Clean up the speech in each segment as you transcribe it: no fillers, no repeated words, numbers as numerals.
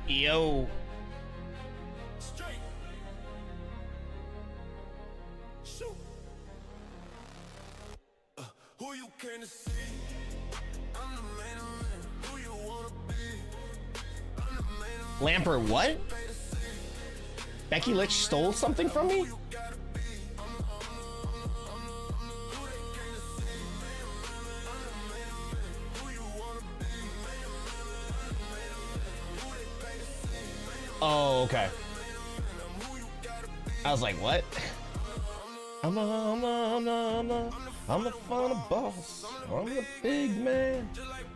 Yo. Who you came to see? I'm the main event. Who you wanna be? I'm the main event. Lamper, what? Becky Lynch stole something from me? Oh, okay. I was like, what? I'm the final boss. I'm the big man.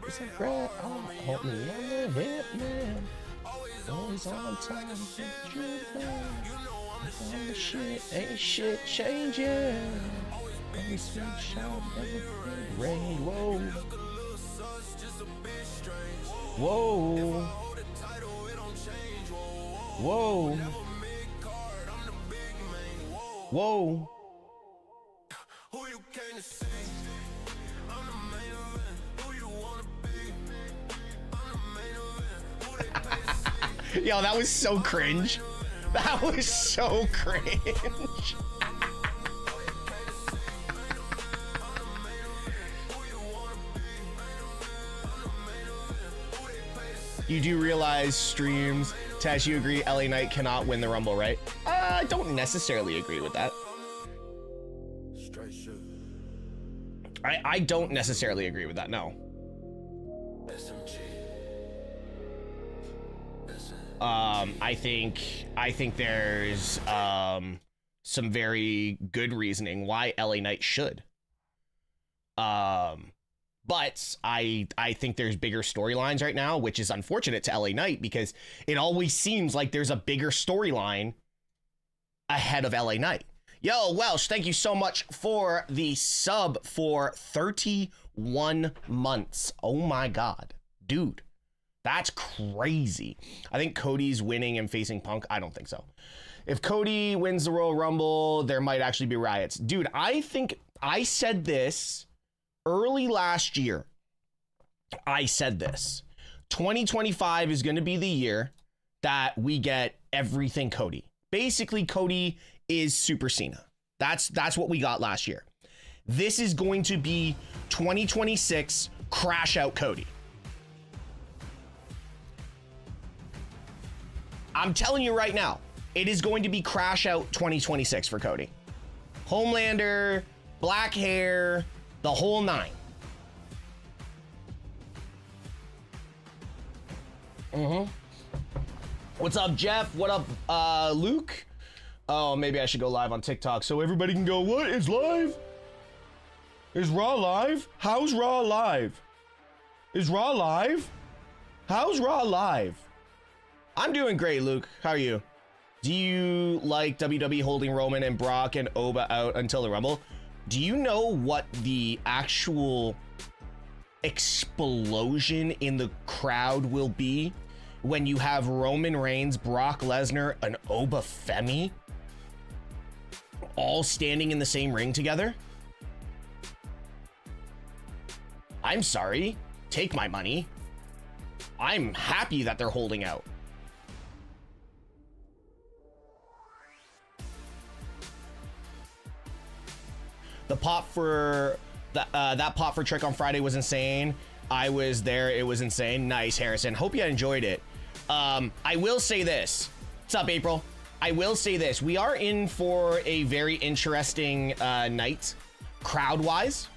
It's a grab. Oh, help me. I'm the hip man. Always on time. I'm the shit. Ain't shit changing. I'm sweet shot. Everything rain. Whoa. Whoa. Whoa. Whoa. Who you came to see? I'm the main event. Who you wanna be? I'm the main event. Who they pay to see? Yo, that was so cringe. That was so cringe. You do realize streams, Tesh, you agree LA Knight cannot win the Rumble, right? I don't necessarily agree with that. Straight shoot. I don't necessarily agree with that, no. SMG. I think there's some very good reasoning why LA Knight should. But I think there's bigger storylines right now, which is unfortunate to LA Knight because it always seems like there's a bigger storyline ahead of LA Knight. Yo, Welsh, thank you so much for the sub for 31 months. Oh my God, dude, that's crazy. I think Cody's winning and facing Punk. I don't think so. If Cody wins the Royal Rumble, there might actually be riots. Dude, I think I said this early last year. I said this. 2025 is going to be the year that we get everything Cody. Basically, Cody is Super Cena. That's what we got last year. This is going to be 2026 crash out Cody. I'm telling you right now, it is going to be crash out 2026 for Cody. Homelander, black hair, the whole nine. What's up, Jeff? What up, Luke? Oh, maybe I should go live on TikTok so everybody can go, what is live? Is Raw live? How's Raw live? Is Raw live? How's Raw live? I'm doing great, Luke. How are you? Do you like WWE holding Roman and Brock and Oba out until the Rumble? Do you know what the actual explosion in the crowd will be when you have Roman Reigns, Brock Lesnar, and Oba Femi all standing in the same ring together? I'm sorry. Take my money. I'm happy that they're holding out. The pop for that pop for Trick on Friday was insane. I was there. It was insane. Nice, Harrison. Hope you enjoyed it. I will say this. What's up, April? I will say this. We are in for a very interesting night, crowd-wise.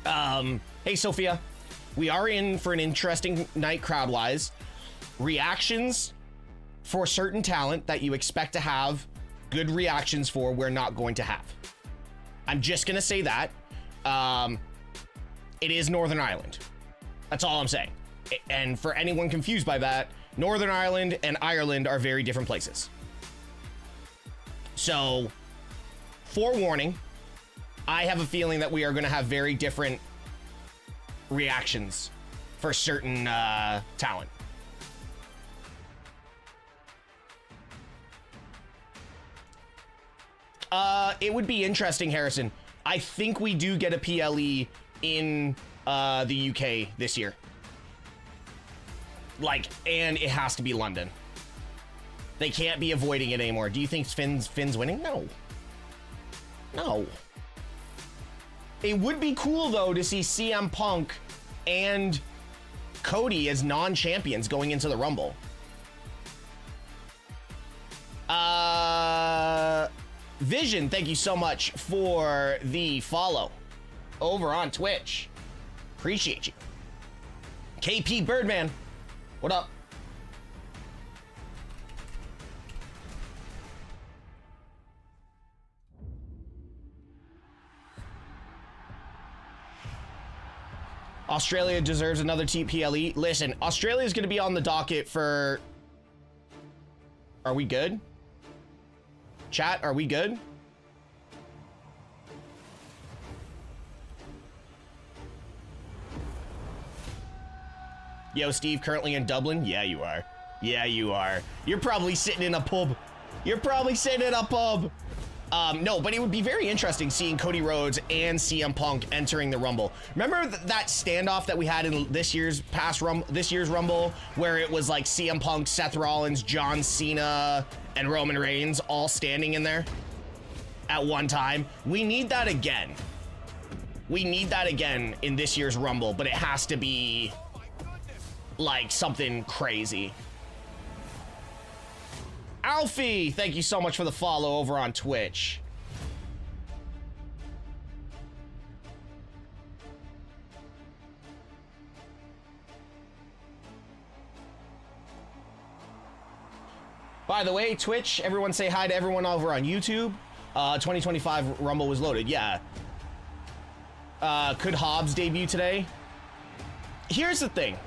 Hey, Sophia. We are in for an interesting night, crowd-wise. Reactions for certain talent that you expect to have good reactions for, we're not going to have. I'm just going to say that. It is Northern Ireland. That's all I'm saying. And for anyone confused by that, Northern Ireland and Ireland are very different places. So, forewarning, I have a feeling that we are going to have very different reactions for certain talent. It would be interesting, Harrison. I think we do get a PLE in the UK this year. Like, and it has to be London. They can't be avoiding it anymore. Do you think Finn's winning? No. No. It would be cool, though, to see CM Punk and Cody as non-champions going into the Rumble. Vision, thank you so much for the follow over on Twitch. Appreciate you. KP Birdman, what up? Australia deserves another TPLE. Listen, Australia is going to be on the docket for... Are we good? Chat, are we good? Yo, Steve, currently in Dublin? Yeah, you are. Yeah, you are. You're probably sitting in a pub. You're probably sitting in a pub. No, but it would be very interesting seeing Cody Rhodes and CM Punk entering the Rumble. Remember that standoff that we had in this year's Rumble, where it was like CM Punk, Seth Rollins, John Cena, and Roman Reigns all standing in there at one time? We need that again. We need that again in this year's Rumble, but it has to be like something crazy. Alfie, thank you so much for the follow over on Twitch. By the way, Twitch, everyone say hi to everyone over on YouTube. 2025 Rumble was loaded. Yeah. Could Hobbs debut today? Here's the thing.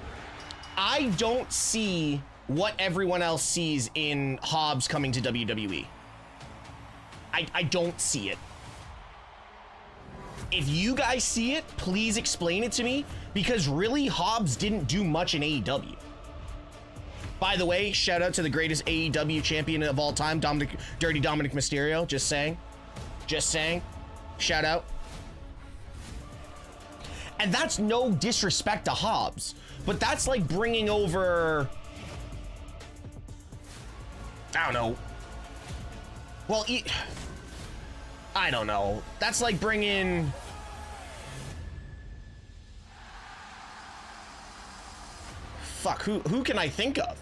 I don't see what everyone else sees in Hobbs coming to WWE. I don't see it. If you guys see it, please explain it to me, because really Hobbs didn't do much in AEW. By the way, shout out to the greatest AEW champion of all time, Dirty Dominic Mysterio. Just saying. Just saying. Shout out. And that's no disrespect to Hobbs, but that's like bringing over... I don't know. Well, I don't know. That's like bringing... Fuck, who can I think of?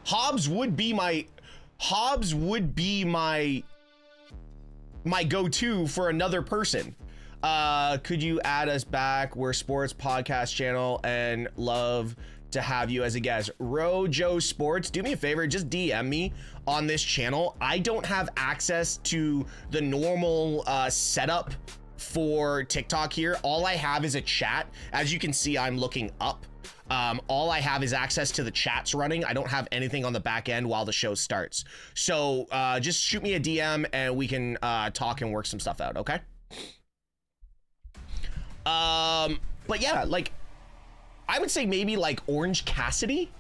Hobbs would be my go-to for another person. Could you add us back? We're a sports podcast channel and love to have you as a guest. Rojo Sports, do me a favor, just DM me on this channel. I don't have access to the normal setup for TikTok here. All I have is a chat. As you can see, I'm looking up. All I have is access to the chats running. I don't have anything on the back end while the show starts. So just shoot me a DM and we can talk and work some stuff out, okay? But yeah, like, I would say maybe like Orange Cassidy?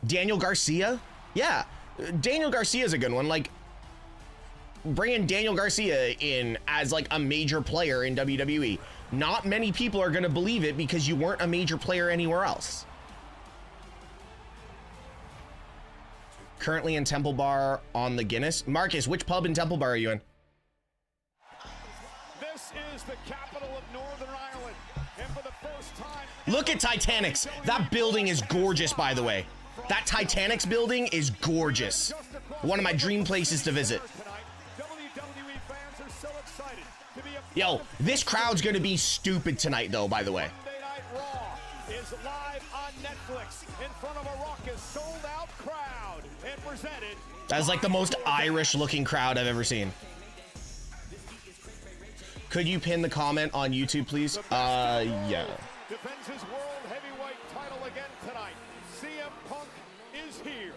Daniel Garcia? Yeah, Daniel Garcia is a good one. Like, bringing Daniel Garcia in as like a major player in WWE. Not many people are going to believe it because you weren't a major player anywhere else. Currently in Temple Bar on the Guinness. Marcus, which pub in Temple Bar are you in? This is the capital of Northern Ireland, and for the first time... Look at Titanic's. That building is gorgeous, by the way. That Titanic's building is gorgeous. One of my dream places to visit. Yo, this crowd's gonna be stupid tonight, though, by the way. Monday Night Raw is live on Netflix in front of a raucous, sold-out crowd and presented... That's like the most Irish-looking crowd I've ever seen. Could you pin the comment on YouTube, please? Yeah. Defends his world heavyweight title again tonight. CM Punk is here.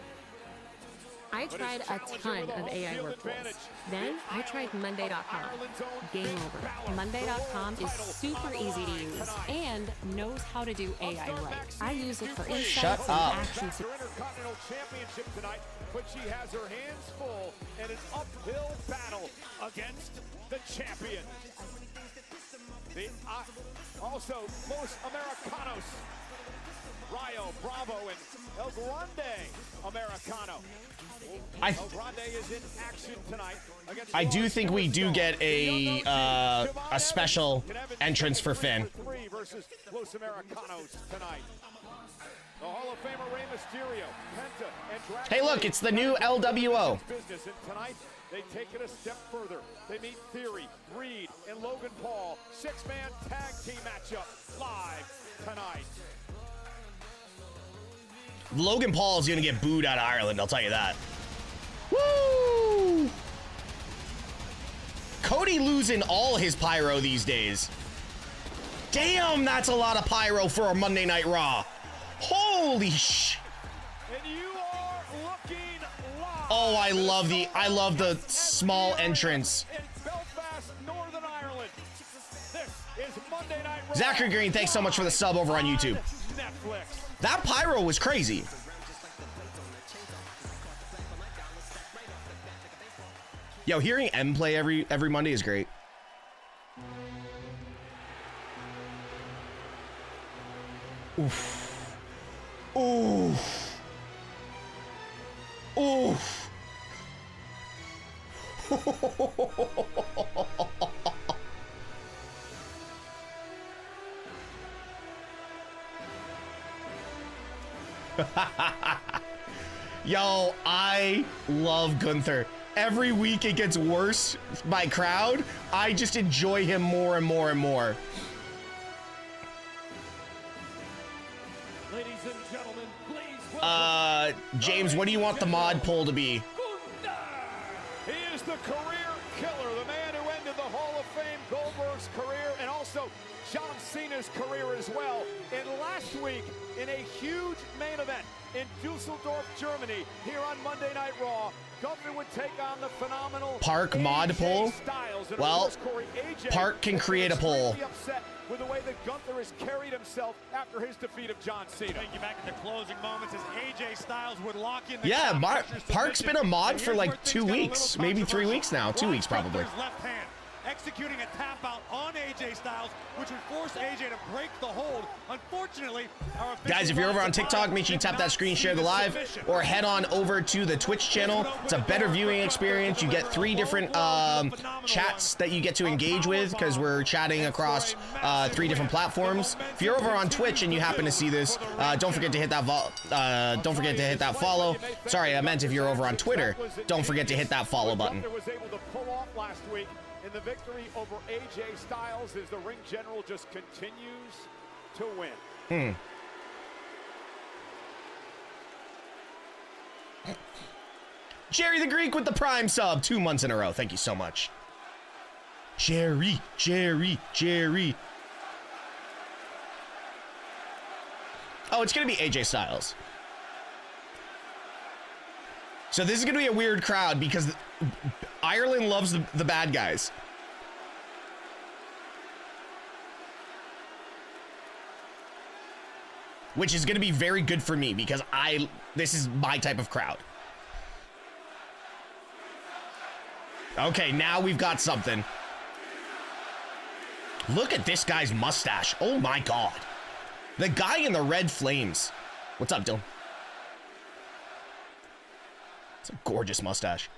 I tried a ton of AI workflows. Then I tried Monday.com. Game over. Monday.com is super easy to use and knows how to do AI right. I use it for insights and action. Her Intercontinental Championship tonight, but she has her hands full in an uphill battle against the champion. Also, Los Americanos, Rayo, Bravo, and El Grande Americano. El Grande is in action tonight. I do think we do get a special entrance for Finn. Versus Los Americanos tonight. The Hall of Famer Rey Mysterio, Penta, and Dragon. Hey, look, it's the new LWO. Business, and tonight they take it a step further. They meet Theory, Reed, and Logan Paul. Six-man tag team matchup live tonight. Logan Paul is going to get booed out of Ireland, I'll tell you that. Woo! Cody losing all his pyro these days. Damn, that's a lot of pyro for a Monday Night Raw. Holy sh! And you are looking live. Oh, I love the small entrance. In Belfast, Northern Ireland. This is Monday Night Raw. Zachary Green, thanks so much for the sub over on YouTube. Netflix. That pyro was crazy. Yo, hearing M play every Monday is great. Oof. Oof. Oof. Yo, I love Gunther. Every week it gets worse by crowd. I just enjoy him more and more and more. Ladies and gentlemen, please James, what do you want the mod poll to be? He is the career killer, the man who ended the Hall of Fame, Goldberg's career, and also John Cena's career as well. And last week, in a huge main event in Dusseldorf, Germany, here on Monday Night Raw, Gunther would take on the phenomenal Park mod poll? Well, Park can create a poll. Upset with the way that Gunther has carried himself after his defeat of John Cena. Thank you back in the closing moments as AJ Styles would lock in the Yeah, Park's been a mod for like 2 weeks, maybe 3 weeks now. 2 weeks probably. Left hand, executing a tap out on AJ Styles, which would force AJ to break the hold. Unfortunately, guys, if you're over on TikTok, make sure you tap that screen, share the live, or head on over to the Twitch channel. It's a better viewing experience. You get 3 different chats that you get to engage with because we're chatting across 3 different platforms. If you're over on Twitch and you happen to see this, don't forget to hit that follow. Sorry, I meant if you're over on Twitter, don't forget to hit that follow button. Was able to pull off last week in the victory over AJ Styles as the ring general just continues to win. Jerry the Greek with the Prime sub, 2 months in a row. Thank you so much. Jerry. Oh, it's gonna be AJ Styles. So this is gonna be a weird crowd because Ireland loves the bad guys. Which is gonna be very good for me because this is my type of crowd. Okay, now we've got something. Look at this guy's mustache. Oh my God. The guy in the red flames. What's up, Dylan? It's a gorgeous mustache.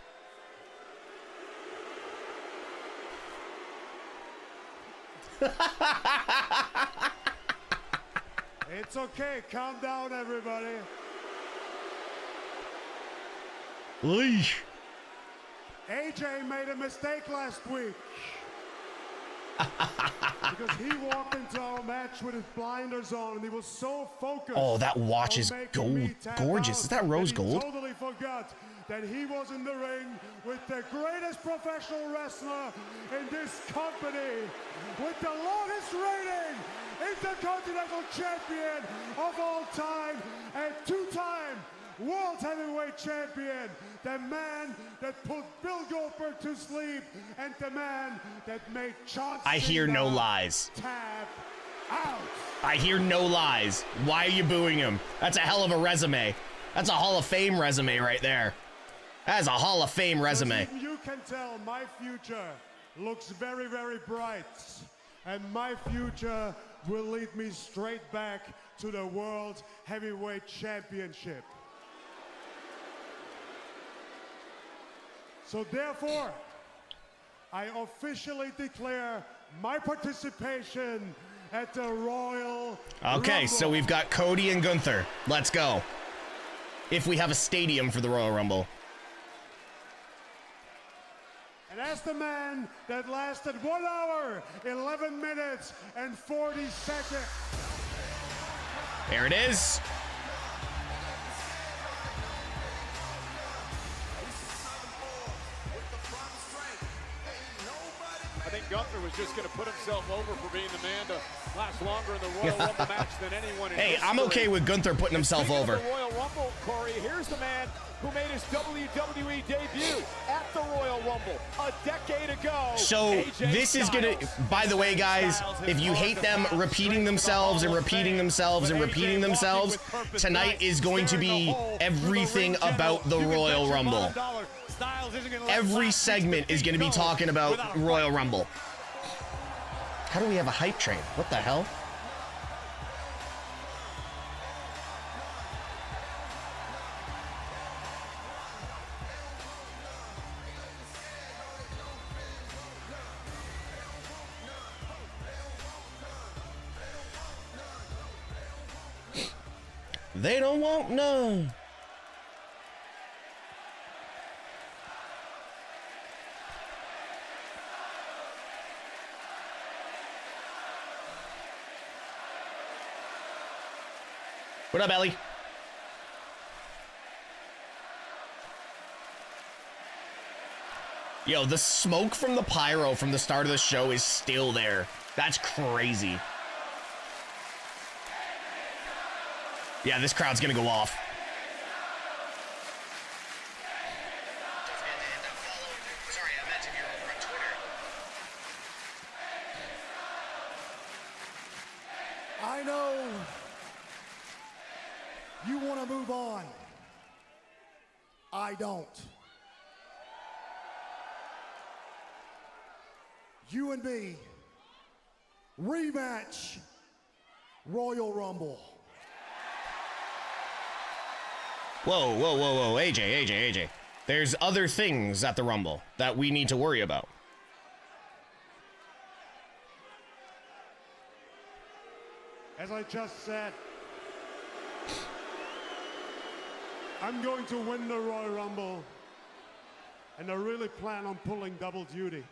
It's okay. Calm down, everybody. Leash. AJ made a mistake last week. Because he walked into our match with his blinders on and he was so focused. Oh, that watch is gorgeous. Is that rose gold? He totally forgot that he was in the ring with the greatest professional wrestler in this company, with the longest reigning Intercontinental Champion of all time and 2-time World Heavyweight Champion, the man that put Bill Goldberg to sleep, and the man that made John Cena I hear no lies. tap out. I hear no lies. Why are you booing him? That's a hell of a resume. That's a Hall of Fame resume right there. That's a Hall of Fame resume. You can tell my future looks very, very bright. and my future will lead me straight back to the World Heavyweight Championship. So therefore, I officially declare my participation at the Royal Okay, Rumble. so we've got Cody and Gunther. Let's go. If we have a stadium for the Royal Rumble. And as the man that lasted 1 hour, 11 minutes, and 40 seconds. There it is. I think Gunther was just going to put himself over for being the man to last longer in the Royal Rumble match than anyone in Hey, history. I'm okay with Gunther putting himself Speaking over. of the Royal Rumble, Corey, here's the man who made his WWE debut at the Royal Rumble a decade ago. So AJ this is gonna, by the way, guys, if you hate them repeating themselves and repeating themselves and repeating themselves, tonight is going to be everything about the Royal Rumble. Every segment is going to be talking about Royal Rumble. How do we have a hype train? What the hell? They don't want none. What up, Ellie? Yo, the smoke from the pyro from the start of the show is still there. That's crazy. Yeah, this crowd's gonna go off. I know you want to move on. I don't. You and me, rematch, Royal Rumble. Whoa, whoa, whoa, whoa, AJ. There's other things at the Rumble that we need to worry about. As I just said, I'm going to win the Royal Rumble, and I really plan on pulling double duty.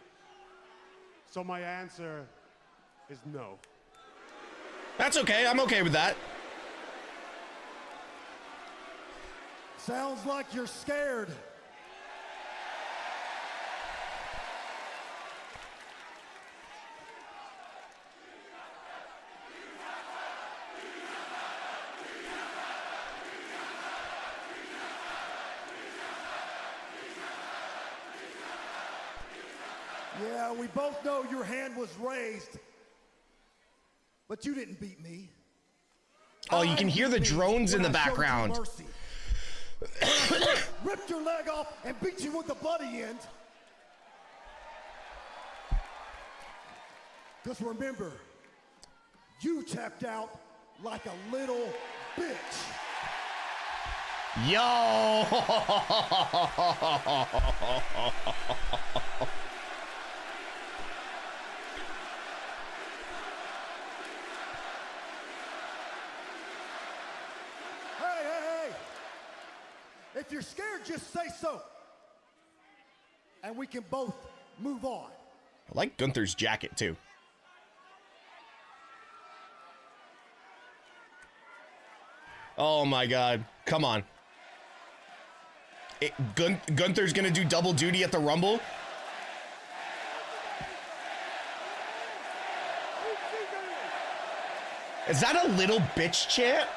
So my answer is no. That's okay, I'm okay with that. Sounds like you're scared. Yeah, we both know your hand was raised, but you didn't beat me. Oh, you can hear the drones in the background. Ripped your leg off and beat you with the bloody end. Because remember, you tapped out like a little bitch. Yo! Hey. If you're scared, just say so. And we can both move on. I like Gunther's jacket, too. Oh my god. Come on. Gunther's gonna do double duty at the Rumble? Is that a little bitch chant?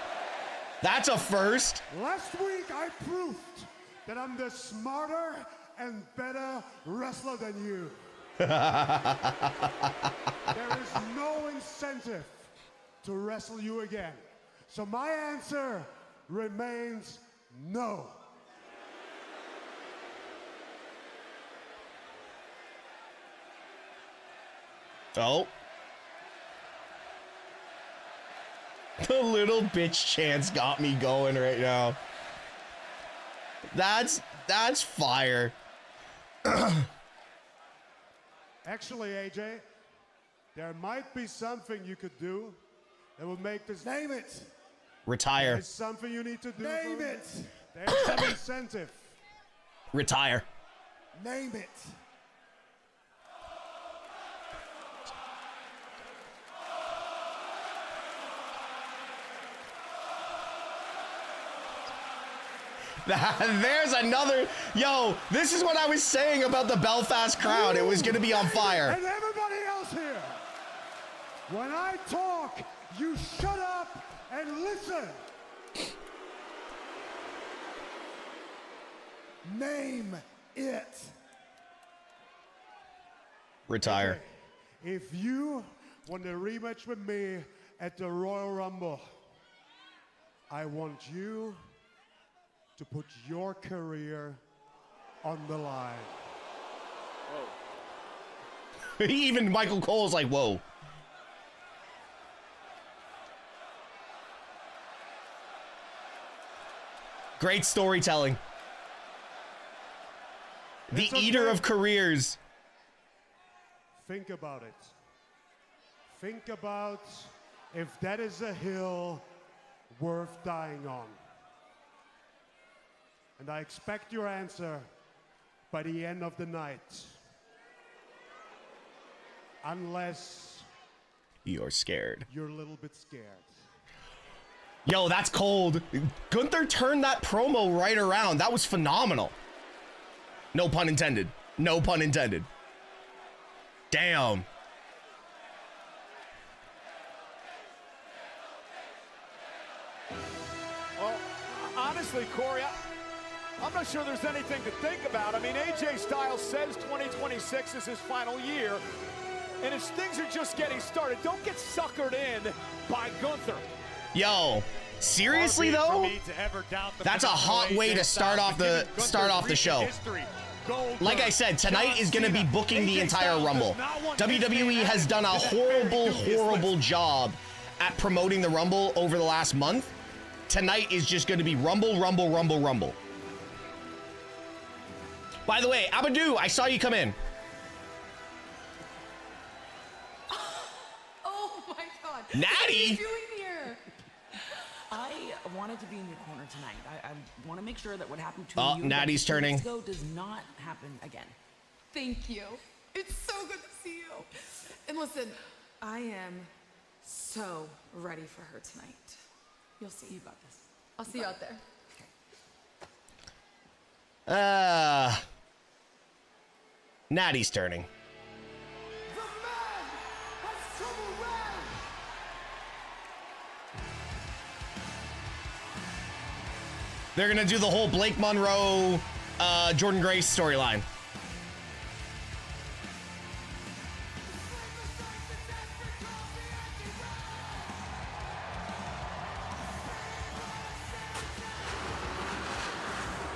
That's a first. Last week, I proved that I'm the smarter and better wrestler than you. There is no incentive to wrestle you again. So my answer remains no. Oh. The little bitch chance got me going right now. That's fire. Actually, AJ, there might be something you could do that would make this. Name it. Retire. There's something you need to do. Name it. There's some incentive. Retire. Name it. There's another. Yo, this is what I was saying about the Belfast crowd. It was going to be on fire. And everybody else here, when I talk, you shut up and listen. Name it. Retire. If you want a rematch with me at the Royal Rumble, I want you to put your career on the line. Even Michael Cole's like, whoa. Great storytelling. The It's okay. eater of careers. Think about it. Think about if that is a hill worth dying on. And I expect your answer by the end of the night. Unless You're scared. you're a little bit scared. Yo, that's cold. Gunther turned that promo right around. That was phenomenal. No pun intended. No pun intended. Damn. Well, honestly, Corey, I'm not sure there's anything to think about. I mean, AJ Styles says 2026 is his final year, and his things are just getting started. Don't get suckered in by Gunther. Yo, seriously though? That's a hot way to start off the show. Like I said, tonight is going to be booking the entire Rumble. WWE has done a horrible job at promoting the Rumble over the last month. Tonight is just going to be Rumble. By the way, Abadoo, I saw you come in. Oh my God. Natty? What are you doing here? I wanted to be in your corner tonight. I want to make sure that what happened to Oh, you Natty's about 2 weeks turning. ago does not happen again. Thank you. It's so good to see you. And listen, I am so ready for her tonight. You'll see. You got this. I'll see you out there. Natty's turning. The man has come around. They're going to do the whole Blake Monroe, Jordan Grace storyline.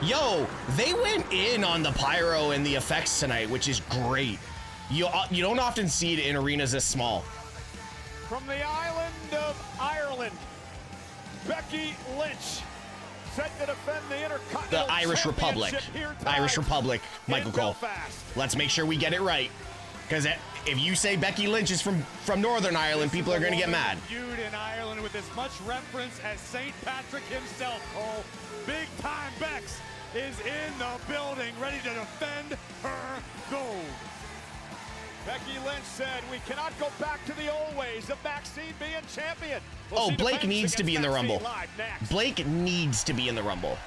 Yo, they went in on the pyro and the effects tonight, which is great. You don't often see it in arenas this small. From the island of Ireland, Becky Lynch set to defend the Intercontinental The Irish Republic. Championship here tonight Irish Republic, Michael in Cole. Belfast. Let's make sure we get it right. Because if you say Becky Lynch is from Northern Ireland, people are going to get mad. Feud in Ireland with as much reference as St. Patrick himself, Cole. Big time Bex is in the building, ready to defend her gold. Becky Lynch said, "We cannot go back to the old ways of Maxine being champion." We'll Oh, see Blake defense needs to be in the against Rumble. Maxine live next. Blake needs to be in the Rumble.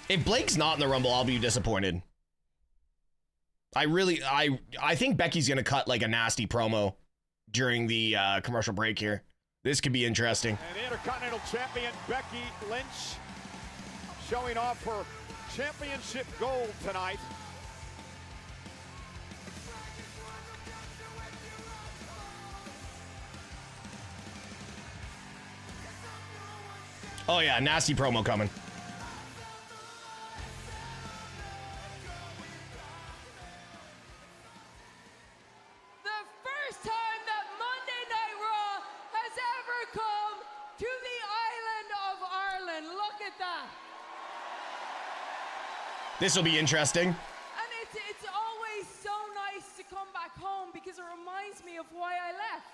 If Blake's not in the Rumble, I'll be disappointed. I think Becky's going to cut like a nasty promo during the commercial break here. This could be interesting. And Intercontinental Champion Becky Lynch showing off her championship gold tonight. Oh yeah, nasty promo coming. The first time that Monday Night Raw This will be interesting. And it's always so nice to come back home because it reminds me of why I left.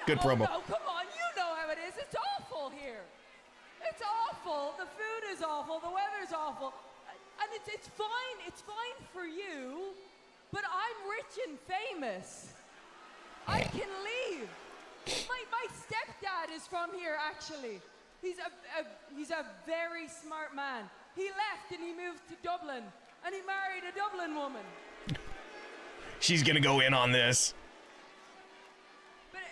Good promo. Oh, no, come on, you know how it is. It's awful here. It's awful. The food is awful. The weather's awful. And it's fine. It's fine for you. But I'm rich and famous. I can leave. My stepdad is from here, actually. He's a very smart man. He left and he moved to Dublin. And he married a Dublin woman. She's gonna go in on this. But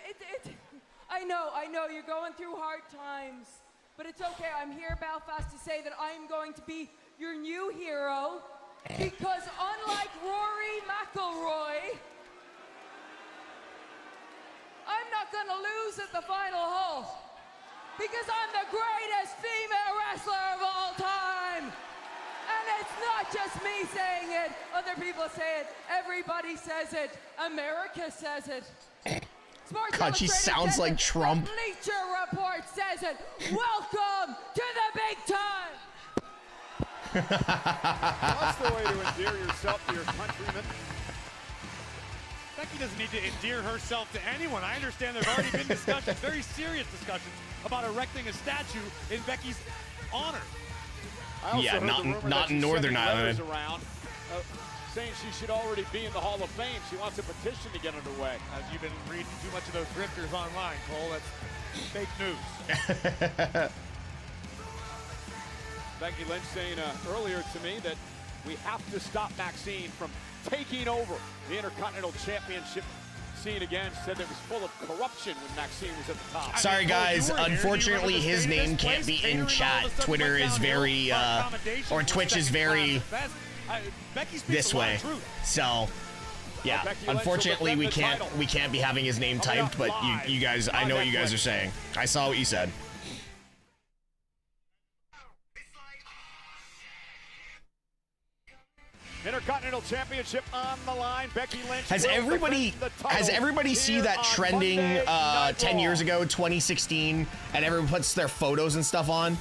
I know, you're going through hard times. But it's okay, I'm here, Belfast, to say that I'm going to be your new hero. Because unlike Rory McIlroy, I'm not gonna lose at the final hole. Because I'm the greatest female wrestler of all time. And it's not just me saying it, other people say it, everybody says it, America says it. Sports God, she sounds like Trump. Bleacher Report says it. Welcome to the big time. That's the way to endear yourself to your countrymen. Becky doesn't need to endear herself to anyone. I understand there's already been discussions, very serious discussions, about erecting a statue in Becky's honor. Yeah, not in Northern Ireland. Around, saying she should already be in the Hall of Fame. She wants a petition to get underway. You've been reading too much of those grifters online, Cole. That's fake news. Becky Lynch saying earlier to me that we have to stop Maxine from taking over the Intercontinental Championship scene again. Said it was full of corruption when Maxine was at the top. Sorry, guys. Unfortunately, his name can't be in chat. Twitter is very, or Twitch is very this way. So, yeah. Unfortunately, we can't be having his name typed. But you guys, I know what you guys are saying. I saw what you said. Intercontinental Championship on the line. Becky Lynch. Has everybody see that trending 10 years ago, 2016, and everyone puts their photos and stuff on?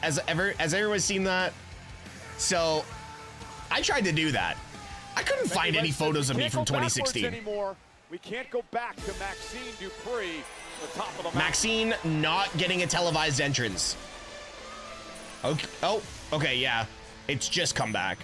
Has everyone seen that? So, I tried to do that. I couldn't find any photos of me from 2016. We can't go back to Maxine Dupree, the top of the mountain. Maxine not getting a televised entrance. Okay. Oh, okay, yeah. It's just come back.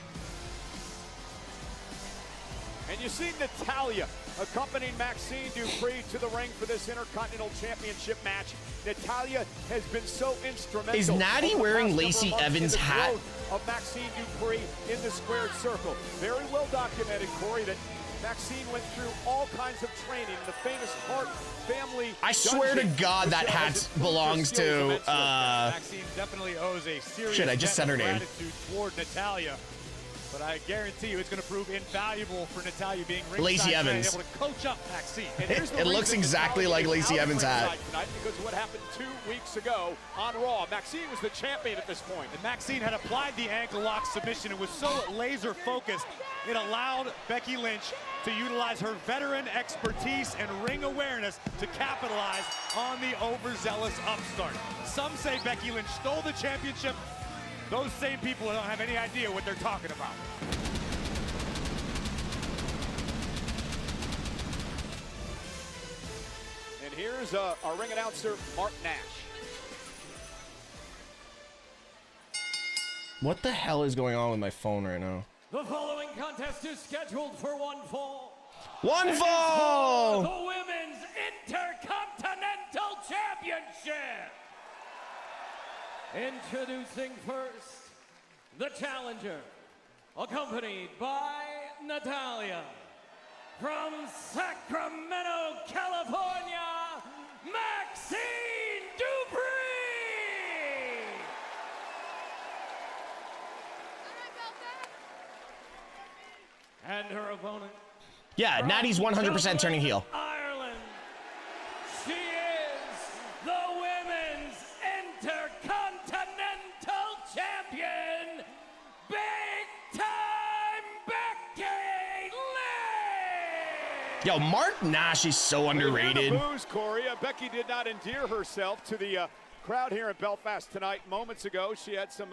And you see Natalya accompanying Maxine Dupree to the ring for this Intercontinental Championship match. Natalya has been so instrumental. Is Natty wearing Lacey Evans' hat? Of Maxine Dupree in the squared circle. Very well documented, Corey, that Maxine went through all kinds of training. The famous Hart family. I swear to God that hat belongs to. Maxine definitely owes a serious shit, I just said her name. gratitude toward Natalya. But I guarantee you it's going to prove invaluable for Natalya being ringside, Lacey Evans. able to coach up Maxine. It looks exactly like Lacey Evans' hat. Tonight because of what happened 2 weeks ago on Raw. Maxine was the champion at this point. And Maxine had applied the ankle lock submission and was so laser focused, it allowed Becky Lynch to utilize her veteran expertise and ring awareness to capitalize on the overzealous upstart. Some say Becky Lynch stole the championship. Those same people don't have any idea what they're talking about. And here's our ring announcer, Mark Nash. What the hell is going on with my phone right now? The following contest is scheduled for one fall. One fall! The Women's Intercontinental Championship. Introducing first, the challenger, accompanied by Natalya. From Sacramento, California, Maxine Dupree! And her opponent. Yeah, Natty's 100% turning heel. Ireland. She is the Women's Intercontinental Champion, Big Time Becky Lynch! Yo, Mark Nash is so underrated. Booze, Corey. Becky did not endear herself to the crowd here in Belfast tonight. Moments ago, she had some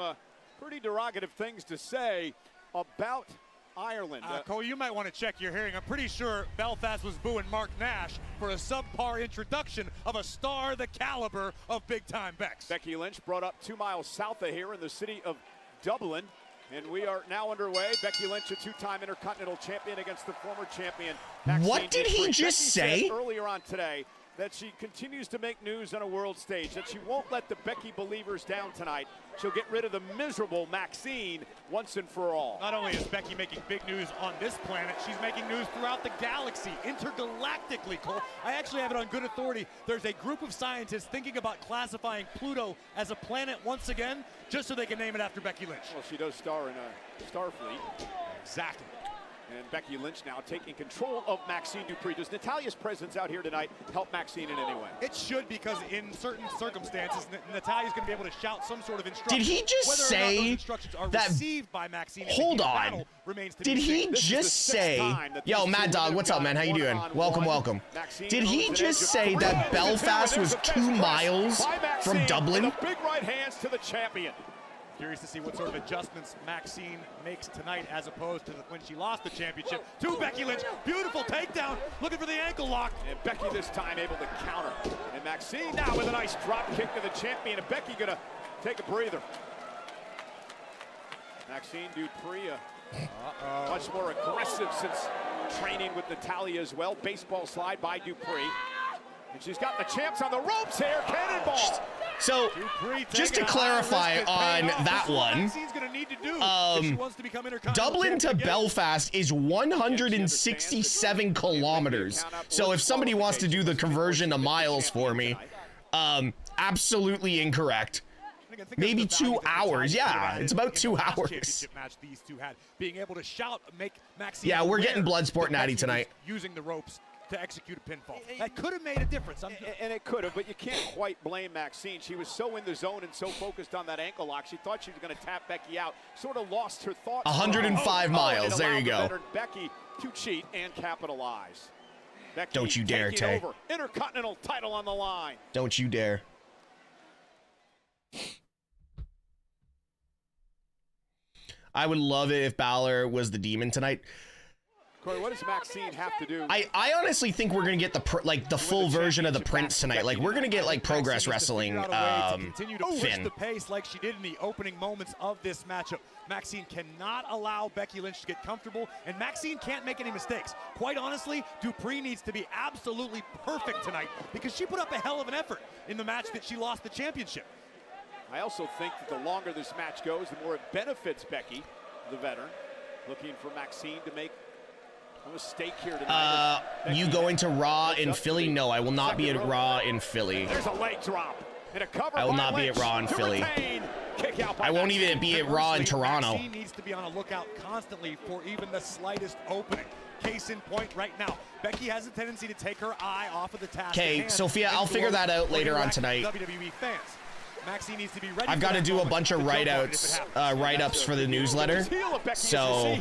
pretty derogative things to say about Ireland. Cole, you might want to check your hearing. I'm pretty sure Belfast was booing Mark Nash for a subpar introduction of a star the caliber of big-time Bex. Becky Lynch brought up 2 miles south of here in the city of Dublin. And we are now underway. Becky Lynch, a 2-time Intercontinental Champion against the former champion, Maxine What did he Dupree. just Becky say? said earlier on today that she continues to make news on a world stage, that she won't let the Becky believers down tonight. She'll get rid of the miserable Maxine once and for all. Not only is Becky making big news on this planet, she's making news throughout the galaxy, intergalactically, Cole. I actually have it on good authority. There's a group of scientists thinking about classifying Pluto as a planet once again, just so they can name it after Becky Lynch. Well, she does star in Starfleet. Exactly. And Becky Lynch now taking control of Maxine Dupree. Does Natalia's presence out here tonight help Maxine in any way? It should, because in certain circumstances, Natalia's going to be able to shout some sort of instruction. Did he just Whether or not say those instructions are that? received by Maxine? Hold on. Did he just say? Yo, Mad Dog, what's up, man? How you doing? Welcome, welcome. Did he just say that Belfast was 2 miles from Dublin? Big right hands to the champion. Curious to see what sort of adjustments Maxine makes tonight as opposed to when she lost the championship to Becky Lynch. Beautiful takedown, looking for the ankle lock. And Becky this time able to counter. And Maxine now with a nice drop kick to the champion. And Becky gonna take a breather. Maxine Dupree, much more aggressive since training with Natalia as well. Baseball slide by Dupree. And she's got the champs on the ropes here. Cannonball. So, just to clarify on that one, Dublin to Belfast is 167 kilometers. So if somebody wants to do the conversion to miles for me, absolutely incorrect. Maybe 2 hours. Yeah, it's about 2 hours. Being able to shout, make Maxine. Yeah, we're getting Bloodsport natty tonight. Using the ropes to execute a pinfall. That could have made a difference. And it could have, but you can't quite blame Maxine. She was so in the zone and so focused on that ankle lock. She thought she was going to tap Becky out. Sort of lost her thoughts. 105 miles. There you go. Becky to cheat and capitalize. Becky Don't you dare, Tay. Over. Intercontinental title on the line. Don't you dare. I would love it if Balor was the demon tonight. Corey, what does Maxine have to do? I honestly think we're gonna get the full version of the Prince tonight. Like, we're gonna get like Progress Wrestling continue to push Finn. the pace like she did in the opening moments of this matchup. Maxine cannot allow Becky Lynch to get comfortable, and Maxine can't make any mistakes. Quite honestly, Dupree needs to be absolutely perfect tonight because she put up a hell of an effort in the match that she lost the championship. I also think that the longer this match goes, the more it benefits Becky, the veteran. Looking for Maxine to make a mistake here tonight. You going to Raw in Philly? No, I will not be at Raw in Philly. There's a leg drop and a cover. I will not be at Raw in Philly. I won't even be at Raw in Toronto. Maxine needs to be on a lookout constantly for even the slightest opening. Case in point right now, Becky has a tendency to take her eye off of the task. Okay, Sophia, I'll figure that out later on tonight. WWE fans. Maxine needs to be ready. I've got to do a bunch of write-ups for the newsletter. So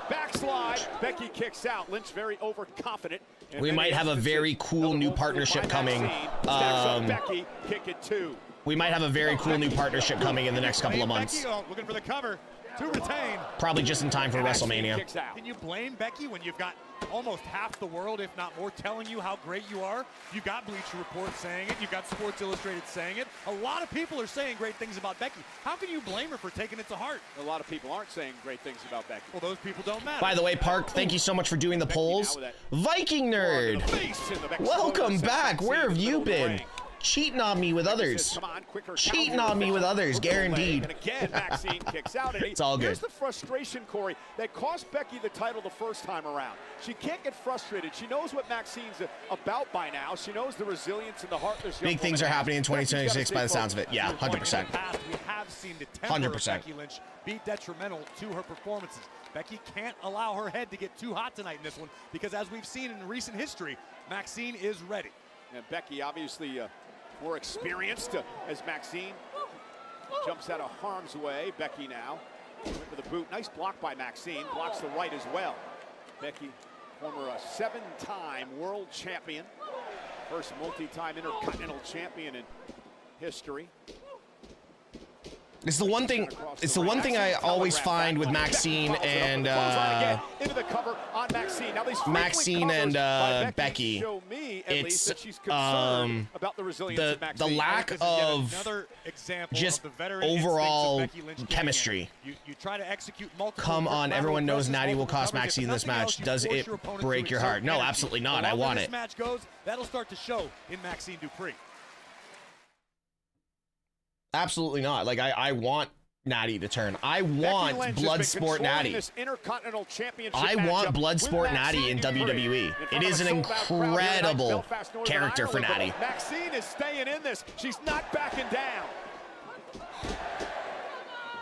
backslide, Becky kicks out. Lynch very overconfident. We might have a very cool new partnership coming. Becky kick it too. We might have a very cool new partnership coming in the next couple of months. Looking for the cover to retain. Probably just in time for WrestleMania. Can you blame Becky when you've got almost half the world, if not more, telling you how great you are? You've got Bleacher Report saying it. You've got Sports Illustrated saying it. A lot of people are saying great things about Becky. How can you blame her for taking it to heart? A lot of people aren't saying great things about Becky. Well, those people don't matter. By the way, Park, thank you so much for doing the polls. Viking Nerd, welcome back. Where have you been? Cheating on me with others. Cheating on me with others, guaranteed. And again, Maxine kicks out. And it's all good. Here's the frustration, Corey, that cost Becky the title the first time around. She can't get frustrated. She knows what Maxine's about by now. She knows the resilience and the heart. Big things are happening in 2026 by the sounds of it. Yeah, 100%. We have seen the temper of Becky Lynch be detrimental to her performances. Becky can't allow her head to get too hot tonight in this one because, as we've seen in recent history, Maxine is ready. And Becky obviously more experienced as Maxine jumps out of harm's way. Becky now went for the boot. Nice block by Maxine. Blocks the right as well. Becky, former 7-time world champion. First multi-time Intercontinental champion in history. It's the one thing. It's the one thing I always find with Maxine and Maxine and Becky. It's the lack of just overall chemistry. Come on, everyone knows Natty will cost Maxine this match. Does it break your heart? No, absolutely not. I want it. That'll start to show in Maxine Dupree. Absolutely not. Like, I want Natty to turn. I want Bloodsport Natty. I want Bloodsport Natty in WWE. It is an incredible character for Natty. Maxine is staying in this. She's not backing down.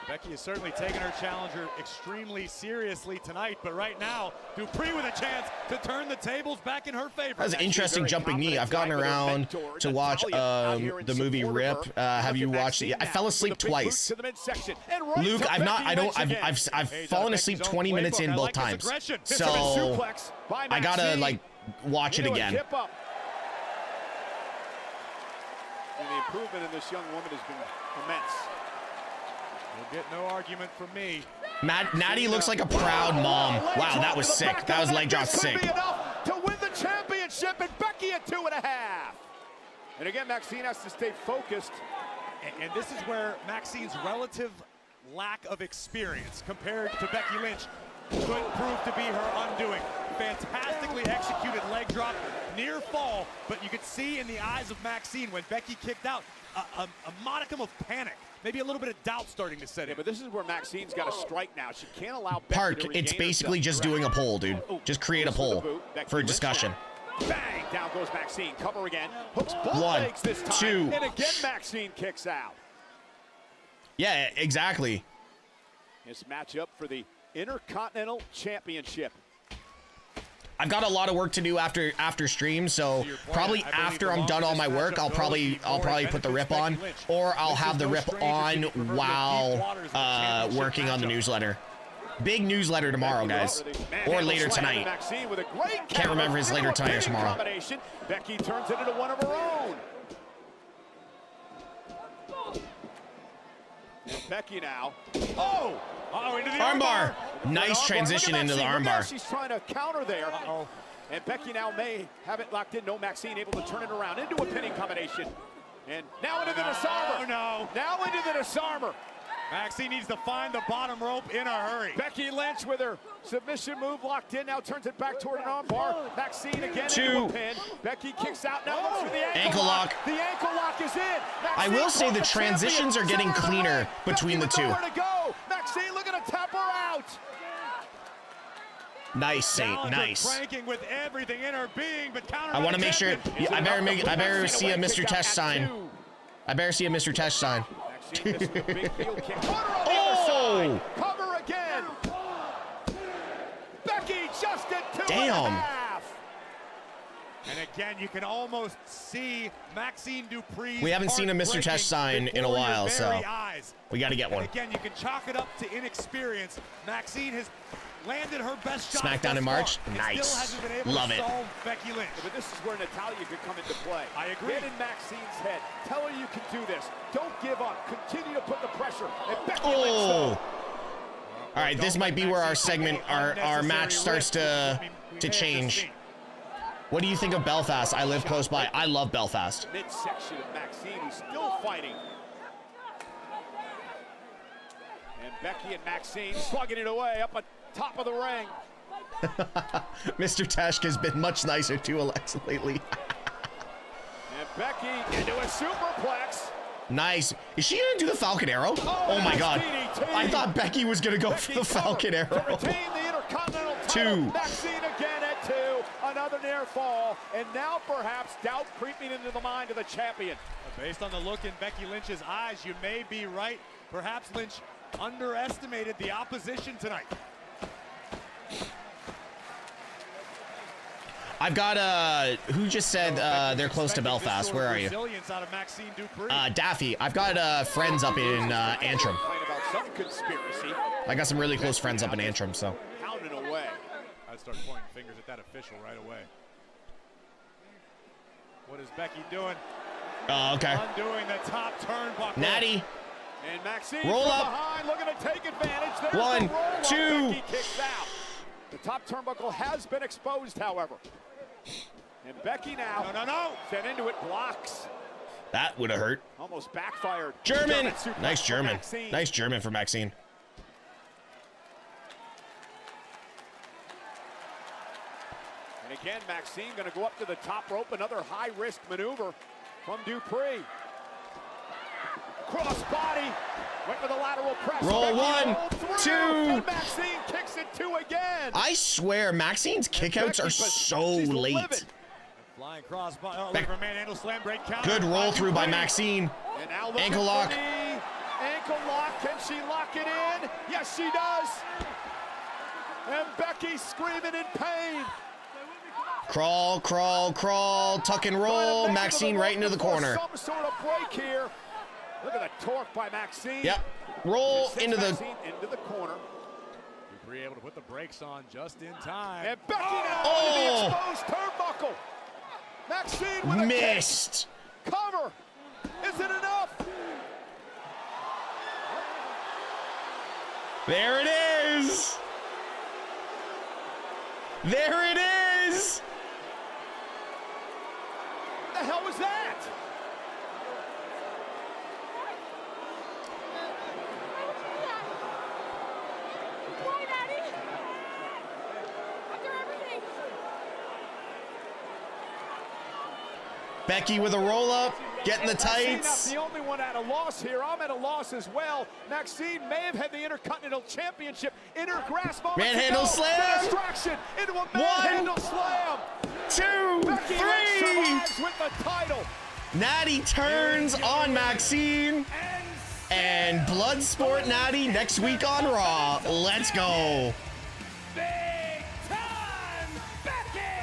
Becky is certainly taking her challenger extremely seriously tonight, but right now, Dupree with a chance to turn the tables back in her favor. That was an interesting jumping knee. I've gotten around to watch the movie Rip. Have you watched it? I fell asleep twice. Luke, I've fallen asleep 20 minutes in both times. So I gotta like watch it again. And the improvement in this young woman has been immense. You'll get no argument from me. Natty looks like a proud mom. Wow, that was sick. That was leg drop sick. To win the championship, and Becky at 2.5. And again, Maxine has to stay focused. And this is where Maxine's relative lack of experience compared to Becky Lynch could prove to be her undoing. Fantastically executed leg drop, near fall, but you could see in the eyes of Maxine when Becky kicked out a modicum of panic. Maybe a little bit of doubt starting to set in. Yeah, but this is where Maxine's got to strike now. She can't allow Becky Park, to it's regain basically herself. just doing a poll, dude. Just create a poll for a discussion. Bang! Down goes Maxine. Cover again. Hooks both One, legs this time. two. And again, Maxine kicks out. Yeah, exactly. This matchup for the Intercontinental Championship. I've got a lot of work to do after stream, so probably after I'm done all my work, I'll probably put the rip on, or I'll have the rip on while working on the newsletter. Big newsletter tomorrow, guys, or later tonight. Can't remember if it's later tonight or tomorrow. Becky turns it into one of her own. And Becky now. Oh! Into the armbar. Nice transition into the armbar. She's trying to counter there. And Becky now may have it locked in. No, Maxine able to turn it around into a pinning combination. And now into the disarmer. Oh, no. Now into the disarmer. Maxine needs to find the bottom rope in a hurry. Becky Lynch with her submission move locked in. Now turns it back toward an armbar. Maxine again Two. into a pin. Becky kicks out. Now looks for the Ankle lock. The ankle lock is in. I will say the transitions are getting cleaner between the two. Nowhere to go. Maxine looking to tap her out. Nice, Saint. Nice. Cranking with everything in her being, but I want to make sure. I better see a MrTeshk sign. I better see a MrTeshk sign. Oh! Cover again. Becky just at 2.5. Damn. And again, you can almost see Maxine Dupree. We haven't seen a MrTeshk sign in a while, so we got to get one. And again, you can chalk it up to inexperience. Maxine has landed her best shot. SmackDown in March. Nice. Love it. Becky Lynch. But this is where Natalya could come into play. I agree. Get in Maxine's head. Tell her you can do this. Don't give up. Continue to put the pressure. And Becky Lynch, Oh! All right, this might be where our segment, our match starts to change. What do you think of Belfast? I live close by. I love Belfast. Midsection of Maxine, who's still fighting. And Becky and Maxine slugging it away up on top of the ring. MrTeshk has been much nicer to Alexa lately. And Becky into a superplex. Nice. Is she gonna do the Falcon Arrow? Oh my God. DDT. I thought Becky was gonna go for the Falcon To Arrow. retain the Intercontinental title. Two. Maxine again at 2. Another near fall. And now perhaps doubt creeping into the mind of the champion. Based on the look in Becky Lynch's eyes, you may be right. Perhaps Lynch underestimated the opposition tonight. I've got who just said they're close to Belfast? Where are you? Out of Maxine Dupree. Daffy. I've got friends up in Antrim. About some conspiracy. I got some really close friends up in Antrim, so. Pounding away. I'd start pointing fingers at that official right away. What is Becky doing? Oh, okay. Undoing the top turnbuckle. Natty. And Maxine Roll from up. behind, looking to take advantage. There's One, the roll up. two. Becky kicks out. The top turnbuckle has been exposed, however. And Becky now sent into it, blocks. That would have hurt. Almost backfired. German. Suplex Nice for German. Maxine. Nice German for Maxine. And again, Maxine going to go up to the top rope. Another high-risk maneuver from Dupree. Cross body. Went for the lateral press. Roll Becky one, rolled through, two. And Maxine kicks it two again. I swear, Maxine's kickouts are so she's late. livid. Flying cross body. Oh, look for a manhandle slam break counter. Good roll through by Dupree. Maxine. And now looking Ankle for lock. the ankle lock. Can she lock it in? Yes, she does. And Becky screaming in pain. Crawl, crawl, crawl. Tuck and roll. Trying to Maxine make right into the before corner. Some sort of break here. Look at the torque by Maxine. Yep. Roll Sends into the... Maxine into the corner. Dupree able to put the brakes on just in time. And Becky now Oh! into the exposed turnbuckle. Maxine with a Missed. kick. Cover. Is it enough? There it is. There it is. What the hell was that? Why, Daddy? After everything. Becky with a roll up. Getting the Maxine tights. not the only one at a loss here. I'm at a loss as well. Maxine may have had the Intercontinental Championship in her grasp. Manhandle slam. Distraction into a manhandle slam. 2, Becky 3. Lynch survives with the title. Natty turns on Maxine. And Bloodsport Natty next week on Raw. Let's go. Big time Becky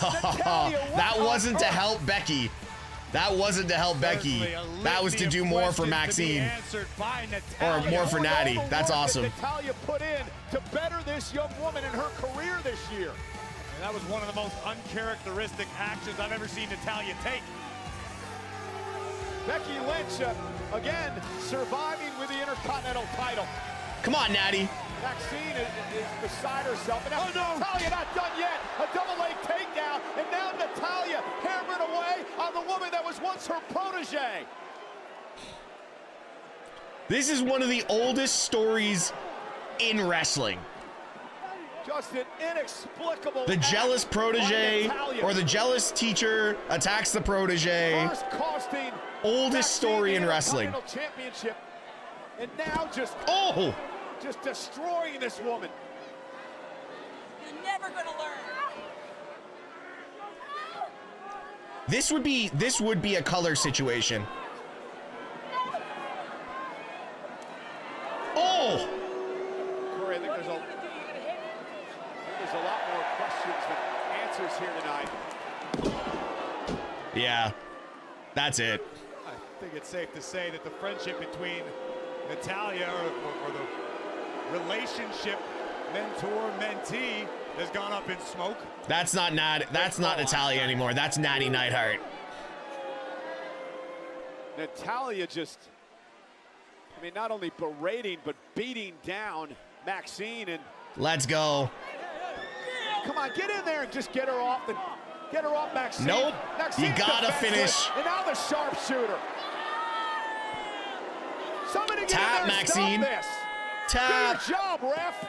That wasn't to help Becky. That wasn't to help Becky. That was to do more for Maxine. Or more for Natty. That's awesome. Natalya put in to better this young woman in her career this year. And that was one of the most uncharacteristic actions I've ever seen Natalya take. Becky Lynch, again, surviving with the Intercontinental title. Come on, Natty. Maxine is beside herself. And now Natalya not done yet. A double leg takedown. And now Natalya hammering away on the woman that was once her protege. This is one of the oldest stories in wrestling. Just an inexplicable The jealous act protege by Natalya. or the jealous teacher attacks the protege. First costing Oldest story Maxine in the wrestling. Intercontinental Championship. And now just destroying this woman. You're never gonna learn. This would be a color situation. Oh! Corey, I think there's a lot more questions than answers here tonight. Yeah. That's it. I think it's safe to say that the friendship between Natalya or the relationship mentor-mentee has gone up in smoke. That's not Natalya anymore. That's Natty Neidhart. Natalya just, I mean, not only berating, but beating down Maxine. And Let's go. come on, get in there and just get her off Maxine. Nope. Maxine's You gotta defenseless. finish. And now the sharpshooter. Somebody get Tap, in there and Maxine. stop this. Tap. Good job, ref.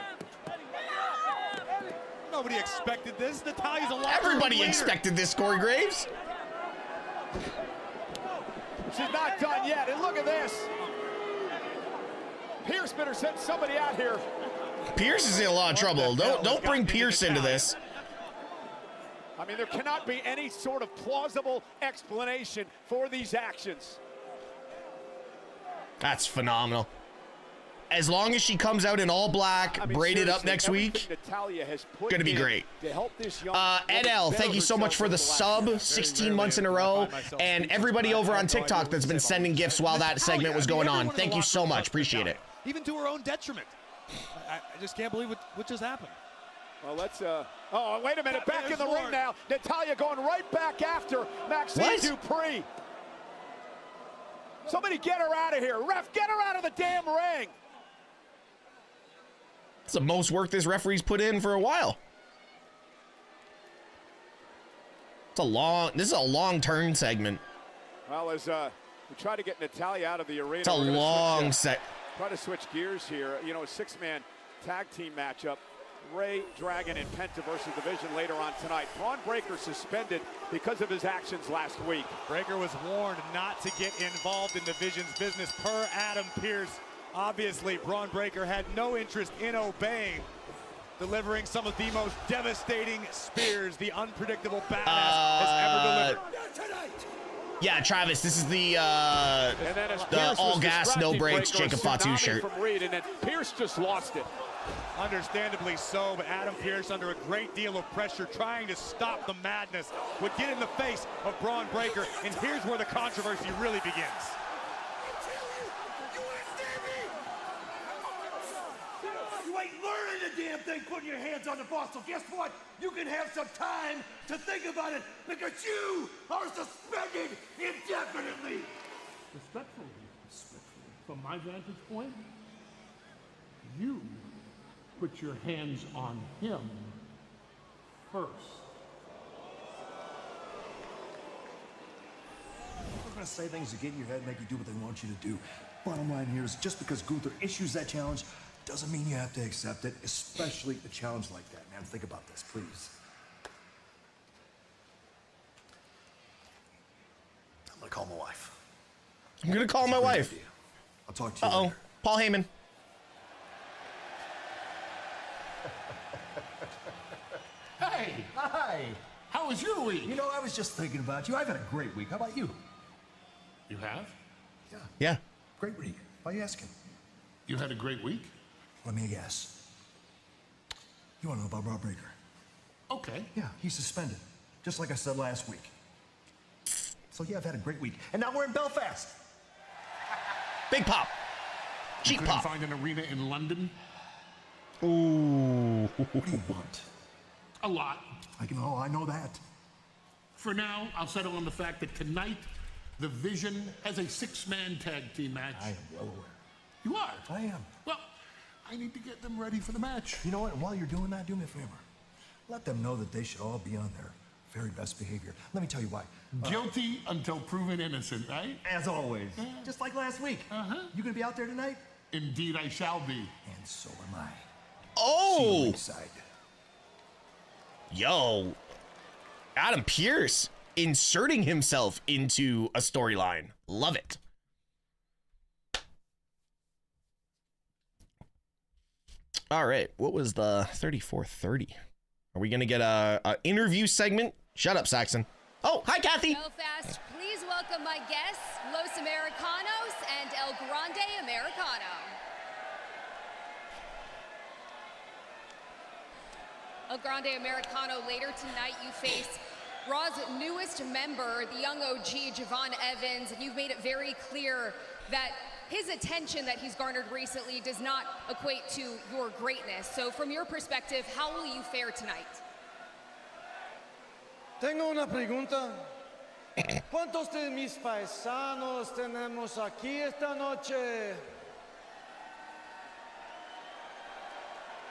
Nobody expected this. Natalya's a locker room Everybody leader. expected this, Corey Graves. She's not done yet, and look at this. Pierce better send somebody out here. Pierce is in a lot of trouble. Don't bring Pierce into this. I mean, there cannot be any sort of plausible explanation for these actions. That's phenomenal. As long as she comes out in all black, I mean, braided up seriously, next everything week, Natalya has put gonna be in great. to help this young Ed woman L, better thank you so much for the herself sub, 16 months in a row, and everybody over on TikTok that's been sending gifts while that segment was going on. Thank you so much, appreciate it. Even to her own detriment. I just can't believe what just happened. Well, let's, oh, wait a minute, back in the ring now. Natalya going right back after Maxine Dupree. Somebody get her out of here. Ref, get her out of the damn ring. It's the most work this referee's put in for a while. This is a long turn segment. Well, as we try to get Natalya out of the arena. It's a long set. Try to switch gears here. You know, a 6-man tag team matchup. Ray, Dragon, and Penta versus Division later on tonight. Braun Breaker suspended because of his actions last week. Breaker was warned not to get involved in Division's business per Adam Pearce. Obviously, Braun Breaker had no interest in obeying, delivering some of the most devastating spears the unpredictable badass has ever delivered. Yeah, Travis, this is the all gas, no brakes Jacob Fatu shirt. From Reed, and then Pearce just lost it. Understandably so, but Adam Pearce, under a great deal of pressure, trying to stop the madness, would get in the face of Braun Breaker, and here's where the controversy really begins. You ain't learning a damn thing putting your hands on the boss, so guess what? You can have some time to think about it, because you are suspended indefinitely. Respectfully, from my vantage point, you put your hands on him first. They're gonna say things to get in your head and make you do what they want you to do. Bottom line here is just because Gunther issues that challenge doesn't mean you have to accept it, especially a challenge like that, man. Think about this, please. I'm gonna call my wife. I'm gonna call my wife. I'll talk to you later. Paul Heyman. Hey! Hi! How was your week? You know, I was just thinking about you. I've had a great week. How about you? You have? Yeah. Great week. Why are you asking? You had a great week? Let me guess. You want to know about Rob Breaker? Okay. Yeah, he's suspended. Just like I said last week. So yeah, I've had a great week. And now we're in Belfast. Big pop. Cheap Couldn't pop. find an arena in London? Ooh. What do you want? A lot. I know that. For now, I'll settle on the fact that tonight, the Vision has a 6-man tag team match. I am well aware. You are? I am. Well, I need to get them ready for the match. You know what? While you're doing that, do me a favor. Let them know that they should all be on their very best behavior. Let me tell you why. Guilty until proven innocent, right? As always. Just like last week. You gonna be out there tonight? Indeed, I shall be. And so am I. Oh! See you ringside. Yo. Adam Pearce inserting himself into a storyline. Love it. All right. What was the 3430? Are we going to get a interview segment? Shut up, Saxon. Oh, hi, Kathy. Belfast, please welcome my guests, Los Americanos and El Grande Americano. El Grande Americano, later tonight you face Raw's newest member, the young OG, Javon Evans, and you've made it very clear that his attention that he's garnered recently does not equate to your greatness. So from your perspective, how will you fare tonight? Tengo una pregunta. ¿Cuántos de mis paisanos tenemos aquí esta noche?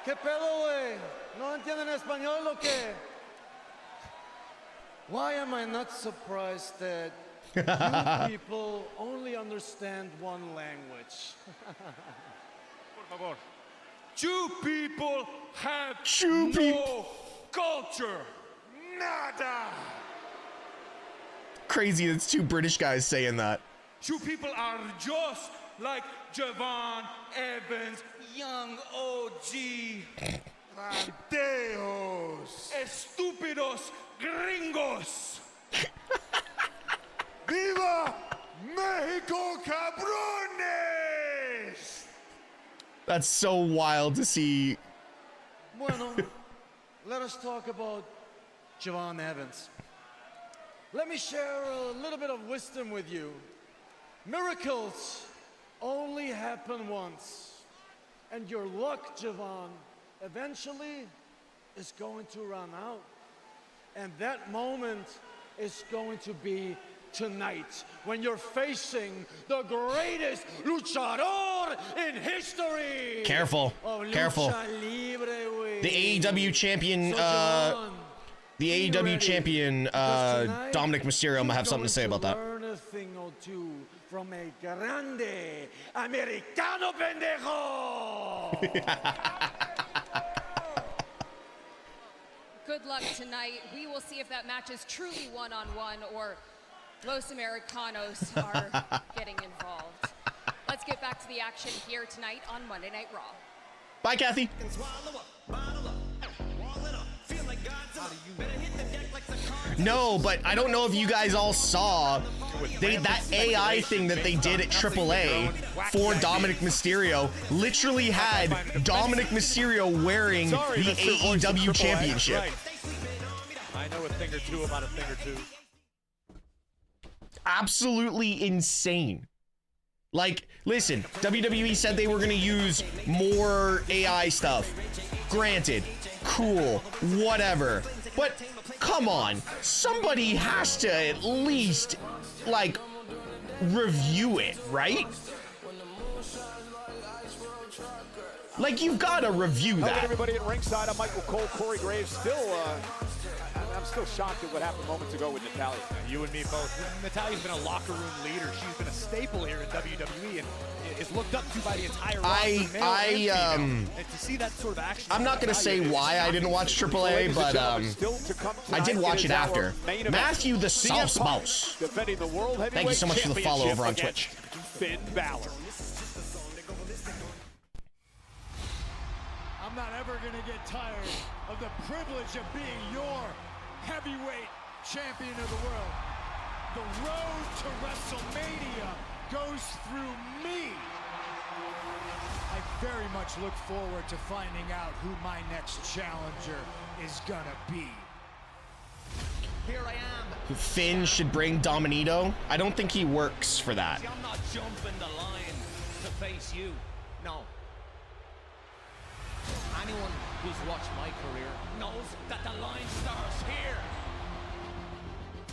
¿Qué pedo, güey? ¿No entienden español o qué? Why am I not surprised that you people only understand one language? Por favor. You people have no culture. Nada. Crazy, it's two British guys saying that. You people are just like Javon Evans, young OG. Bandejos. Estúpidos gringos. Viva Mexico, cabrones! That's so wild to see. Bueno, let us talk about Javon Evans. Let me share a little bit of wisdom with you. Miracles only happen once. And your luck, Javon, eventually is going to run out. And that moment is going to be tonight when you're facing the greatest luchador in history. Careful, careful. The AEW champion, Dominic Mysterio might have something to say about that. Learn a thing or two from a grande americano pendejo. Good luck tonight. We will see if that match is truly one-on-one or Los Americanos are getting involved. Let's get back to the action here tonight on Monday Night Raw. Bye, Kathy. No, but I don't know if you guys all saw that AI thing that they did at AAA for Dominic Mysterio literally had Dominic Mysterio wearing the AEW championship. I know a thing or two about a thing or two. Absolutely insane. Like, listen, WWE said they were going to use more AI stuff. Granted, cool, whatever. But come on, somebody has to at least, like, review it, right? Like, you've got to review Hello, that. everybody at ringside. I'm Michael Cole. Corey Graves I'm still shocked at what happened moments ago with Natalya. You and me both. Natalya's been a locker room leader. She's been a staple here in WWE and is looked up to by the entire roster, male and to see that sort of action. I'm not going to say why I didn't watch AAA, but I did watch it after. Matthew the South Mouse. Defending the World Heavyweight Thank you so much for the follow over on Twitch. Finn Balor. I'm not ever going to get tired of the privilege of being your heavyweight champion of the world. The road to WrestleMania goes through me. I very much look forward to finding out who my next challenger is gonna be. Here I am. Finn should bring Dominito. I don't think he works for that. See, I'm not jumping the line to face you. No. Anyone who's watched my career knows that the line starts here.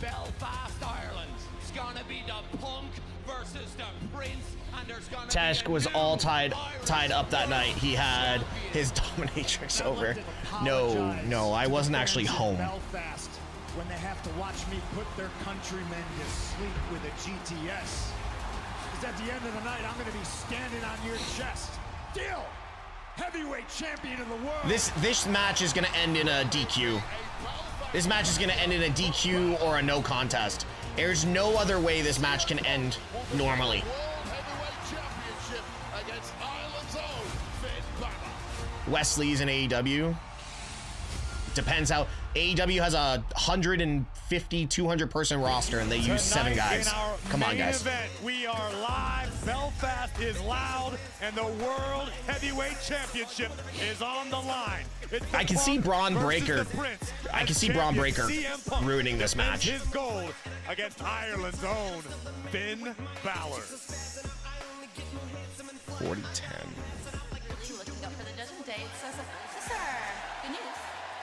Belfast, Ireland. It's gonna be the Punk versus the Prince, and there's gonna Teshk was all tied up that night. He had his dominatrix over. No, I wasn't actually home. Belfast, when they have to watch me put their countrymen to sleep with a GTS. Because at the end of the night, I'm gonna be standing on your chest. Deal! Heavyweight champion of the world. This match is gonna end in a DQ. This match is gonna end in a DQ or a no contest. There's no other way this match can end normally. Wesley's in AEW. Depends how AEW has a 150, 200 person roster and they use 7 guys. Come on, guys. Event, we are live. Belfast is loud, and the World Heavyweight Championship is on the line. I can see Braun Breaker. I can see Braun Breaker ruining this match. His gold against Ireland's own Finn Balor. 40-10. Looking up for the judgment day. Sister, good news.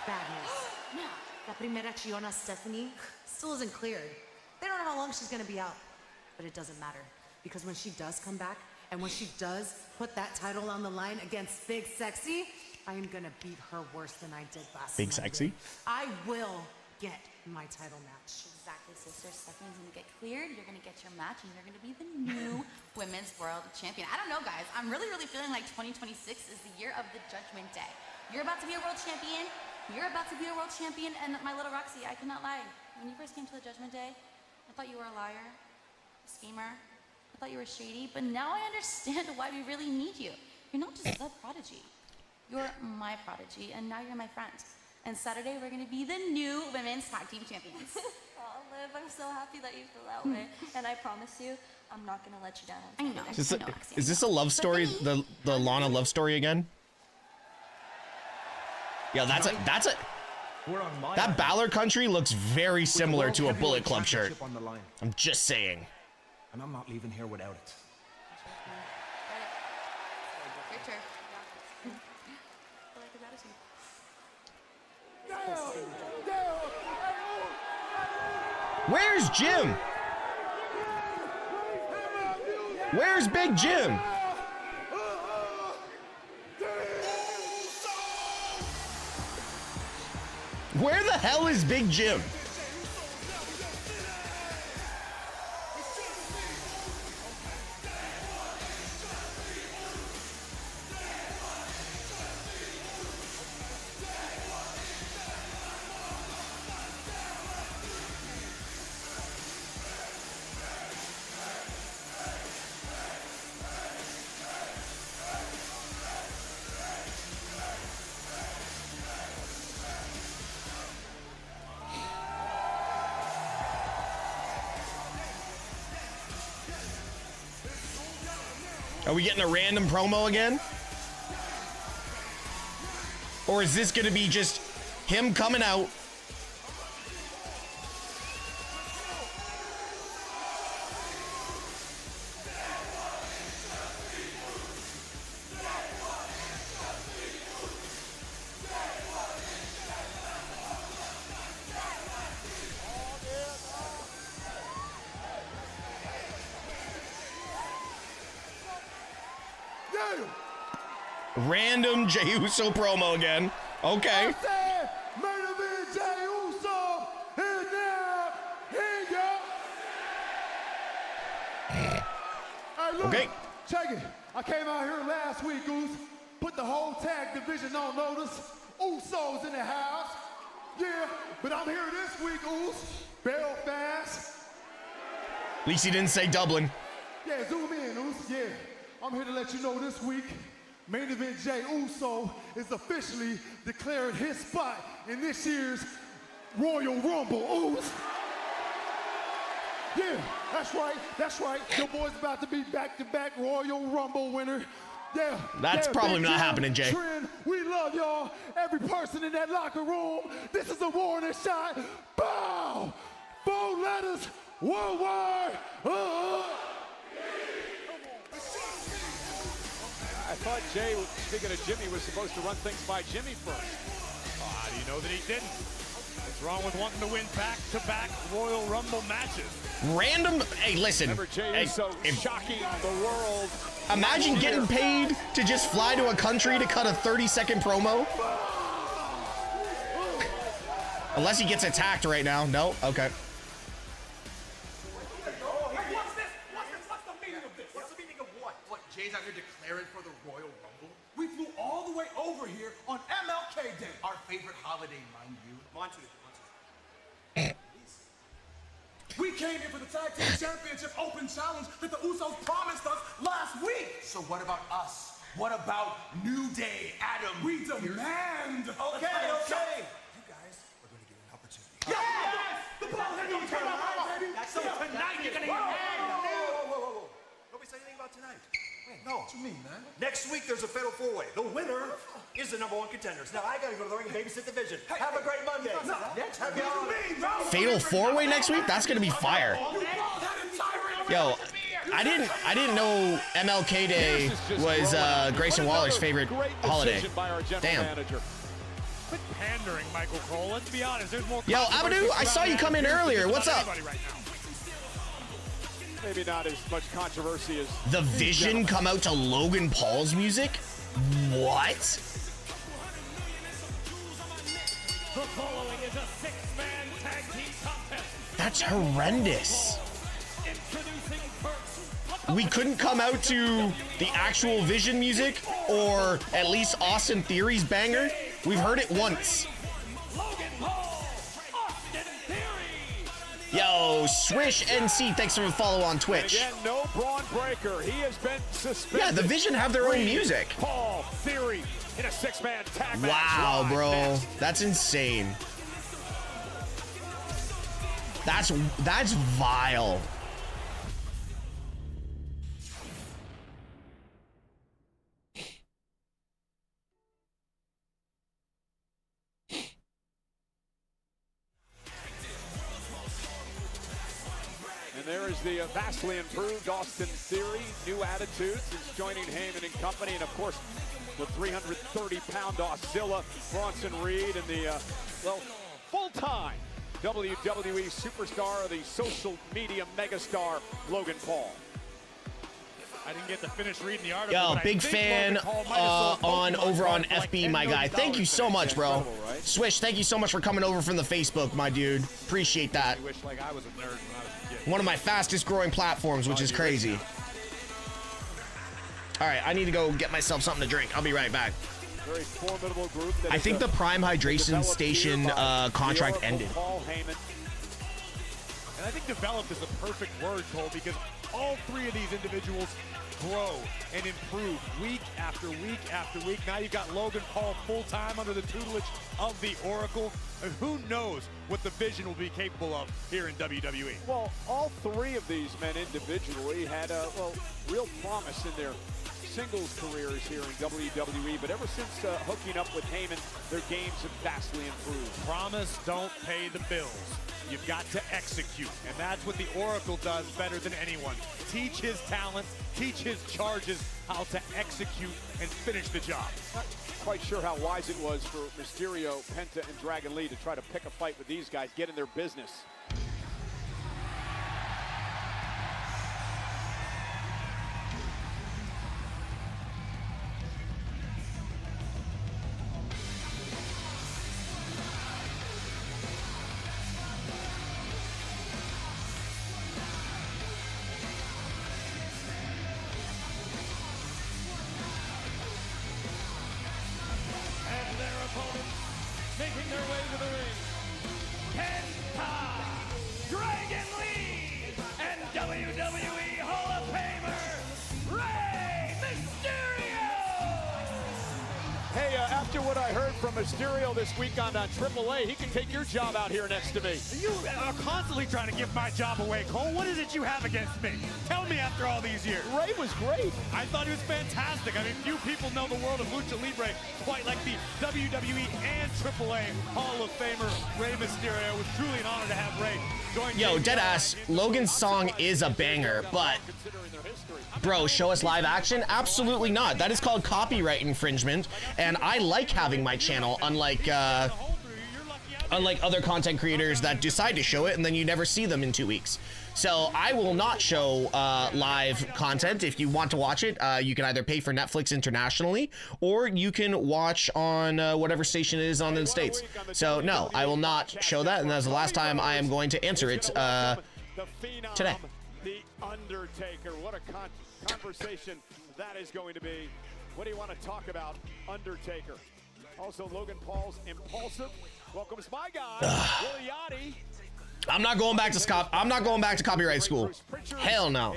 Bad news. No. La primera Chiona Stephanie still isn't cleared. They don't know how long she's gonna be out. But it doesn't matter. Because when she does come back, and when she does put that title on the line against Big Sexy, I am gonna beat her worse than I did last Big Monday. Sexy? I will get my title match. Exactly, sister. Stephanie's gonna get cleared. You're gonna get your match, and you're gonna be the new Women's World Champion. I don't know, guys. I'm really feeling like 2026 is the year of the Judgment Day. You're about to be a world champion. You're about to be a world champion, and my little Roxy, I cannot lie. When you first came to the Judgment Day, I thought you were a liar, a schemer. I thought you were shady, but now I understand why we really need you. You're not just the prodigy. You're my prodigy, and now you're my friend. And Saturday, we're gonna be the new women's tag team champions. Oh, Liv, I'm so happy that you feel that way. And I promise you, I'm not gonna let you down. I know. Is this a love story? The Lana love story again? Yeah, that's a. That Balor country looks very similar to a Bullet Club shirt. I'm just saying. And I'm not leaving here without it. Your turn. posted in the Where's Jim? Where's Big Jim? Where the hell is Big Jim? Are we getting a random promo again? Or is this going to be just him coming out? Random Jey Uso promo again. Okay. Okay. Check it. I came out here last week, Goose. Put the whole tag division on notice. Usos in the house. Yeah, but I'm here this week, Goose. Belfast. At least he didn't say Dublin. Yeah, zoom in, Goose. Yeah. I'm here to let you know this week, main event Jey Uso is officially declared his spot in this year's Royal Rumble. Oos. Yeah, that's right. That's right. Your boy's about to be back-to-back Royal Rumble winner. Yeah. That's probably Big not Jim, happening, Jay. Trent, we love y'all. Every person in that locker room. This is a warning shot. Bow. 4 letters. Worldwide. I thought Jay, speaking of Jimmy, was supposed to run things by Jimmy first. Oh, how do you know that he didn't? What's wrong with wanting to win back-to-back Royal Rumble matches? Random. Hey, listen. Remember Jey Uso shocking the world. Imagine getting paid to just fly to a country to cut a 30-second promo. Unless he gets attacked right now. No? Okay. Jay's out here declaring for the Royal Rumble. We flew all the way over here on MLK Day, our favorite holiday, mind you. We came here for the Tag Team Championship Open Challenge that the Usos promised us last week. So what about us? What about New Day, Adam? We demand. Okay. You guys are going to get an opportunity. Yes! The ball hit you. Turn around, baby. So tonight you're going to get. Whoa. Nobody say anything about tonight. No. What you mean, man? Next week, there's a fatal 4-way. The winner is the #1 contenders. Now, I got to go to the ring and babysit the division. Have a great Monday. Fatal 4-way next week? That's going to be fire. Yo, I didn't know MLK Day was Grayson Waller's favorite holiday. Damn. Quit pandering, Michael Cole. Let's be honest. There's more. Yo, Abadu, I saw you come in earlier. What's up? Maybe not as much controversy as The Vision come out to Logan Paul's music? What? The following is a 6-man tag team contest. That's horrendous. Introducing first. We couldn't come out to the actual Vision music or at least Austin Theory's banger. We've heard it once. Yo, Swish NC, thanks for the follow on Twitch. Again, no Braun Breaker. He has been suspended. Yeah, the Vision have their own music. Paul Theory in a 6-man tag match. Wow, bro. Next. That's insane. That's vile. And there is the vastly improved Austin Theory. New attitude since joining Heyman and company. And, of course, the 330-pound Oscilla, Bronson Reed, and the, full-time WWE superstar, the social media megastar, Logan Paul. I didn't get to finish reading the article. Yo, big fan over on FB, my guy. Thank you so much, bro. Swish, thank you so much for coming over from the Facebook, my dude. Appreciate that. I wish like I was a nerd when I was a kid. One of my fastest growing platforms, which is crazy. All right, I need to go get myself something to drink. I'll be right back. Very formidable group. I think the Prime Hydration Station contract ended. And I think developed is a perfect word, Cole, because all three of these individuals grow and improve week after week after week. Now you've got Logan Paul full-time under the tutelage of the Oracle. And who knows what the Vision will be capable of here in WWE. Well, all three of these men individually had a real promise in their singles careers here in WWE, but ever since hooking up with Heyman, their games have vastly improved. Promise don't pay the bills. You've got to execute, and that's what the Oracle does better than anyone. Teach his talent, teach his charges how to execute and finish the job. Not quite sure how wise it was for Mysterio, Penta, and Dragon Lee to try to pick a fight with these guys, get in their business. Making their way to the ring, Penta, Dragon Lee, and WWE Hall of Famer, Rey Mysterio! Hey, after what I heard from Mysterio this week on AAA, he can take your job out here next to me. You are constantly trying to give my job away, Cole. What is it you have against me? Tell me after all these years. Rey was great. I thought he was fantastic. I mean, few people know the world of Lucha Libre quite like the WWE and AAA Hall of Famer Rey Mysterio. It was truly an honor to have Rey join. Yo, deadass, Logan's song is a banger, but bro, show us live action? Absolutely not. That is called copyright infringement, and I like having my channel, unlike other content creators that decide to show it and then you never see them in 2 weeks. So I will not show live content. If you want to watch it, you can either pay for Netflix internationally, or you can watch on whatever station it is on in the States. So no, I will not show that, and that's the last time I am going to answer it today. The Undertaker, what a conversation that is going to be. What do you want to talk about, Undertaker? Also, Logan Paul's impulsive. Welcomes my guy, Willie Yachty. I'm not going back to copyright school. Hell no.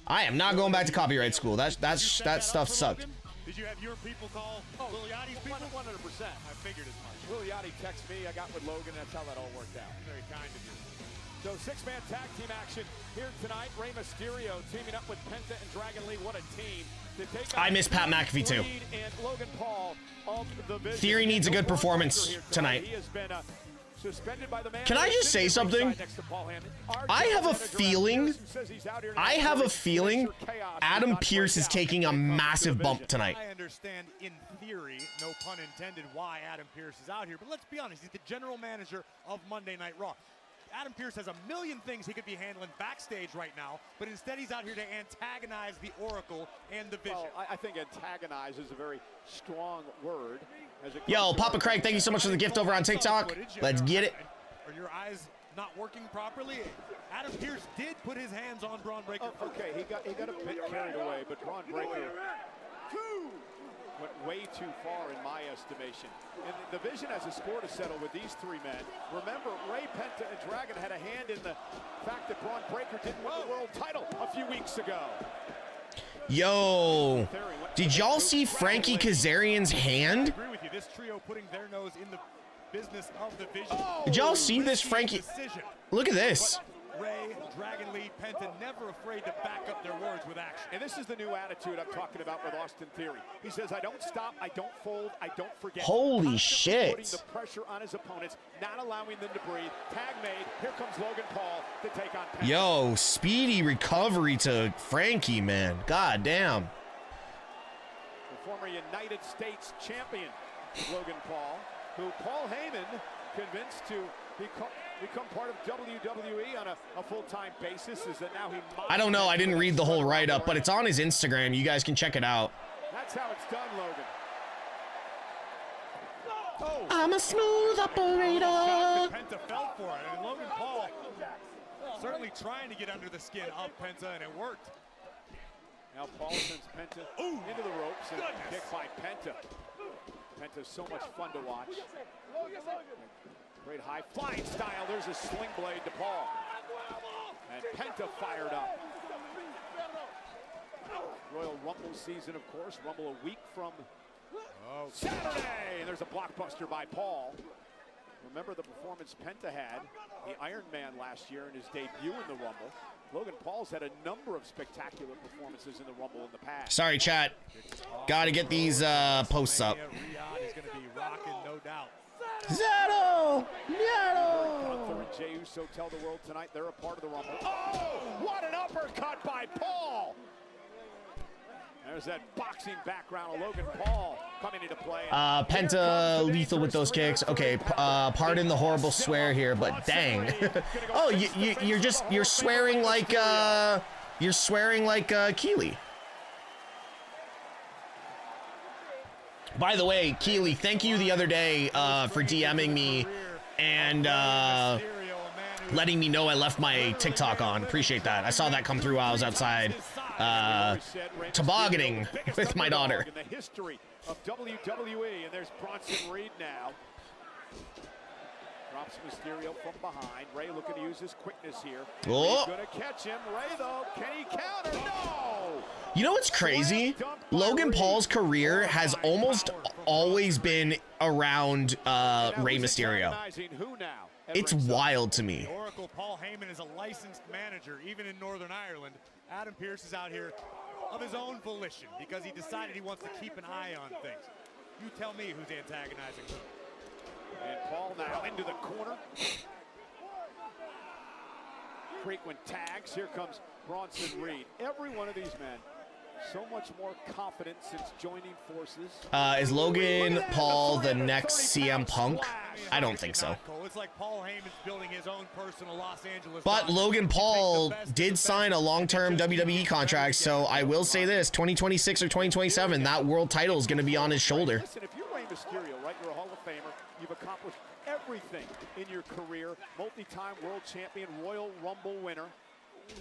I am not going back to copyright school. That stuff sucked. Did you have your people call Willie Yachty's people? 100%. I figured as much. Willie Yachty texted me. I got with Logan. That's how that all worked out. Very kind of you. So six-man tag team action here tonight. Rey Mysterio teaming up with Penta and Dragon Lee. What a team. I miss Pat McAfee too. Theory needs a good performance tonight. Can I just say something? I have a feeling Adam Pearce is taking a massive bump tonight. I understand in theory, no pun intended, why Adam Pearce is out here. But let's be honest, he's the general manager of Monday Night Raw. Adam Pearce has a million things he could be handling backstage right now, but instead he's out here to antagonize the Oracle and the Vision. Well, I think antagonize is a very strong word. Yo, Papa Craig, thank you so much for the gift over on TikTok. Let's get it. Are your eyes not working properly? Adam Pearce did put his hands on Braun Breaker. Oh, okay, he got a bit carried away, but Braun Breaker went way too far in my estimation. And the Vision has a score to settle with these three men. Remember, Rey, Penta, and Dragon had a hand in the fact that Braun Breaker didn't win the world title a few weeks ago. Yo, did y'all see Frankie Kazarian's hand? I agree with you. This trio putting their nose in the business of the Vision. Did y'all see this, Frankie? Look at this. Ray, Dragon Lee, Penta, never afraid to back up their words with action. And this is the new attitude I'm talking about with Austin Theory. He says, I don't stop, I don't fold, I don't forget. Holy Constantly shit. putting the pressure on his opponents, not allowing them to breathe. Tag made. Here comes Logan Paul to take on Penta. Yo, speedy recovery to Frankie, man. God damn. The former United States champion, Logan Paul, who Paul Heyman convinced to become part of WWE on a full-time basis. Is that now he? I don't know. I didn't read the whole write-up, but it's on his Instagram. You guys can check it out. That's how it's done, Logan. I'm a smooth operator. Penta fell for it, and Logan Paul certainly trying to get under the skin of Penta, and it worked. Now Paul sends Penta into the ropes and kicked by Penta. Penta's so much fun to watch. Great high flying style. There's a sling blade to Paul. And Penta fired up. Royal Rumble season, of course. Rumble a week from Saturday. And there's a blockbuster by Paul. Remember the performance Penta had, the Iron Man last year in his debut in the Rumble. Logan Paul's had a number of spectacular performances in the Rumble in the past. Sorry, chat. Gotta get these posts up. Riyadh is going to be rocking, no doubt. Zero! Gunther and Jey Uso tell the world tonight they're a part of the Rumble. Oh, what an uppercut by Paul! There's that boxing background of Logan Paul coming into play. Penta lethal with those kicks. Okay, pardon the horrible swear here, but dang. Oh, you're swearing like Keely. By the way, Keely, thank you the other day for DMing me and letting me know I left my TikTok on. Appreciate that. I saw that come through while I was outside tobogganing with my daughter. In the history of WWE, and there's Bronson Reed now. Drops Mysterio from behind. Ray looking to use his quickness here. Oh. He's gonna catch him. Ray though, can he counter? No! You know what's crazy? Logan Paul's career has almost always been around Rey Mysterio. It's wild to me. Oracle Paul Heyman is a licensed manager, even in Northern Ireland. Adam Pearce is out here of his own volition because he decided he wants to keep an eye on things. You tell me who's antagonizing who. And Paul now into the corner. Frequent tags. Here comes Bronson Reed. Every one of these men, so much more confident since joining forces. Is Logan Paul the next CM Punk? I don't think so. It's like Paul Heyman's building his own personal Los Angeles. But Logan Paul did sign a long-term WWE contract, so I will say this, 2026 or 2027, that world title is going to be on his shoulder. Listen, if you're Rey Mysterio, right, you're a Hall of Famer, you've accomplished everything in your career, multi-time world champion, Royal Rumble winner.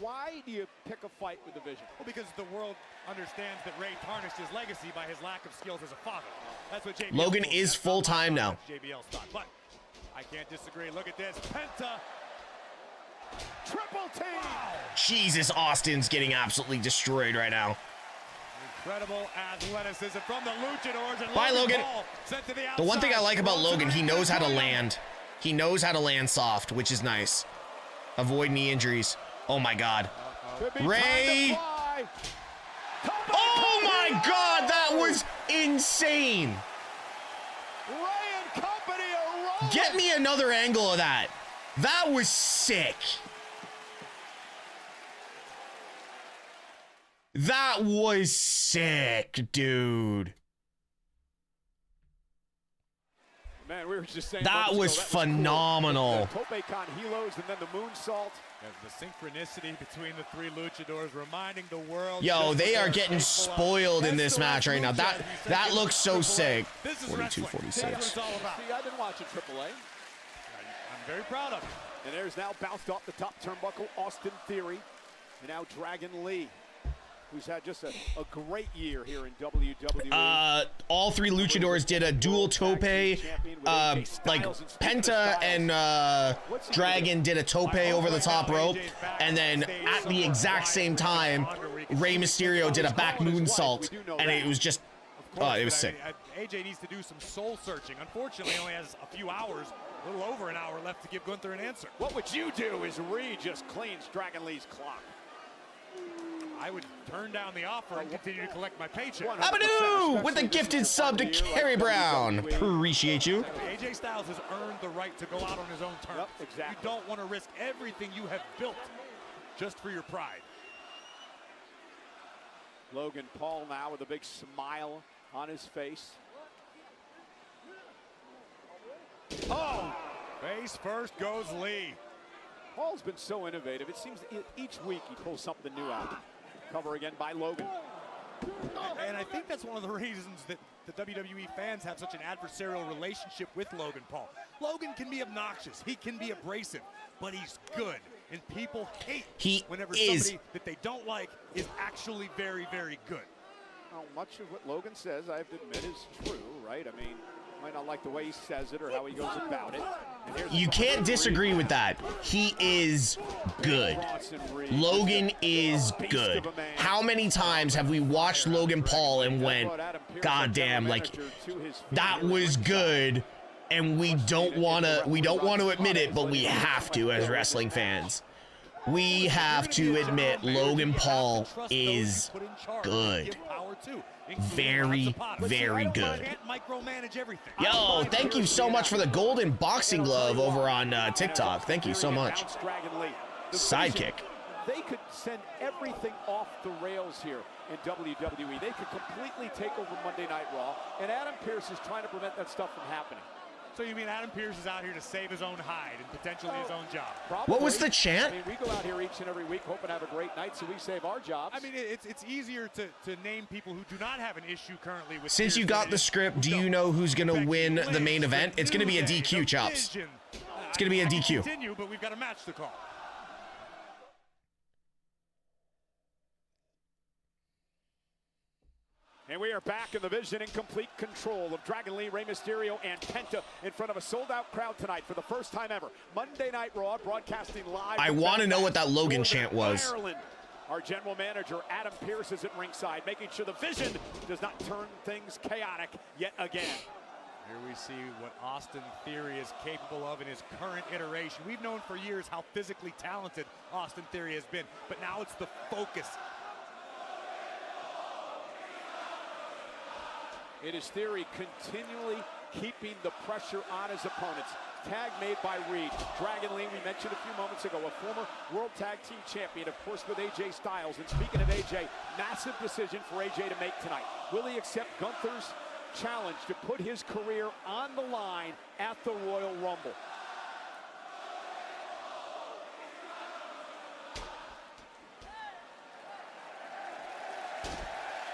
Why do you pick a fight with the Vision? Well, because the world understands that Ray tarnished his legacy by his lack of skills as a father. That's what JBL Logan is full-time now. JBL's thought, but I can't disagree. Look at this. Penta. Triple team. Jesus, Austin's getting absolutely destroyed right now. Incredible athleticism from the Luchadors. And Bye, Logan. Sent to the The one thing I outside. like about Logan, he knows how to land. He knows how to land soft, which is nice. Avoid knee injuries. Oh my God. Ray. Oh my God, that was insane. Ray and company are rolling. Get me another angle of that. That was sick. That was sick, dude. Man, we were just saying that was phenomenal. Cool. Tope con helos and then the moonsault. The synchronicity between the three luchadors reminding the world. Yo, they are getting spoiled in this match right now. That looks so sick. 42-46. See, I've been watching AAA. I'm very proud of it. And there's now bounced off the top turnbuckle, Austin Theory. And now Dragon Lee, who's had just a great year here in WWE. All three luchadors did a dual tope. Like Penta and Dragon did a tope over the top rope, and then at the exact same time, Rey Mysterio did a back moonsault, and it was just, it was sick. AJ needs to do some soul searching. Unfortunately, he only has a few hours A little over an hour left to give Gunther an answer. What would you do as Reed just cleans Dragon Lee's clock? I would turn down the offer and continue to collect my paycheck. Abadoo with a gifted sub to Kerry Brown. Appreciate you. AJ Styles has earned the right to go out on his own terms. Yep, exactly. You don't want to risk everything you have built just for your pride. Logan Paul now with a big smile on his face. Oh! Face first goes Lee. Paul's been so innovative. It seems each week he pulls something new out. Cover again by Logan. And I think that's one of the reasons that the WWE fans have such an adversarial relationship with Logan Paul. Logan can be obnoxious. He can be abrasive, but he's good. And people hate whenever somebody that they don't like is actually very, very good. Well, much of what Logan says, I have to admit, is true, right? I mean, might not like the way he says it or how he goes about it. You can't disagree with that. He is good. Logan is good. How many times have we watched Logan Paul and went, God damn, like, that was good, and we don't want to admit it, but we have to as wrestling fans. We have to admit Logan Paul is good. Very, very good. Yo, thank you so much for the golden boxing glove over on TikTok. Thank you so much. Sidekick. They could send everything off the rails here in WWE. They could completely take over Monday Night Raw, and Adam Pearce is trying to prevent that stuff from happening. So you mean Adam Pearce is out here to save his own hide and potentially his own job? Probably. What was the chant? I mean, we go out here each and every week hoping to have a great night, so we save our jobs. I mean, it's easier to name people who do not have an issue currently with. Since you got the script, do you know who's going to win the main event? It's going to be a DQ, Chops. It's going to be a DQ. Continue, but we've got a match to call. And we are back in the Vision in complete control of Dragon Lee, Rey Mysterio, and Penta in front of a sold-out crowd tonight for the first time ever. Monday Night Raw broadcasting live. I want to know what that Logan chant was. Ireland. Our general manager, Adam Pearce, is at ringside, making sure the Vision does not turn things chaotic yet again. Here we see what Austin Theory is capable of in his current iteration. We've known for years how physically talented Austin Theory has been, but now it's the focus. It is Theory continually keeping the pressure on his opponents. Tag made by Reed. Dragon Lee, we mentioned a few moments ago, a former World Tag Team Champion, of course, with AJ Styles. And speaking of AJ, massive decision for AJ to make tonight. Will he accept Gunther's challenge to put his career on the line at the Royal Rumble?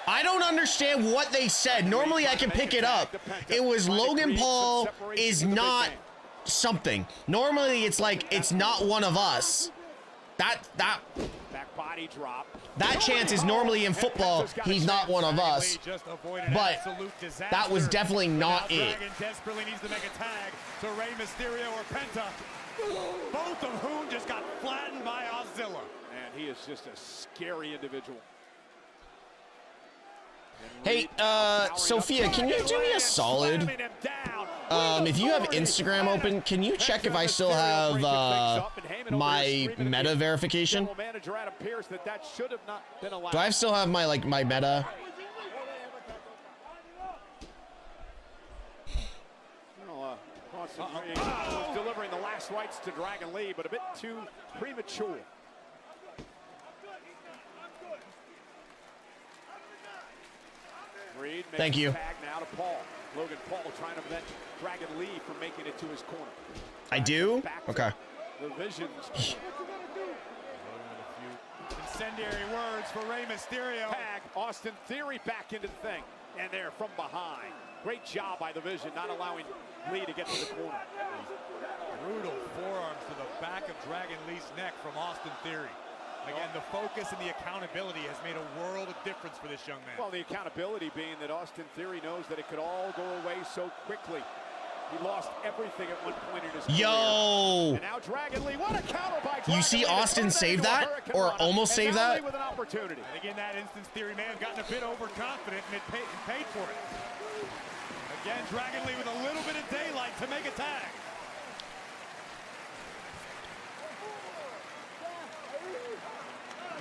I don't understand what they said. Normally I can pick it up. It was Logan Paul is not something. Normally it's like, it's not one of us. That body drop. That chance is normally in football, he's not one of us. But that was definitely not it. Dragon desperately needs to make a tag to Rey Mysterio or Penta. Both of whom just got flattened by Ozilla. And he is just a scary individual. Hey, Sophia, can you do me a solid? If you have Instagram open, can you check if I still have my meta verification? Do I still have my my meta? Delivering the last rites to Dragon Lee, but a bit too premature. Reed makes Thank you. a tag now to Paul. Logan Paul trying to prevent Dragon Lee from making it to his corner. I do? Okay. The Visions. Incendiary words for Rey Mysterio. Tag, Austin Theory back into the thing. And there from behind. Great job by the Vision, not allowing Lee to get to the corner. Brutal forearms to the back of Dragon Lee's neck from Austin Theory. Again, the focus and the accountability has made a world of difference for this young man. Well, the accountability being that Austin Theory knows that it could all go away so quickly. He lost everything at one point in his career. Yo! And now Dragon Lee, what a counter by Dragon You see Lee. Austin save that? Or almost save that? With an opportunity. And again, that instance, Theory may have gotten a bit overconfident and paid for it. Again, Dragon Lee with a little bit of daylight to make a tag.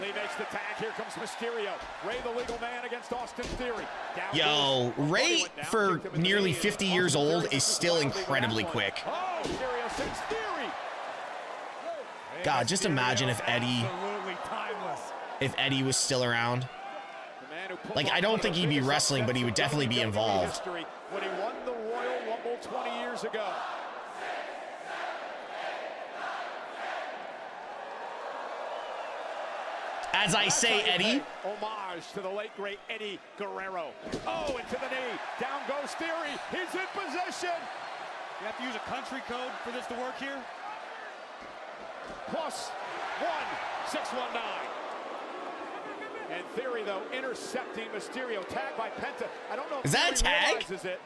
Lee makes the tag. Here comes Mysterio. Ray, the legal man, against Austin Theory. Down Yo, goes. Ray, Down, for kicked him in the nearly knee. 50 years Austin old, Theory is still quickly incredibly that one. quick. Oh, Mysterio sends Theory. God, just imagine if Eddie, Absolutely timeless. if Eddie was still around. The man who pulled Like, off I don't one of think the he'd be biggest wrestling, but he would upsets definitely in be WWE involved. history when he won the Royal Rumble 20 years ago. As I say, Eddie. Homage to the late, great Eddie Guerrero. Oh, into the knee. Down goes Theory. He's in position. You have to use a country code for this to work here? +1, 619. And Theory, though, intercepting Mysterio. Tagged by Penta. I don't know if Is that a Theory tag? realizes it.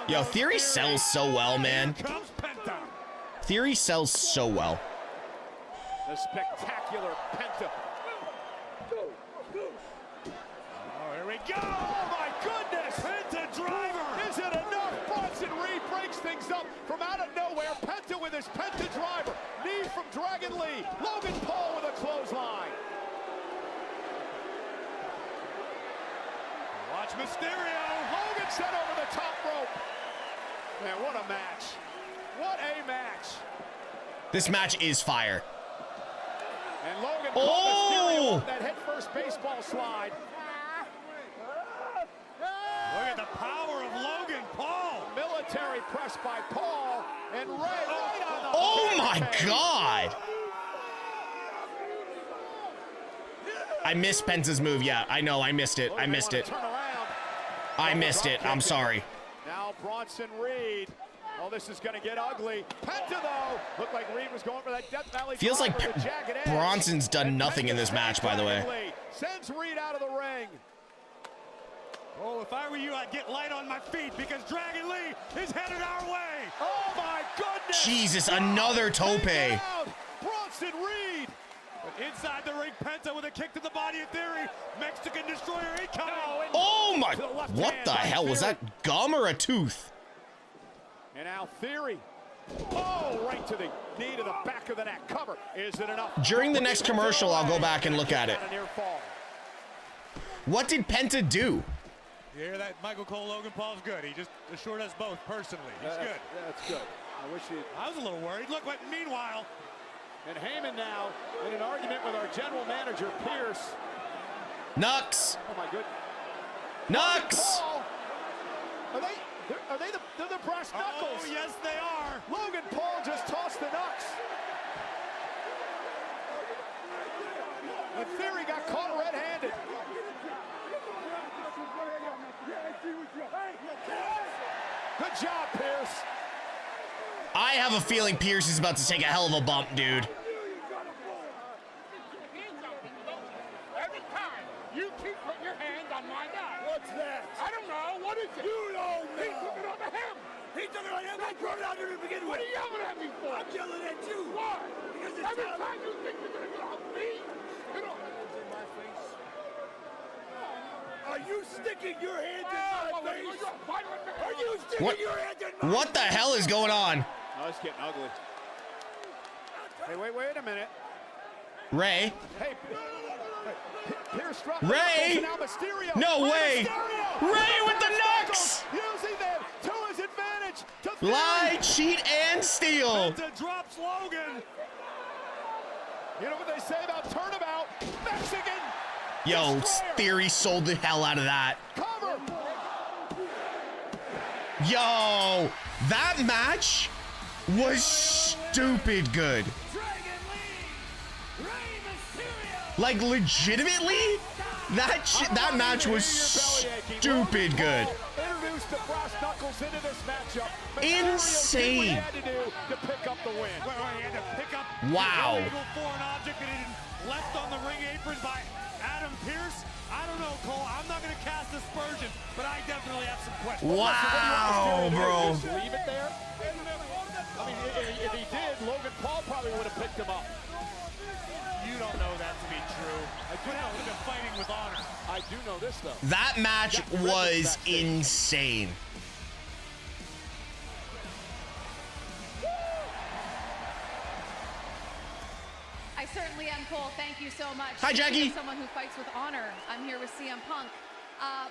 Yo, Theory sells so well, man. Here comes Penta. Theory sells so well. The spectacular Penta. Oh, here we go. Oh, my goodness. Penta driver. Is it enough? Bronson Reed breaks things up from out of nowhere. Penta with his Penta driver. Knee from Dragon Lee. Logan Paul with a clothesline. Watch Mysterio. Logan sent over the top rope. Man, what a match. What a match. This match is fire. And Logan Oh! caught Mysterio on that head first baseball slide. Look at the power of Logan Paul. Military press by Paul. And Ray right on the Oh my back. God. I missed Penta's move. Yeah, I know. I missed it. I missed it. Turn around. I missed it. I'm sorry. Now Bronson Reed. Oh, this is going to get ugly. Penta, though. Looked like Reed was going for that Death Valley. Feels like driver, the jagged edge. Bronson's done And nothing in this Penta's match, by the way. Dragon Lee sends Reed out of the ring. Oh, if I were you, I'd get light on my feet because Dragon Lee is headed our way. Oh, my goodness. Jesus, another tope. Bronson Reed. But inside the ring, Penta with a kick to the body of Theory. Mexican Destroyer incoming. Oh my, what the hell? Was that gum or a tooth? And now Theory. Oh, right to the knee to the back of the neck. Cover. Is it enough? During the next commercial, I'll go back and look at it. A near fall. What did Penta do? You hear that? Michael Cole, Logan Paul's good. He just assured us both personally. He's good. That's good. I wish he. I was a little worried. Look, but meanwhile. And Heyman now in an argument with our general manager, Pierce. Nux. Oh, my goodness. Nux. Are they the brass knuckles? Oh, yes, they are. Logan Paul just tossed the Nux. And Theory got caught red-handed. Good job, Pierce. I have a feeling Pierce is about to take a hell of a bump, dude. Every time you keep putting your hand on my guy. What's that? I don't know. What is it? You don't know. He took it on to him. He took it on him. I brought it out here to begin with. What are you yelling at me for? I'm yelling at you. Why? Because every time you think you're going to help me, you know. In my face. Are you sticking your hand in my face? Are you sticking your hand in my face? What the hell is going on? Oh, it's getting ugly. Hey, wait a minute. Ray. Hey, Pierce struck. Ray. Now Mysterio. No way. Mysterio. Ray with the Nux. Using them to his advantage. To Lie, cheat, and steal. Penta drops Logan. You know what they say about turnabout? Mexican. Yo, Theory sold the hell out of that. Cover. Yo, that match was stupid good. Like, legitimately, that match was stupid good. Introduced the brass knuckles into this matchup. Insane. He had to do to pick up the win. He had to pick up Wow. the illegal foreign object that had been left on the ring apron by Adam Pierce. I don't know, Cole. I'm not going to cast aspersions, but I definitely have some questions. Wow, bro. Just leave it there. I mean, if he did, Logan Paul probably would have picked him up. You don't know that to be true. I could have been fighting with honor. I do know this, though. That match was insane. Thank you so much. Hi, Jackie. Speaking of someone who fights with honor, I'm here with CM Punk.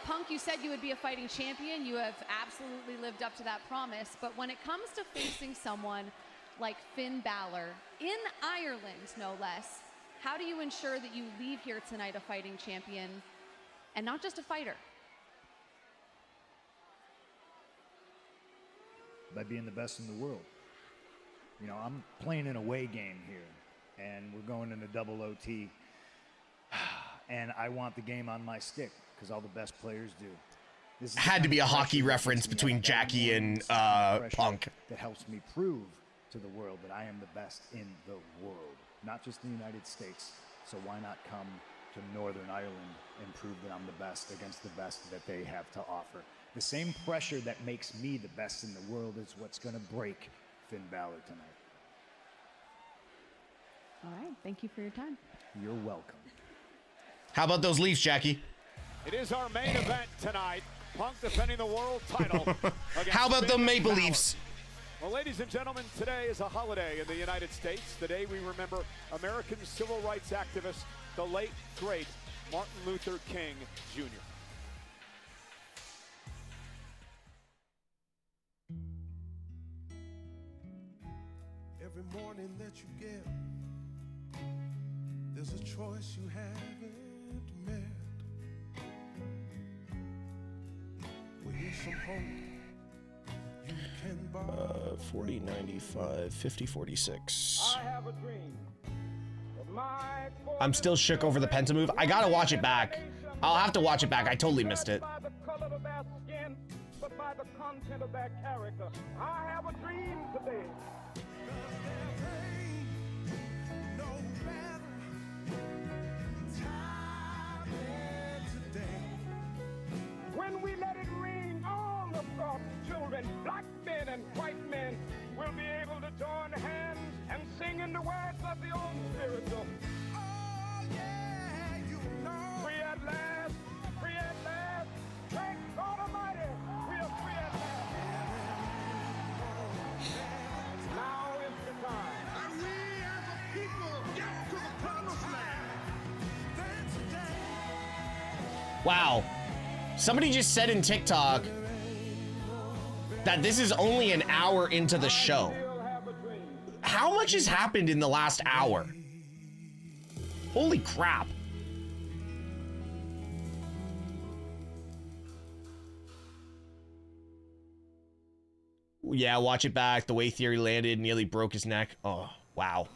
Punk, you said you would be a fighting champion. You have absolutely lived up to that promise. But when it comes to facing someone like Finn Balor, in Ireland no less, how do you ensure that you leave here tonight a fighting champion and not just a fighter? By being the best in the world. You know, I'm playing an away game here, and we're going into double OT, and I want the game on my stick, because all the best players do. This is Had to be a hockey reference between Jackie and Punk. That helps me prove to the world that I am the best in the world, not just the United States. So why not come to Northern Ireland and prove that I'm the best against the best that they have to offer? The same pressure that makes me the best in the world is what's going to break Finn Balor tonight. All right, thank you for your time. You're welcome. How about those Leafs, Jackie? It is our main event tonight. Punk defending the world title. How about the Maple Leafs? Well, ladies and gentlemen, today is a holiday in the United States. Today we remember American civil rights activist, the late, great Martin Luther King, Jr. Every morning that you get, there's a choice you haven't made. With some hope, you can buy 40, 95, 50, 46. I have a dream. I'm still shook over the Penta move. I gotta watch it back. I'll have to watch it back. I totally missed it. By the color of their skin, but by the content of their character. I have a dream today. When we let it ring, all of God's children, black men and white men, will be able to join hands and sing in the words of the old spiritual. Oh, yeah, you know. Free at last, free at last. Thank God Almighty, we are free at last. Now is the time. And we as a people get to the promised land. Wow. Somebody just said in TikTok that this is only an hour into the show. How much has happened in the last hour? Holy crap. Yeah, watch it back. The way Theory landed, nearly broke his neck. Oh, wow.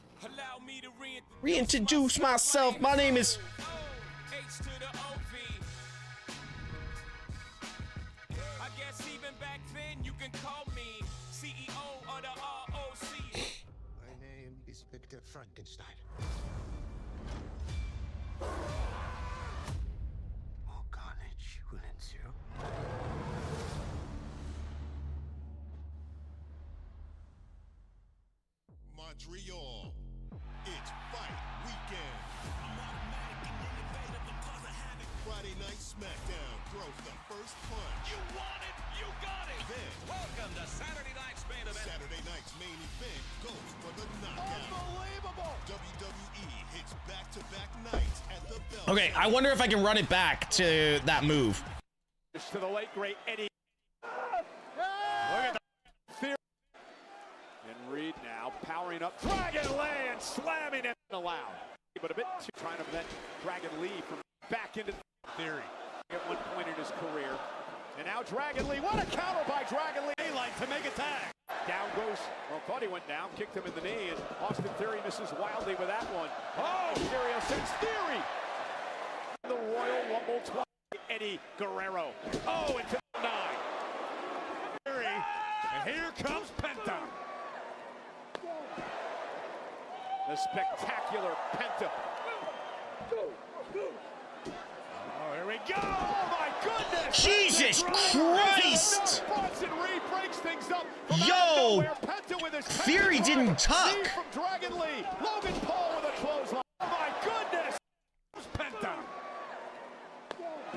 Reintroduce myself. My name is... Frankenstein. More carnage will ensue. Montreal, it's fight weekend. Friday night SmackDown throws the first punch. You want it, you got it. Then, welcome to Saturday night's main event. Saturday night's main event goes for the knockout. Unbelievable! WWE hits back-to-back nights at the Belfast. Okay, I wonder if I can run it back to that move. To the late, great Eddie. Look at the Theory. And Reed now powering up. Dragon Lee and slamming it allowed. But a bit too trying to prevent Dragon Lee from back into Theory. At one point in his career. And now Dragon Lee. What a counter by Dragon Lee. Daylight to make a tag. Down goes, well, thought he went down, kicked him in the knee, and Austin Theory misses wildly with that one. Oh, Mysterio sends Theory. The Royal Rumble twice. Eddie Guerrero. Oh, into the 9. Theory, and here comes Penta. The spectacular Penta. Oh, here we go! Oh my goodness! Jesus Christ! Breaks things up. Yo! Theory didn't tuck. From Dragon Lee. Logan Paul with a clothesline. Oh my goodness! Penta.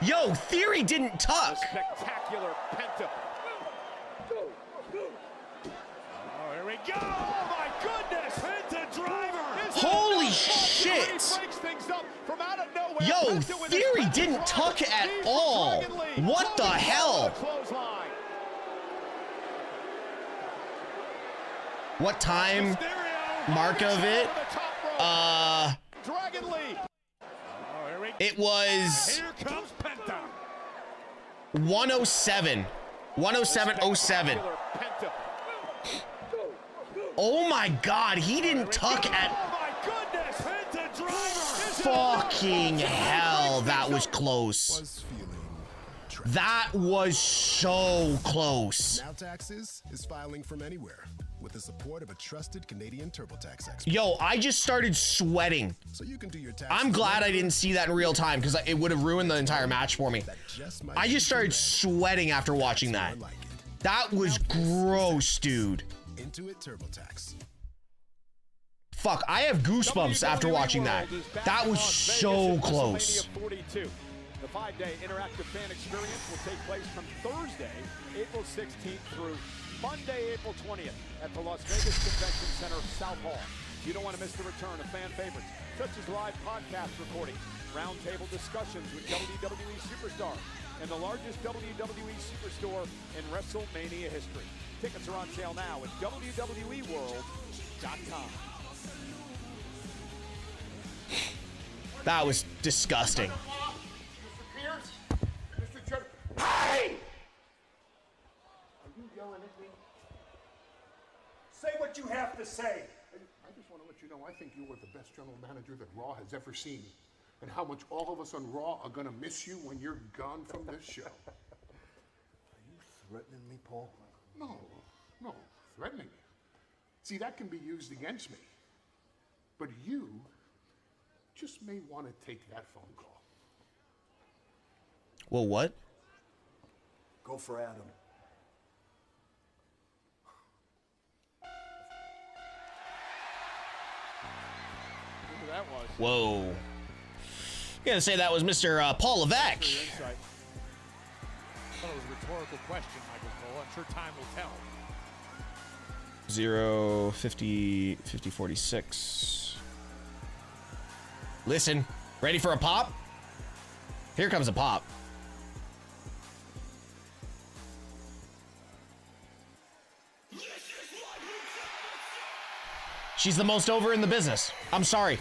Yo, Theory didn't tuck. A spectacular Penta. Oh, here we go! Oh my goodness! Penta driver. Holy shit! Yo, Theory didn't tuck at all. What the hell? What time mark of it? It was 107. 107.07. Oh my god, he didn't tuck at... Fucking hell, that was close. That was so close. Now Taxes is filing from anywhere with the support of a trusted Canadian TurboTax expert. Yo, I just started sweating. So you can do your taxes. I'm glad I didn't see that in real time because it would have ruined the entire match for me. I just started sweating after watching that. That was gross, dude. Intuit TurboTax. Fuck, I have goosebumps after watching that. That was so close. The 5-day interactive fan experience will take place from Thursday, April 16th through Monday, April 20th at the Las Vegas Convention Center, South Hall. You don't want to miss the return of fan favorites, such as live podcast recordings, roundtable discussions with WWE superstars, and the largest WWE superstore in WrestleMania history. Tickets are on sale now at WWEWorld.com. That was disgusting. Hey! Are you yelling at me? Say what you have to say. I just want to let you know I think you are the best general manager that Raw has ever seen. And how much all of us on Raw are going to miss you when you're gone from this show. Are you threatening me, Paul? No, threatening. See, that can be used against me. But you just may want to take that phone call. Well, what? Go for Adam. That was. Whoa. Gotta say that was Mr. Paul Levesque. I thought it was a rhetorical question, Michael Cole. I'm sure time will tell. 0, 50, 50, 46. Listen, ready for a pop? Here comes a pop. She's the most over in the business. I'm sorry.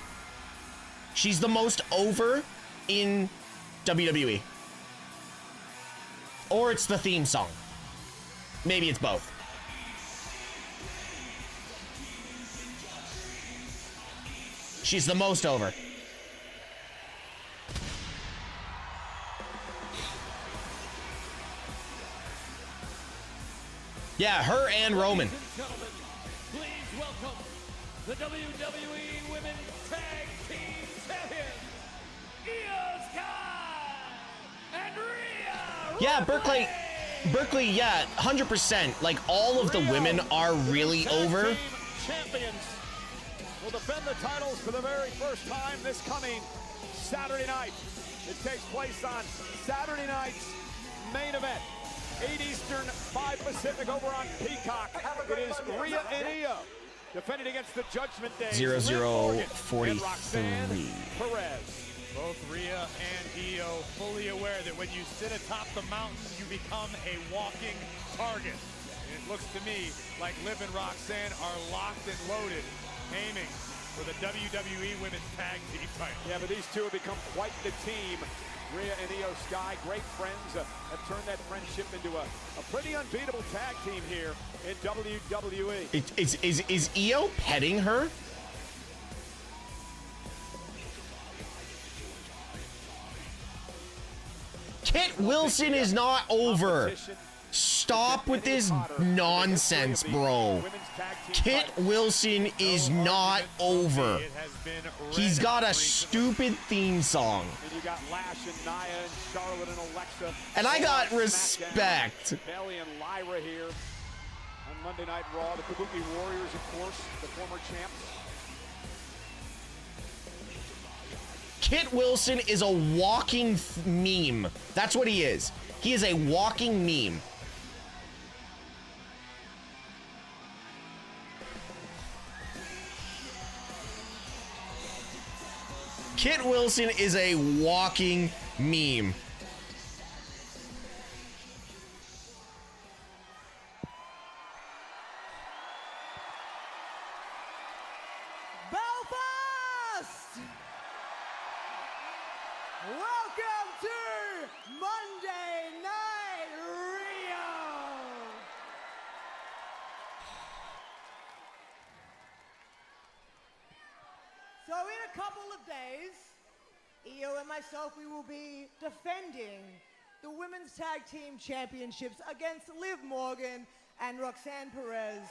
She's the most over in WWE. Or it's the theme song. Maybe it's both. She's the most over. Yeah, her and Roman. Please welcome the WWE Women's Tag Team Champions, Io Sky and Rhea. Yeah, Berkeley, yeah, 100%. Like, all of the women are really over. Champions will defend the titles for the very first time this coming Saturday night. It takes place on Saturday night's main event. 8 Eastern, 5 Pacific over on Peacock. It is Rhea and Io defending against the Judgment Day. 0043. Both Rhea and Io fully aware that when you sit atop the mountain, you become a walking target. And it looks to me like Liv and Roxanne are locked and loaded, aiming for the WWE Women's Tag Team title. Yeah, but these two have become quite the team. Rhea and Io Sky, great friends, have turned that friendship into a pretty unbeatable tag team here in WWE. Is Io petting her? Kit Wilson is not over. Stop with this nonsense, bro. Kit Wilson is not over. He's got a stupid theme song. And you got Lash and Nia and Charlotte and Alexa. And I got respect. Bayley and Lyra here on Monday Night Raw. The Kabuki Warriors, of course, the former champs. Kit Wilson is a walking meme. That's what he is. He is a walking meme. Kit Wilson is a walking meme. Belfast! Welcome to Monday Night Rio! So in a couple of days, Io and myself, we will be defending the Women's Tag Team Championships against Liv Morgan and Roxanne Perez.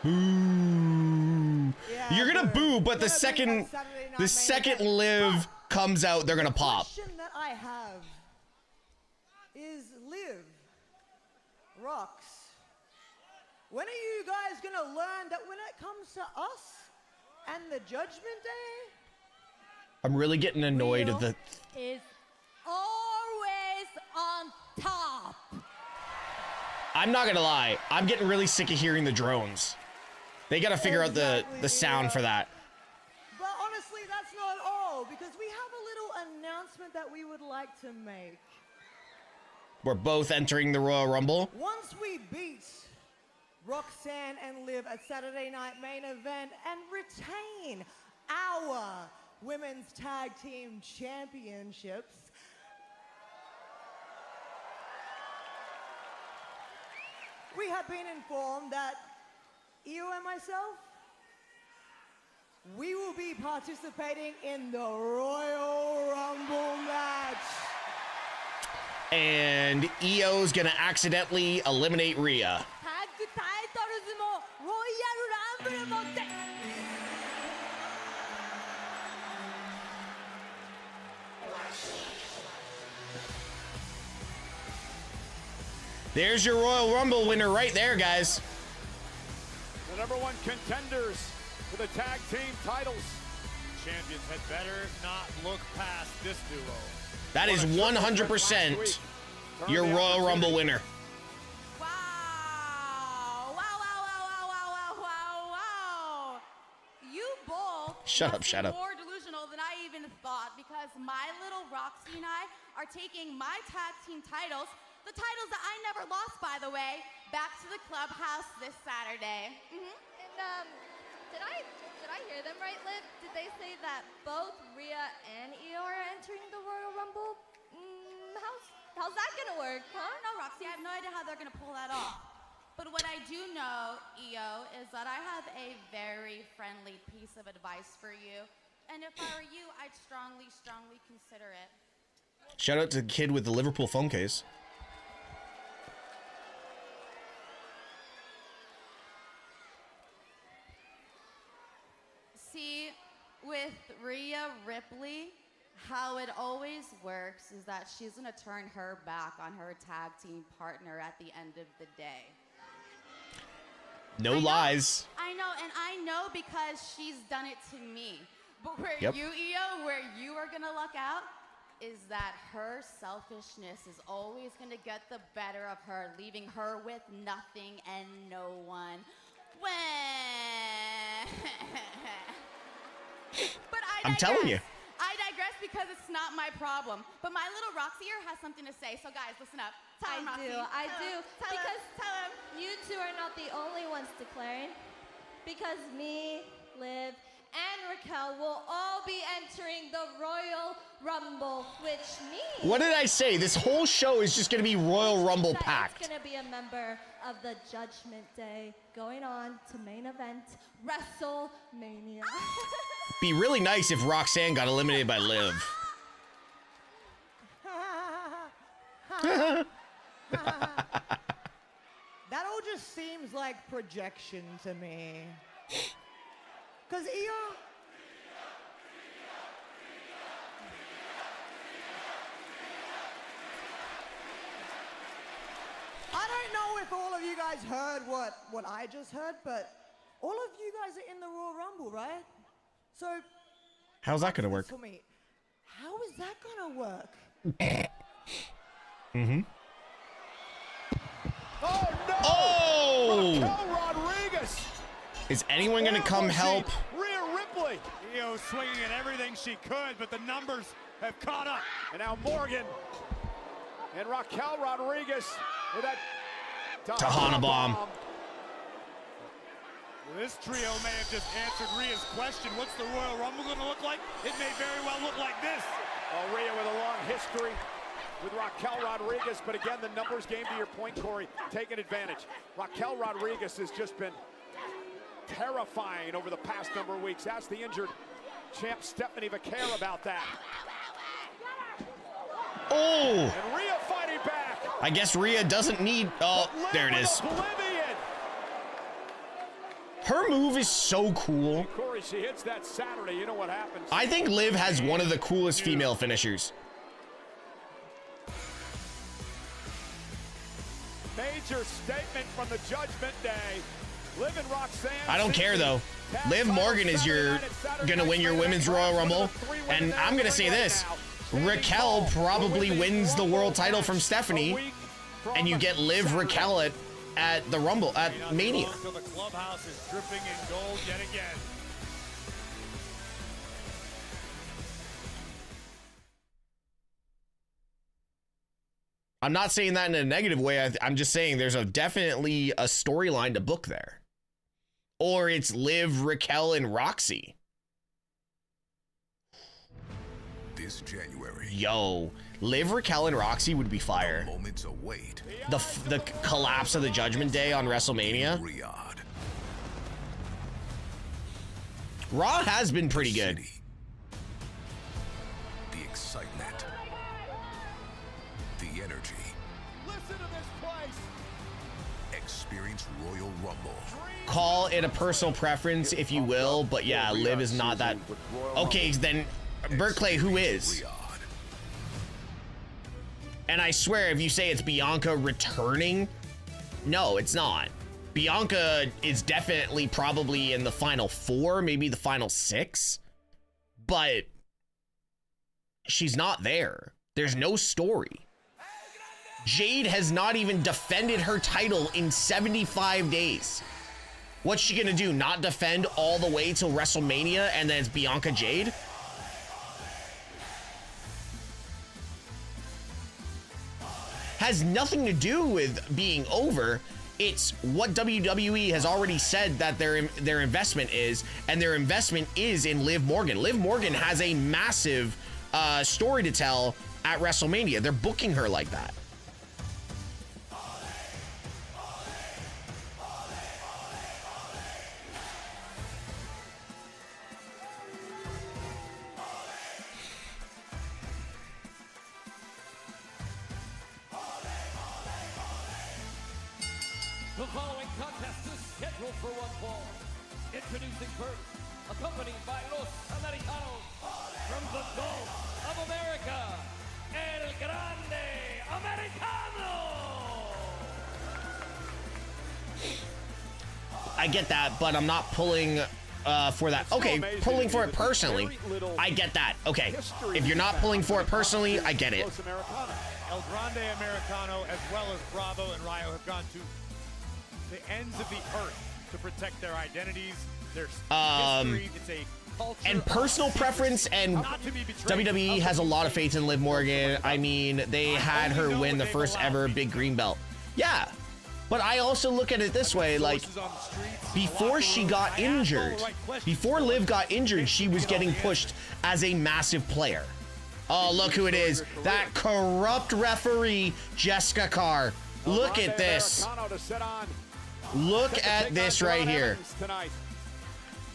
Boo. Yeah, You're gonna boo, but the second Liv comes out, they're gonna pop. The question that I have is, Liv, Rox, when are you guys gonna learn that when it comes to us and the Judgment Day, I'm really getting annoyed at the. Is always on top. I'm not gonna lie. I'm getting really sick of hearing the drones. They gotta figure out the sound for that. but honestly, that's not all, because we have a little announcement that we would like to make. We're both entering the Royal Rumble. Once we beat Roxanne and Liv at Saturday Night Main Event and retain our Women's Tag Team Championships, we have been informed that Io and myself, we will be participating in the Royal Rumble match. And Io's gonna accidentally eliminate Rhea. 타그 타이틀을 뭐 로얄 람블을 못해. There's your Royal Rumble winner right there, guys. The #1 contenders for the tag team titles. Champions had better not look past this duo. That is 100% your Royal Rumble winner. Wow. You both Shut must up, be shut up. more delusional than I even thought, because my little Roxy and I are taking my tag team titles, the titles that I never lost, by the way, back to the clubhouse this Saturday. And did I hear them right, Liv? Did they say that both Rhea and Io are entering the Royal Rumble? How's that gonna work, huh? No, Roxy, I have no idea how they're gonna pull that off. But what I do know, Io, is that I have a very friendly piece of advice for you. And if I were you, I'd strongly consider it. Shout out to the kid with the Liverpool phone case. See, with Rhea Ripley, how it always works is that she's gonna turn her back on her tag team partner at the end of the day. No lies. I know, and I know because she's done it to me. But where Yep. you, Io, where you are gonna luck out is that her selfishness is always gonna get the better of her, leaving her with nothing and no one. But I'm telling you. I digress because it's not my problem. But my little Roxy here has something to say. So guys, listen up. Tell him, Roxy. I Tell do. him. Tell Because him. Tell him. you two are not the only ones declaring. Because me, Liv, and Raquel will all be entering the Royal Rumble, which means What did I say? This whole show is just gonna be Royal Rumble that packed. it's gonna be a member of the Judgment Day going on to main event WrestleMania. Be really nice if Roxanne got eliminated by Liv. That all just seems like projection to me. Because Io... I don't know if all of you guys heard what I just heard, but all of you guys are in the Royal Rumble, right? So... How's that gonna work? For me, how is that gonna work? Mm-hmm. Oh no! Oh! Raquel Rodriguez! Is anyone gonna come help? Rhea Ripley! Io was swinging at everything she could, but the numbers have caught up. And now Morgan and Raquel Rodriguez with that Tahana bomb. This trio may have just answered Rhea's question. What's the Royal Rumble going to look like? It may very well look like this. Rhea with a long history with Raquel Rodriguez, but again, the numbers game, to your point, Corey, taking advantage. Raquel Rodriguez has just been terrifying over the past number of weeks. Ask the injured champ Stephanie Vaquera about that. Oh! And Rhea fighting back. I guess Rhea doesn't need... Oh, there it is. Her move is so cool. Corey, she hits that Saturday. You know what happens. I think Liv has one of the coolest female finishers. Major statement from the Judgment Day. Liv and Roxanne. I don't care though. Liv Morgan is gonna win your Women's Royal Rumble, and I'm gonna say this: Raquel probably wins the world title from Stephanie, and you get Liv Raquel at the Rumble at Mania. The clubhouse is dripping in gold yet again. I'm not saying that in a negative way. I'm just saying there's definitely a storyline to book there. Or it's Liv, Raquel, and Roxy. This January. Yo, Liv, Raquel, and Roxy would be fire. Moments await. The collapse of the Judgment Day on WrestleMania. Riyadh. Raw has been pretty good. The excitement. The energy. Listen to this place. Experience Royal Rumble. Call it a personal preference, if you will, but yeah, Liv is not that. Okay, then Berkeley, who is? And I swear, if you say it's Bianca returning, no, it's not. Bianca is definitely probably in the final 4, maybe the final 6, but she's not there. There's no story. Jade has not even defended her title in 75 days. What's she gonna do? Not defend all the way till WrestleMania and then it's Bianca Jade? Has nothing to do with being over. It's what WWE has already said that their investment is, and their investment is in Liv Morgan. Liv Morgan has a massive story to tell at WrestleMania. They're booking her like that. The following contest is scheduled for one fall. Introducing first, accompanied by Los Americanos from the Gulf of America, El Grande Americano! I get that, but I'm not pulling for that. Okay, pulling for it personally. I get that. Okay, if you're not pulling for it personally, I get it. El Grande Americano, as well as Bravo and Rayo, have gone to the ends of the earth to protect their identities, their history. It's a culture and personal preference, and WWE has a lot of faith in Liv Morgan. I mean, they had her win the first ever big green belt. Yeah, but I also look at it this way, like, before she got injured, before Liv got injured, she was getting pushed as a massive player. Oh, look who it is. That corrupt referee, Jessica Carr. Look at this. Look at this right here.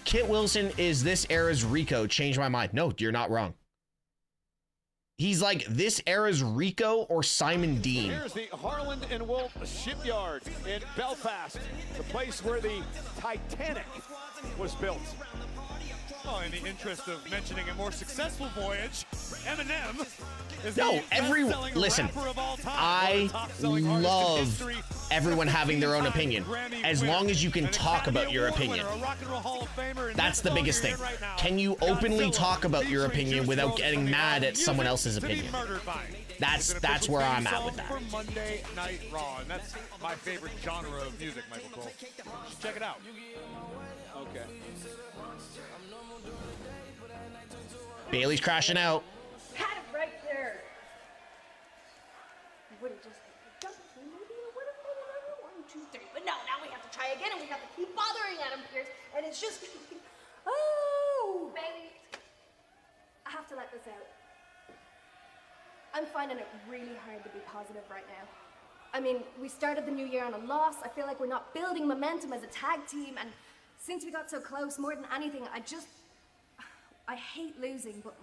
Kit Wilson is this era's Rico. Change my mind. No, you're not wrong. He's like this era's Rico or Simon Dean. Here's the Harland and Wolff shipyard in Belfast, the place where the Titanic was built. Well, in the interest of mentioning a more successful voyage, Eminem is listen, I love everyone having their own opinion, as long as you can talk about your opinion. That's the biggest thing. Can you openly talk about your opinion without getting mad at someone else's opinion? That's where I'm at with that. For Monday Night Raw, and that's my favorite genre of music, Michael Cole. Check it out. Okay. Bailey's crashing out. Had it right there. I would have just jumped. Maybe I would have made it over 1, 2, 3. But no, now we have to try again, and we have to keep bothering Adam Pearce, and it's just. Oh! Bailey, I have to let this out. I'm finding it really hard to be positive right now. I mean, we started the new year on a loss. I feel like we're not building momentum as a tag team, and since we got so close, more than anything, I hate losing, but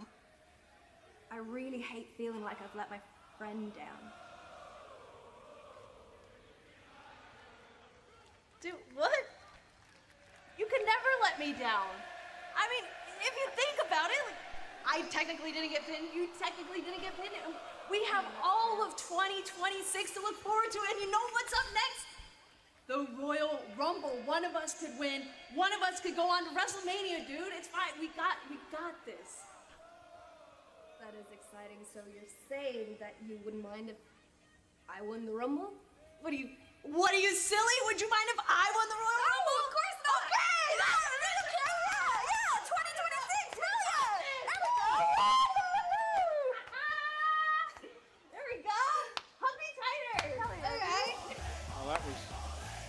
I really hate feeling like I've let my friend down. Dude, what? You could never let me down. I mean, if you think about it, like, I technically didn't get pinned, you technically didn't get pinned. We have all of 2026 to look forward to, and you know what's up next? The Royal Rumble. One of us could win. One of us could go on to WrestleMania, dude. It's fine. We got this. That is exciting. So you're saying that you wouldn't mind if I won the Rumble? What are you silly? Would you mind if I won the Royal Rumble? Of course not. Okay. Yeah. 2026. Hell yeah. There we go. Hug me tighter. Okay. Well, that was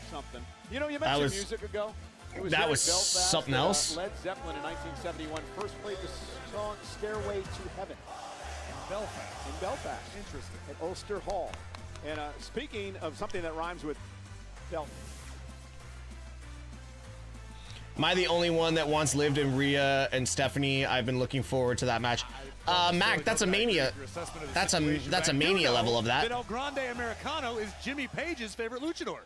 something. You know, you mentioned music ago. That was Belfast, something else. Led Zeppelin in 1971 first played the song Stairway to Heaven. In Belfast. Interesting. At Ulster Hall. And speaking of something that rhymes with Belfast. Am I the only one that once lived in Rhea and Stephanie? I've been looking forward to that match. Mac, that's a Mania. That's a Mania level of that. El Grande Americano is Jimmy Page's favorite luchador.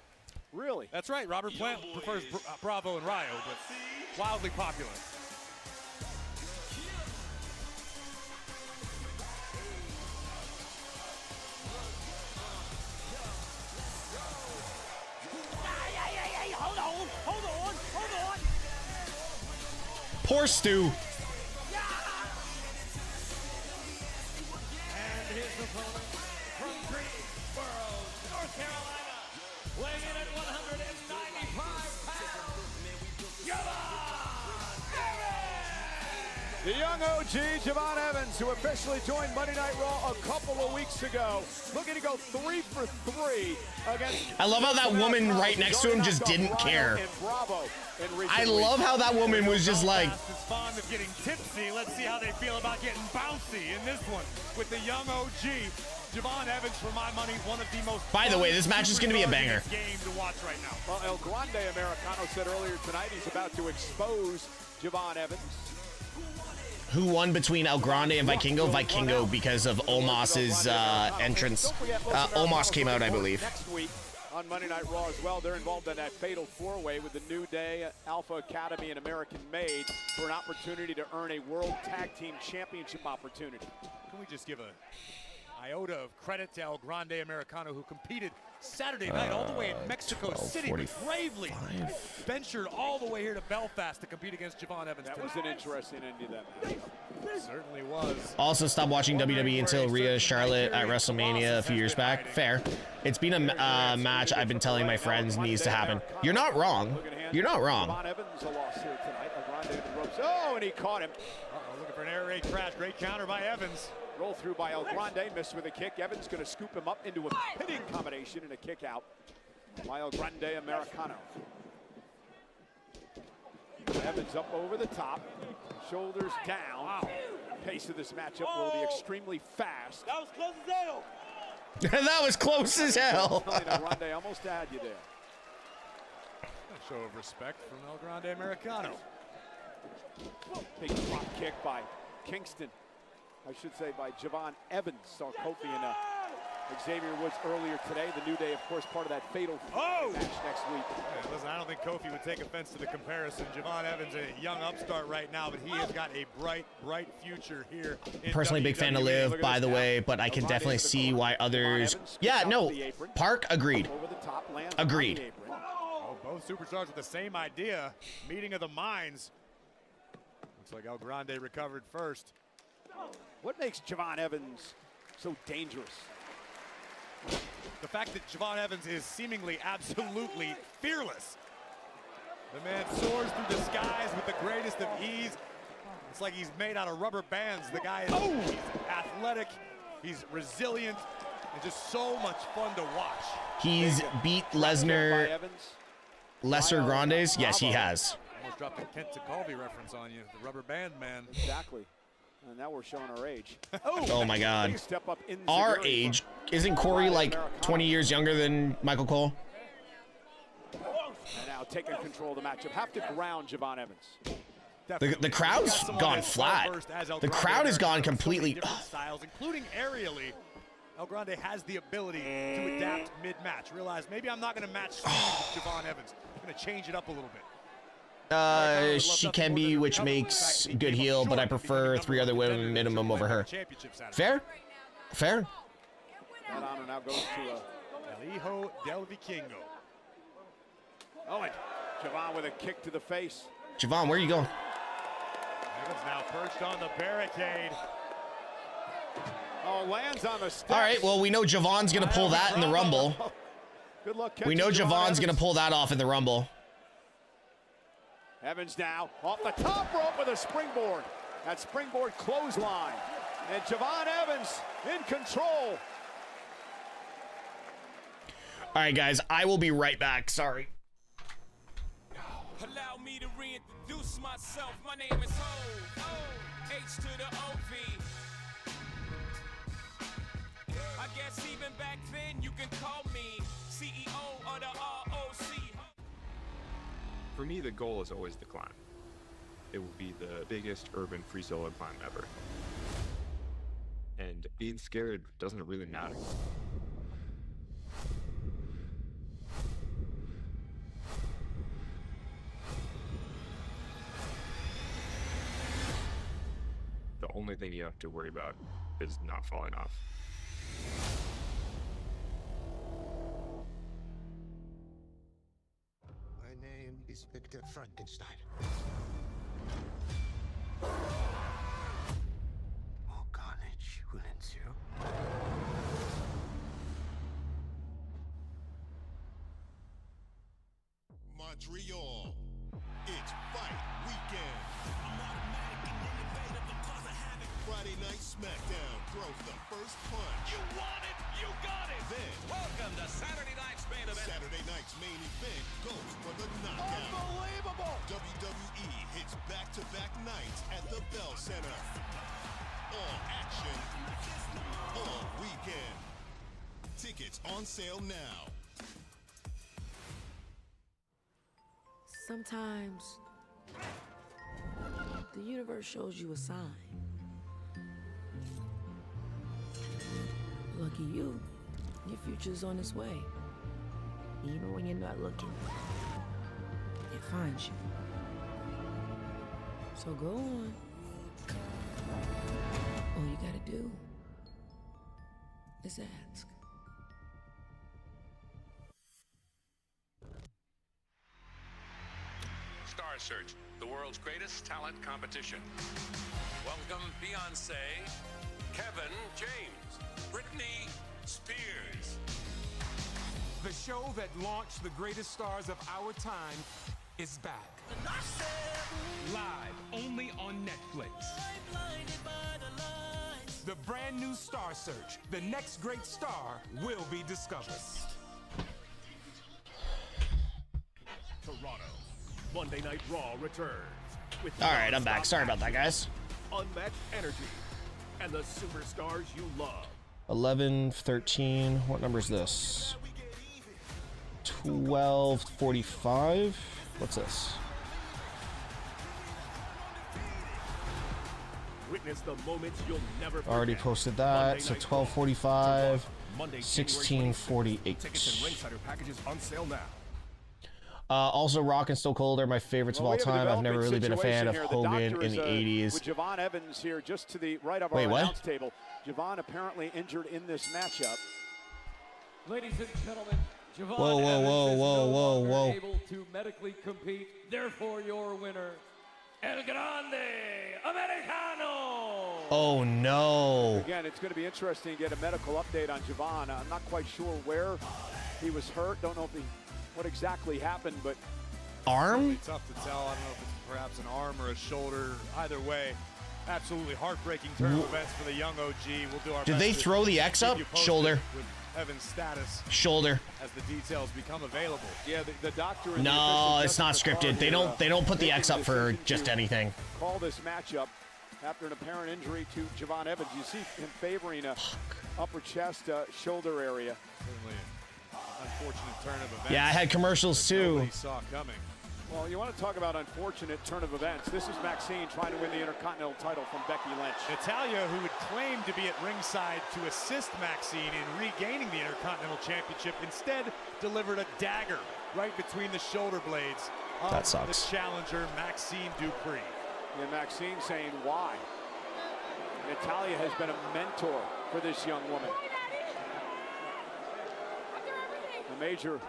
Really? That's right. Robert Plant prefers Bravo and Rayo, but wildly popular. Hold on. Poor Stu. And his opponent from Greensboro, North Carolina, weighing in at 195 pounds, The young OG, Javon Evans, who officially joined Monday Night Raw a couple of weeks ago, looking to go 3 for 3 against... I love how that woman right next to him just didn't care. I love how that woman was just like... It's fond of getting tipsy. Let's see how they feel about getting bouncy in this one with the young OG. Javon Evans, for my money, one of the most... By the way, this match is going to be a banger. ...game to watch right now. Well, El Grande Americano said earlier tonight he's about to expose Javon Evans. Who won between El Grande and Vikingo? Vikingo, because of Omos's entrance. Omos came out, I believe. Next week on Monday Night Raw as well, they're involved in that fatal four-way with the New Day, Alpha Academy, and American Made for an opportunity to earn a World Tag Team Championship opportunity. Can we just give a iota of credit to El Grande Americano, who competed Saturday night all the way in Mexico City, bravely ventured all the way here to Belfast to compete against Javon Evans. That was an interesting ending to that match. Certainly was. Also stopped watching WWE until Rhea Charlotte at WrestleMania a few years back. Fair. It's been a match I've been telling my friends needs to happen. You're not wrong. You're not wrong. Javon Evans a loss here tonight. El Grande in the ropes. Oh, and he caught him. Looking for an air raid crash. Great counter by Evans. Roll through by El Grande, missed with a kick. Evans going to scoop him up into a pinning combination and a kick out by El Grande Americano. Evans up over the top, shoulders down. Wow. Pace of this matchup will be extremely fast. That was close as hell. That was close as hell. El Grande almost had you there. A show of respect from El Grande Americano. Big drop kick by Kingston. I should say by Javon Evans. Saw Kofi and Xavier Woods earlier today. The New Day, of course, part of that fatal match next week. Yeah, listen, I don't think Kofi would take offense to the comparison. Javon Evans, a young upstart right now, but he has got a bright future here. Personally, big fan of Liv, by the way, but I can definitely see why others... Yeah, no, Park, agreed. Agreed. Oh, both superstars with the same idea. Meeting of the minds. Looks like El Grande recovered first. What makes Javon Evans so dangerous? The fact that Javon Evans is seemingly absolutely fearless. The man soars through the skies with the greatest of ease. It's like he's made out of rubber bands. The guy is he's athletic, he's resilient, and just so much fun to watch. He's beat Lesnar lesser grandes. Yes, he has. Almost dropped a Kent Colby reference on you, the rubber band man. Exactly. And now we're showing our age. Oh my God. Big step up in Our Zaguri. age. Isn't Corey like 20 years younger than Michael Cole? And now taking control of the matchup. Have to ground Javon Evans. The crowd's gone flat. The crowd has gone completely. Different styles, including aerially. El Grande has the ability to adapt mid-match. Realize maybe I'm not going to match speed with Javon Evans. I'm going to change it up a little bit. She can be, which makes good heel, but I prefer 3 other women minimum over her. Fair? Fair? That honor now goes to El Hijo del Vikingo. Oh, and Javon with a kick to the face. Javon, where are you going? Evans now perched on the barricade. Oh, lands on the steps. All right, well, we know Javon's going to pull that in the Rumble. Good luck. We know Javon's going to pull that off in the Rumble. Evans now off the top rope with a springboard. That springboard clothesline. And Javon Evans in control. All right, guys, I will be right back. Sorry. Allow me to reintroduce myself. My name is Ho, H to the OV. I guess even back then you can call me CEO of the ROC. For me, the goal is always the climb. It will be the biggest urban free solo climb ever. And being scared doesn't really matter. The only thing you have to worry about is not falling off. My name is Victor Frankenstein. More carnage will ensue. Montreal, it's fight weekend. Friday Night SmackDown throws the first punch. You want it, you got it. Then, Welcome to Saturday night's main event. Saturday night's main event goes for the knockout. Unbelievable! WWE hits back-to-back nights at the Bell Center. All action, all weekend. Tickets on sale now. Sometimes the universe shows you a sign. Lucky you, your future's on its way. Even when you're not looking, it finds you. So go on. All you gotta do is ask. Star Search, the world's greatest talent competition. Welcome Beyonce, Kevin James, Britney Spears. The show that launched the greatest stars of our time is back. Live only on Netflix. The brand new Star Search. The next great star will be discovered. Toronto. Monday Night Raw returns. With All right, I'm back. Sorry about that, guys. Unmatched energy and the superstars you love. 11, 13. What number is this? 12:45. What's this? Witness the moments you'll never forget. Already posted that. So 12:45. 16:48. Tickets and Ringsider packages on sale now. Also, Rock and Stone Cold are my favorites of all time. I've never really been a fan of Hogan in the 80s. With Javon Evans here just to the right of Wait, our what? announce table. Javon apparently injured in this matchup. Ladies and gentlemen, Javon Whoa, whoa, Evans whoa, is whoa, no whoa, longer whoa. able to medically compete. Therefore, your winner, El Grande Americano. Oh no. Again, it's going to be interesting to get a medical update on Javon. I'm not quite sure where he was hurt. Don't know what exactly happened, but Arm? Tough to tell. I don't know if it's perhaps an arm or a shoulder. Either way, absolutely heartbreaking turn of events for the young OG. We'll do our Did best they to throw the X keep up? you posted Shoulder. with Evan's status. Shoulder. As the details become available. Yeah, the doctor. And No, the it's not scripted. They don't put the X up for just anything. Call this matchup after an apparent injury to Javon Evans. You see him favoring a upper chest, shoulder area. Certainly an unfortunate turn of events. Yeah, I had commercials too. Nobody saw coming. Well, you want to talk about unfortunate turn of events. This is Maxine trying to win the Intercontinental title from Becky Lynch. Natalia, who would claim to be at ringside to assist Maxine in regaining the Intercontinental Championship, instead delivered a dagger right between the shoulder blades of That sucks. the challenger, Maxine Dupree. Yeah, Maxine saying why. Natalia has been a mentor for this young woman. A major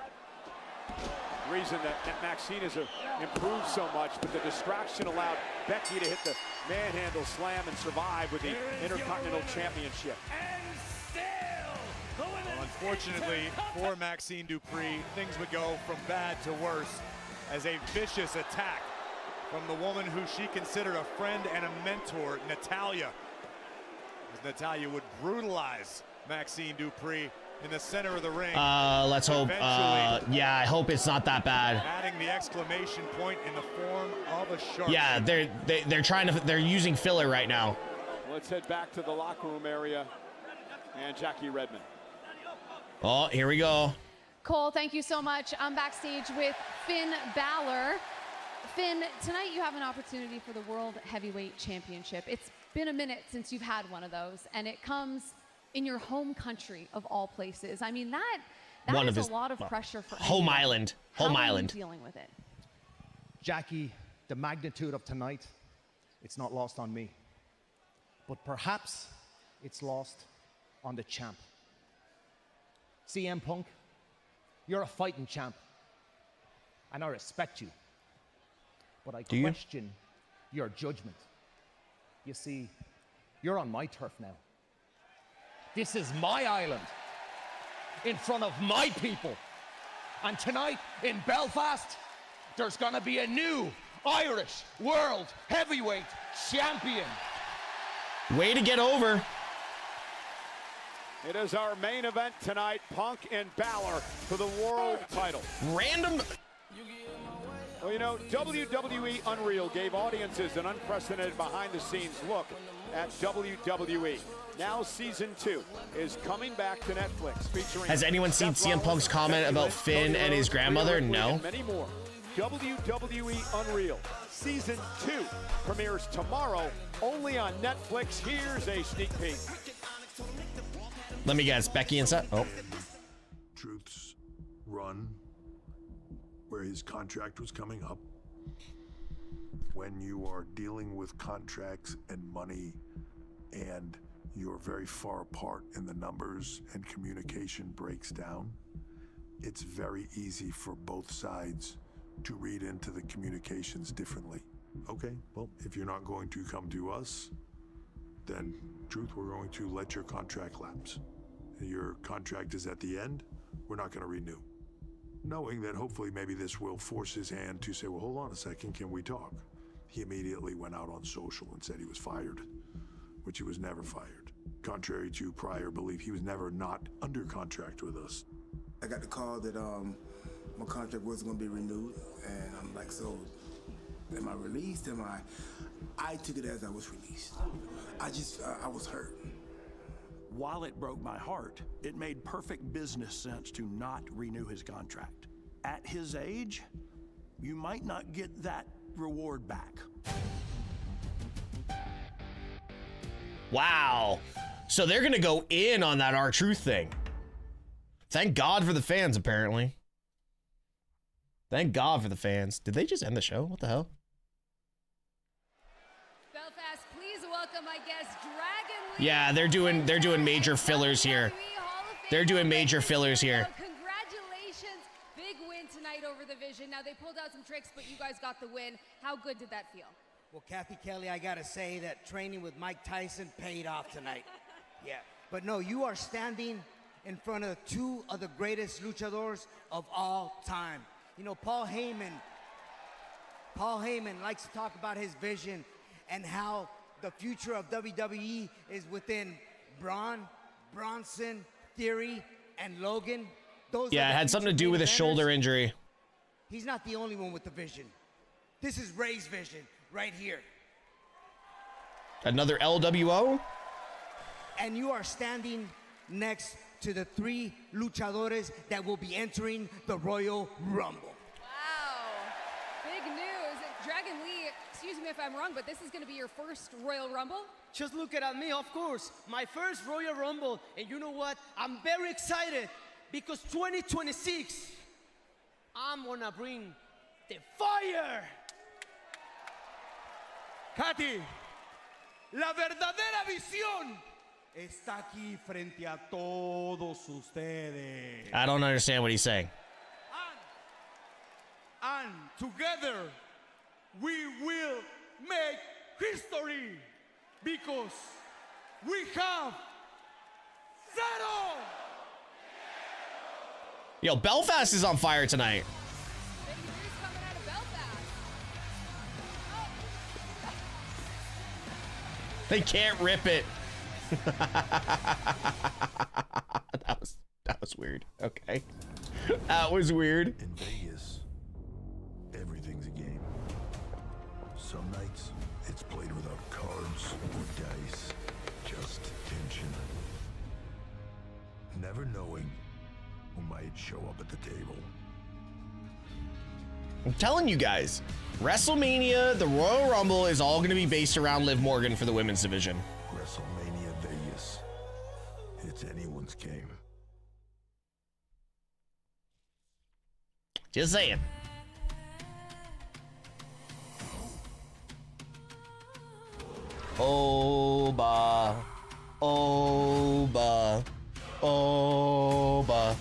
reason that Maxine has improved so much, but the distraction allowed Becky to hit the manhandle slam and survive with the Intercontinental Championship. Well, unfortunately for Maxine Dupree, things would go from bad to worse as a vicious attack from the woman who she considered a friend and a mentor, Natalia. As Natalia would brutalize Maxine Dupree in the center of the ring. Let's hope. Yeah, I hope it's not that bad. Adding the exclamation point in the form of a sharp. Yeah, they're using filler right now. Let's head back to the locker room area and Jackie Redmond. Oh, here we go. Cole, thank you so much. I'm backstage with Finn Balor. Finn, tonight you have an opportunity for the World Heavyweight Championship. It's been a minute since you've had one of those, and it comes in your home country of all places. I mean, that is a lot of pressure for home anyone. island. How Home are you island. dealing with it? Jackie, the magnitude of tonight, it's not lost on me. But perhaps it's lost on the champ. CM Punk, you're a fighting champ. And I respect you. But I question your judgment. You see, you're on my turf now. This is my island, in front of my people. And tonight in Belfast, there's gonna be a new Irish World Heavyweight Champion. Way to get over. It is our main event tonight, Punk and Balor for the world title. Random. Well, you know, WWE Unreal gave audiences an unprecedented behind-the-scenes look at WWE. Now season 2 is coming back to Netflix, featuring. Has anyone seen Seth CM Punk's Rollins, comment Becky about Lynch, Finn Cody and his Rhodes, grandmother? Rhea Ripley, No. and many more. WWE Unreal season 2 premieres tomorrow, only on Netflix. Here's a sneak peek. Let me guess. Becky and Seth. Oh. Truth's run, where his contract was coming up. When you are dealing with contracts and money and you're very far apart in the numbers and communication breaks down, it's very easy for both sides to read into the communications differently. Okay, well, if you're not going to come to us, then Truth, we're going to let your contract lapse. Your contract is at the end, we're not going to renew. Knowing that hopefully maybe this will force his hand to say, well, hold on a second, can we talk? He immediately went out on social and said he was fired, which he was never fired. Contrary to prior belief, he was never not under contract with us. I got the call that my contract wasn't going to be renewed, and I'm like, so am I released? I took it as I was released. I was hurt. While it broke my heart, it made perfect business sense to not renew his contract. At his age, you might not get that reward back. Wow. So they're going to go in on that R-Truth thing. Thank God for the fans, apparently. Thank God for the fans. Did they just end the show? What the hell? Belfast, please welcome my guest, Dragon. Yeah, they're doing major fillers here. They're doing major fillers here. Congratulations. Big win tonight over the Vision. Now, they pulled out some tricks, but you guys got the win. How good did that feel? Well, Kathy Kelly, I got to say that training with Mike Tyson paid off tonight. Yeah. But no, you are standing in front of two of the greatest luchadors of all time. You know, Paul Heyman Paul Heyman likes to talk about his vision and how the future of WWE is within Braun, Bronson, Theory, and Logan. Those Yeah, it had something to do with a shoulder injury. He's not the only one with the vision. This is Ray's vision right here. Another LWO? And you are standing next to the 3 luchadores that will be entering the Royal Rumble. Wow, big news. Dragon Lee, excuse me if I'm wrong, but this is going to be your first Royal Rumble? Just look at me, of course. My first Royal Rumble. And you know what? I'm very excited because 2026, I'm gonna bring the fire. Katy, la verdadera visión está aquí frente a todos ustedes. I don't understand what he's saying. And together, we will make history because we have settled. Yo, Belfast is on fire tonight. Big news coming out of Belfast. They can't rip it. That was weird. Okay. That was weird. In Vegas, everything's a game. Some nights, it's played without cards or dice, just tension. Never knowing who might show up at the table. I'm telling you guys, WrestleMania, the Royal Rumble is all going to be based around Liv Morgan for the women's division. WrestleMania Vegas. It's anyone's game. Just saying. Oba. Oba. Oba.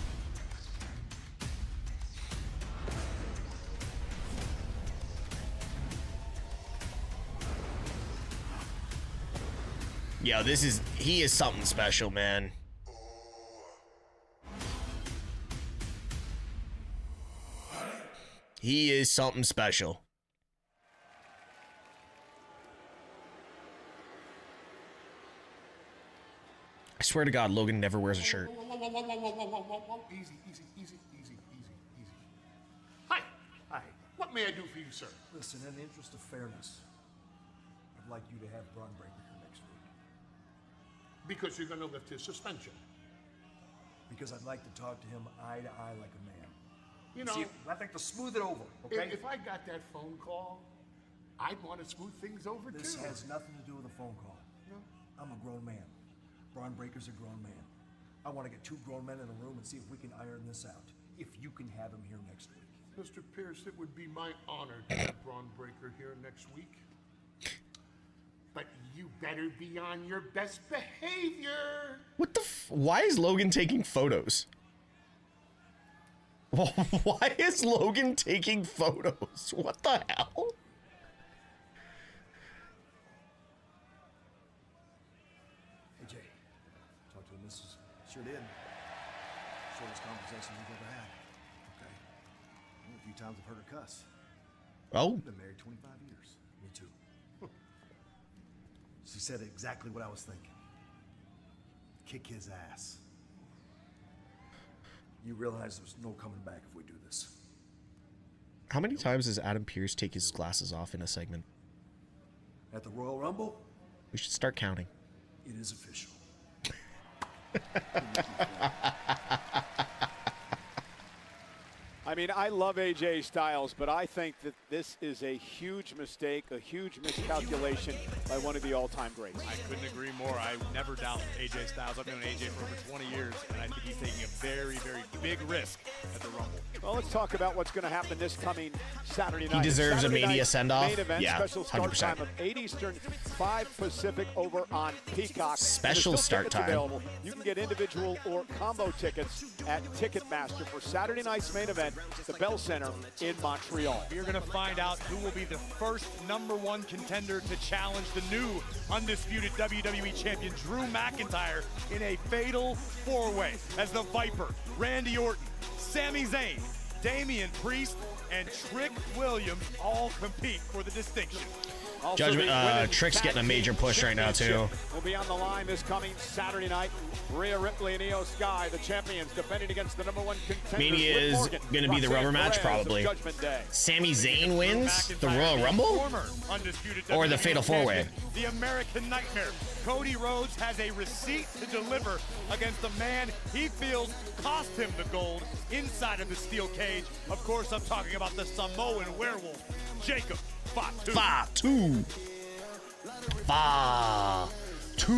Yo, he is something special, man. He is something special. I swear to God, Logan never wears a shirt. Easy. Hi. What may I do for you, sir? Listen, in the interest of fairness, I'd like you to have Braun Breaker here next week. Because you're going to lift his suspension. Because I'd like to talk to him eye to eye like a man. You know, see, I'd like to smooth it over, okay? If I got that phone call, I'd want to smooth things over This too. has nothing to do with a phone call. No? I'm a grown man. Braun Breaker's a grown man. I want to get 2 grown men in a room and see if we can iron this out. If you can have him here next week. Mr. Pierce, it would be my honor to have Braun Breaker here next week. But you better be on your best behavior. What the why is Logan taking photos? Why is Logan taking photos? What the hell? Hey, Jay. Talk to the missus. Sure did. Shortest conversation we've ever had. Okay. Well, a few times I've heard her cuss. Oh. We've been married 25 years. Me too. She said exactly what I was thinking. Kick his ass. You realize there's no coming back if we do this. How many times does Adam Pearce take his glasses off in a segment? At the Royal Rumble, We should start counting. it is official. I mean, I love AJ Styles, but I think that this is a huge mistake, a huge miscalculation by one of the all-time greats. I couldn't agree more. I never doubt AJ Styles. I've known AJ for over 20 years, and I think he's taking a very, very big risk at the Rumble. Well, let's talk about what's going to happen this coming Saturday night. He deserves Saturday a Mania night send-off. Main event, Yeah, special start 100%. time of 8 Eastern, 5 Pacific over on Peacock. Special There's still start tickets time. available. You can get individual or combo tickets at Ticketmaster for Saturday night's main event, the Bell Center in Montreal. You're going to find out who will be the first #1 contender to challenge the new undisputed WWE champion Drew McIntyre in a fatal 4-way as the Viper, Randy Orton, Sami Zayn, Damian Priest, and Trick Williams all compete for the distinction. Also, Judgment, the women's Trick's tag getting a major team push right now, too. championship will be on the line this coming Saturday night. Rhea Ripley and Io Sky, the champions, defending against the #1 contenders. Mania is going to be the rubber match, probably. Sami Zayn wins the Royal Rumble? Or the Fatal 4-Way? The American Nightmare. Cody Rhodes has a receipt to deliver against the man he feels cost him the gold inside of the steel cage. Of course, I'm talking about the Samoan werewolf, Jacob Fatu. Fatu. Fatu.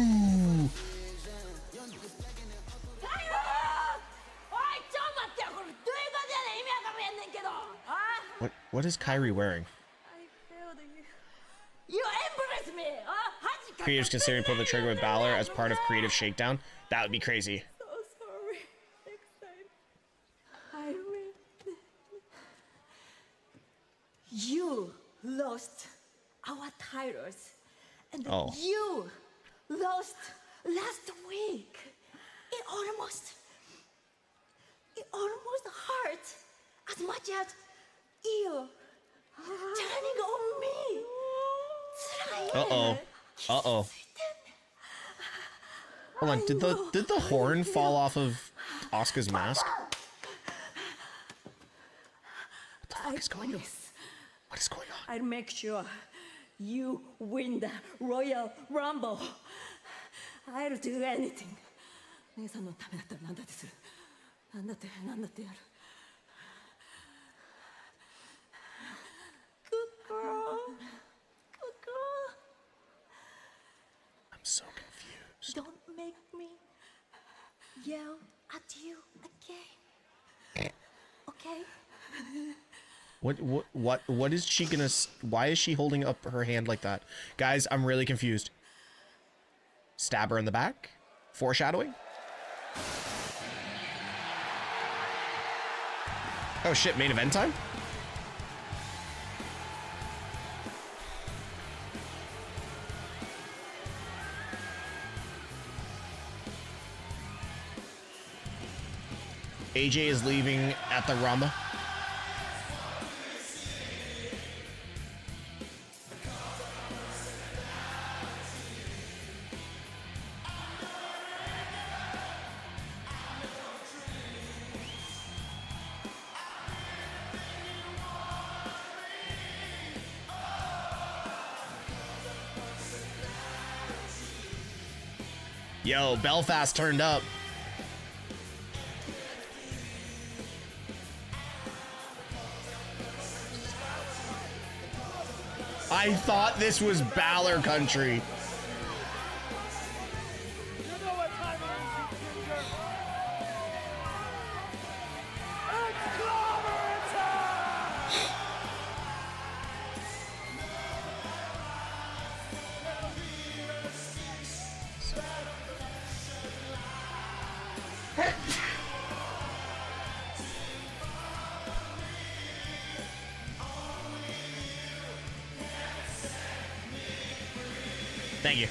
What is Kyrie wearing? You embarrass me. Creatives considering pulling the trigger with Balor as part of Creative Shakedown. That would be crazy. So sorry. Next time, I will. You lost our titles, and you lost last week. It almost hurt as much as you turning on me. Uh-oh. Uh-oh. Hold on, did the horn fall off of Asuka's mask? What the fuck is going on? What is going on? I'll make sure you win the Royal Rumble. I'll do anything. 姉さんのためだったら何だってする。何だってやる。Good girl. Good girl. I'm so confused. Don't make me yell at you again. Okay? What is she gonna? Why is she holding up her hand like that, guys? I'm really confused. Stab her in the back, foreshadowing. Oh shit! Main event time. AJ is leaving at the Rumble. Yo, Belfast turned up. I thought this was Balor country. Thank you.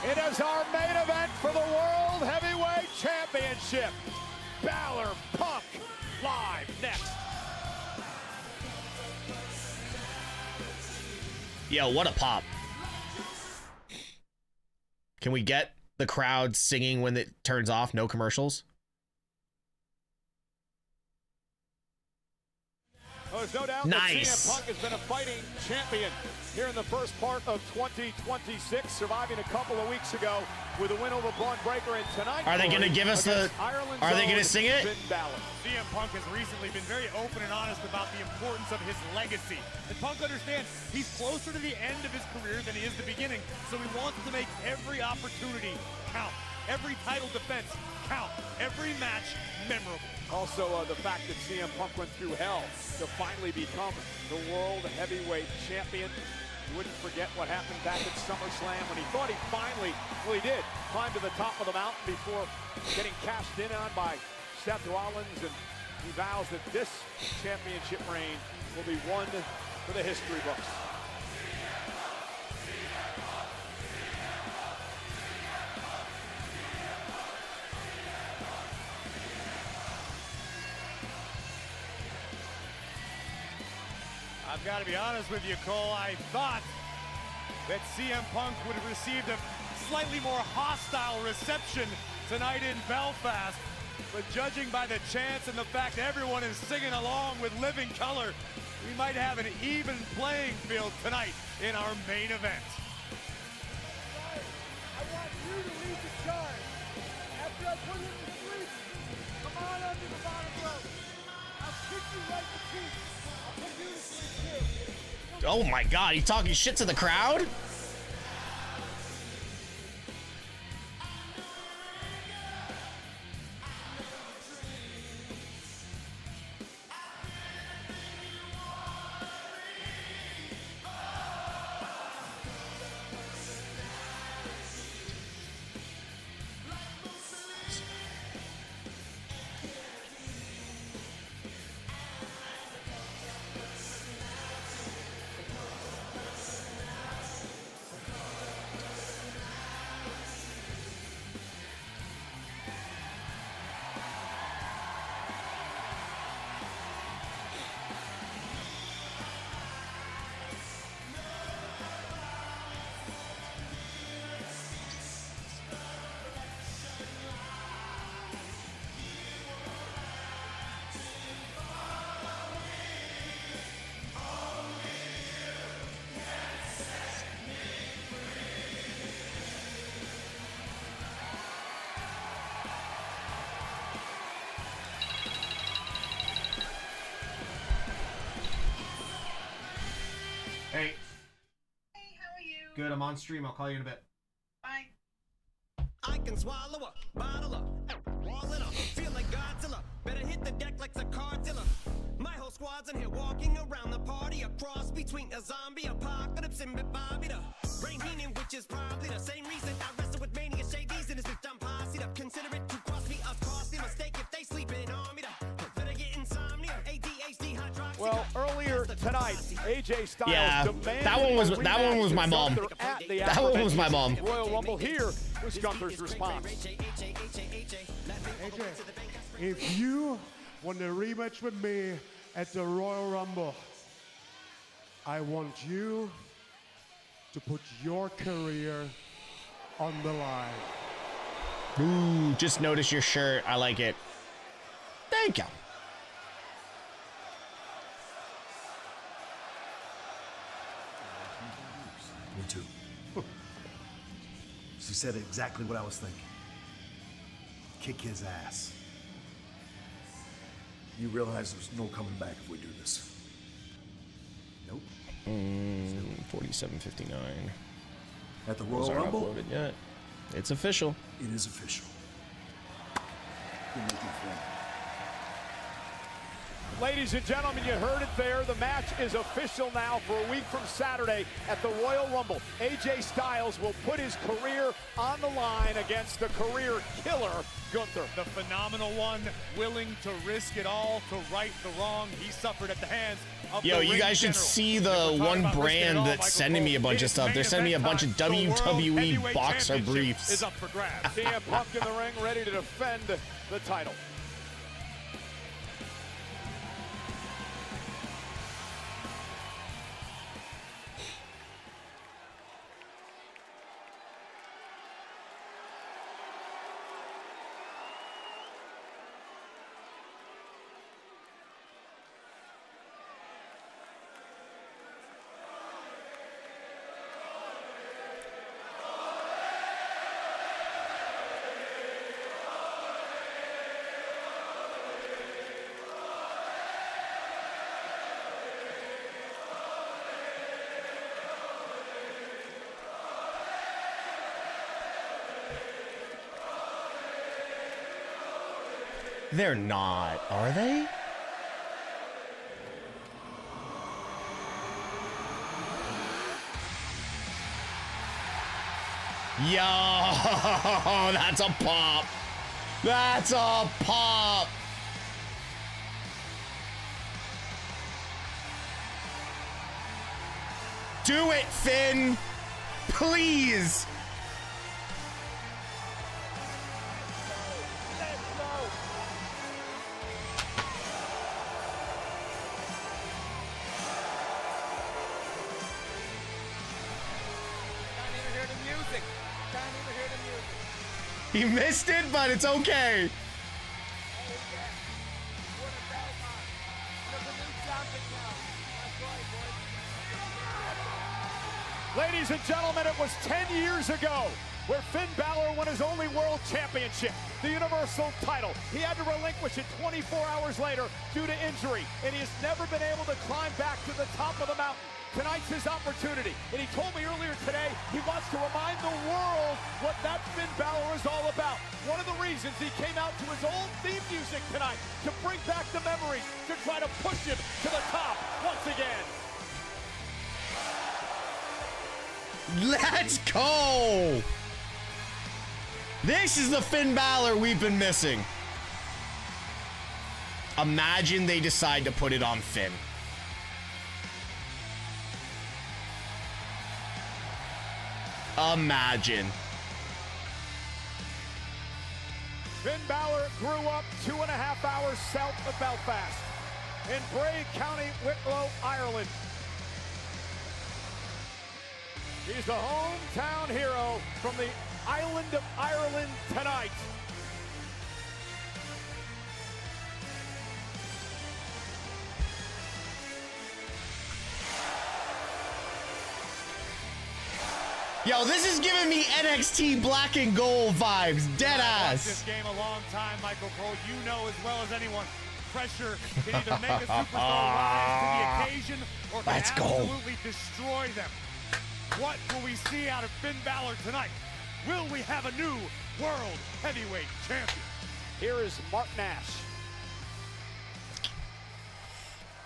It is our main event for the World Heavyweight Championship. Balor Punk live next. Yo, what a pop. Can we get the crowd singing when it turns off? No commercials? Well, there's no doubt that CM Punk has been a fighting champion here in the first part of 2026, surviving a couple of weeks ago with a win over Braun Breaker, and tonight Are they going to give us the... Are they going to sing it? CM Punk has recently been very open and honest about the importance of his legacy. And Punk understands he's closer to the end of his career than he is the beginning, so he wants to make every opportunity count. every title defense count, every match memorable. Also, the fact that CM Punk went through hell to finally become the World Heavyweight Champion. You wouldn't forget what happened back at SummerSlam when he thought he finally, well, he did, climb to the top of the mountain before getting cashed in on by Seth Rollins, and he vows that this championship reign will be one for the history books. I've got to be honest with you, Cole. I thought that CM Punk would have received a slightly more hostile reception tonight in Belfast. But judging by the chants and the fact everyone is singing along with Living Color, we might have an even playing field tonight in our main event. I want you to lead the charge. After I put him to sleep, come on under the bottom rope. I'll kick you right to teeth. I'll put you to sleep too. Oh my God, he talking shit to the crowd? Hey. Hey, how are you? Good, I'm on stream. I'll call you in a bit. Bye. I can swallow a bottle up, wall it up, feel like Godzilla. Better hit the deck like the cartilla. My whole squad's in here walking around the party, a cross between a zombie apocalypse and Bobby the Rain Heenan, which is probably the same reason I wrestle with Mania Shades and his bitch I'm posse up. Consider it to cost me a costly mistake if they sleep in on me. Better get insomnia, ADHD, hydroxy. Well, earlier tonight, AJ Styles demanded that one was my mom. That one was my mom. Royal Rumble. Here was Gunther's response. AJ, if you want a rematch with me at the Royal Rumble, I want you to put your career on the line. Ooh, just notice your shirt. I like it. Thank you. Me too. She said exactly what I was thinking. Kick his ass. You realize there's no coming back if we do this. Nope. 47:59. At the Those Royal aren't Rumble? uploaded yet. It's official. It is official. Good making friend. Ladies and gentlemen, you heard it there. The match is official now for a week from Saturday at the Royal Rumble. AJ Styles will put his career on the line against the career killer, Gunther. The phenomenal one, willing to risk it all to right the wrong he suffered at the hands of Yo, the you ring guys should general. see the one brand that's sending me a bunch of stuff. They're sending me a bunch of WWE boxer briefs. Is up for grabs. CM Punk in the ring, ready to defend the title. They're not, are they? Yo, that's a pop. That's a pop. Do it, Finn. Please. He missed it, but it's okay. Ladies and gentlemen, it was 10 years ago where Finn Balor won his only world championship, the Universal title. He had to relinquish it 24 hours later due to injury, and he has never been able to climb back to the top of the mountain. Tonight's his opportunity, and he told me earlier today he wants to remind the world what that Finn Balor is all about. One of the reasons he came out to his old theme music tonight, to bring back the memories, to try to push him to the top once again. Let's go! This is the Finn Balor we've been missing. Imagine they decide to put it on Finn. Imagine. Finn Balor grew up 2.5 hours south of Belfast in Bray, County Wicklow, Ireland. He's the hometown hero from the island of Ireland tonight. Yo, this is giving me NXT black and gold vibes. Dead ass. This game a long time, Michael Cole. You know as well as anyone, pressure can either make a superstar rise to the occasion or can absolutely destroy them. What will we see out of Finn Balor tonight? Will we have a new World Heavyweight Champion? Here is Mark Nash.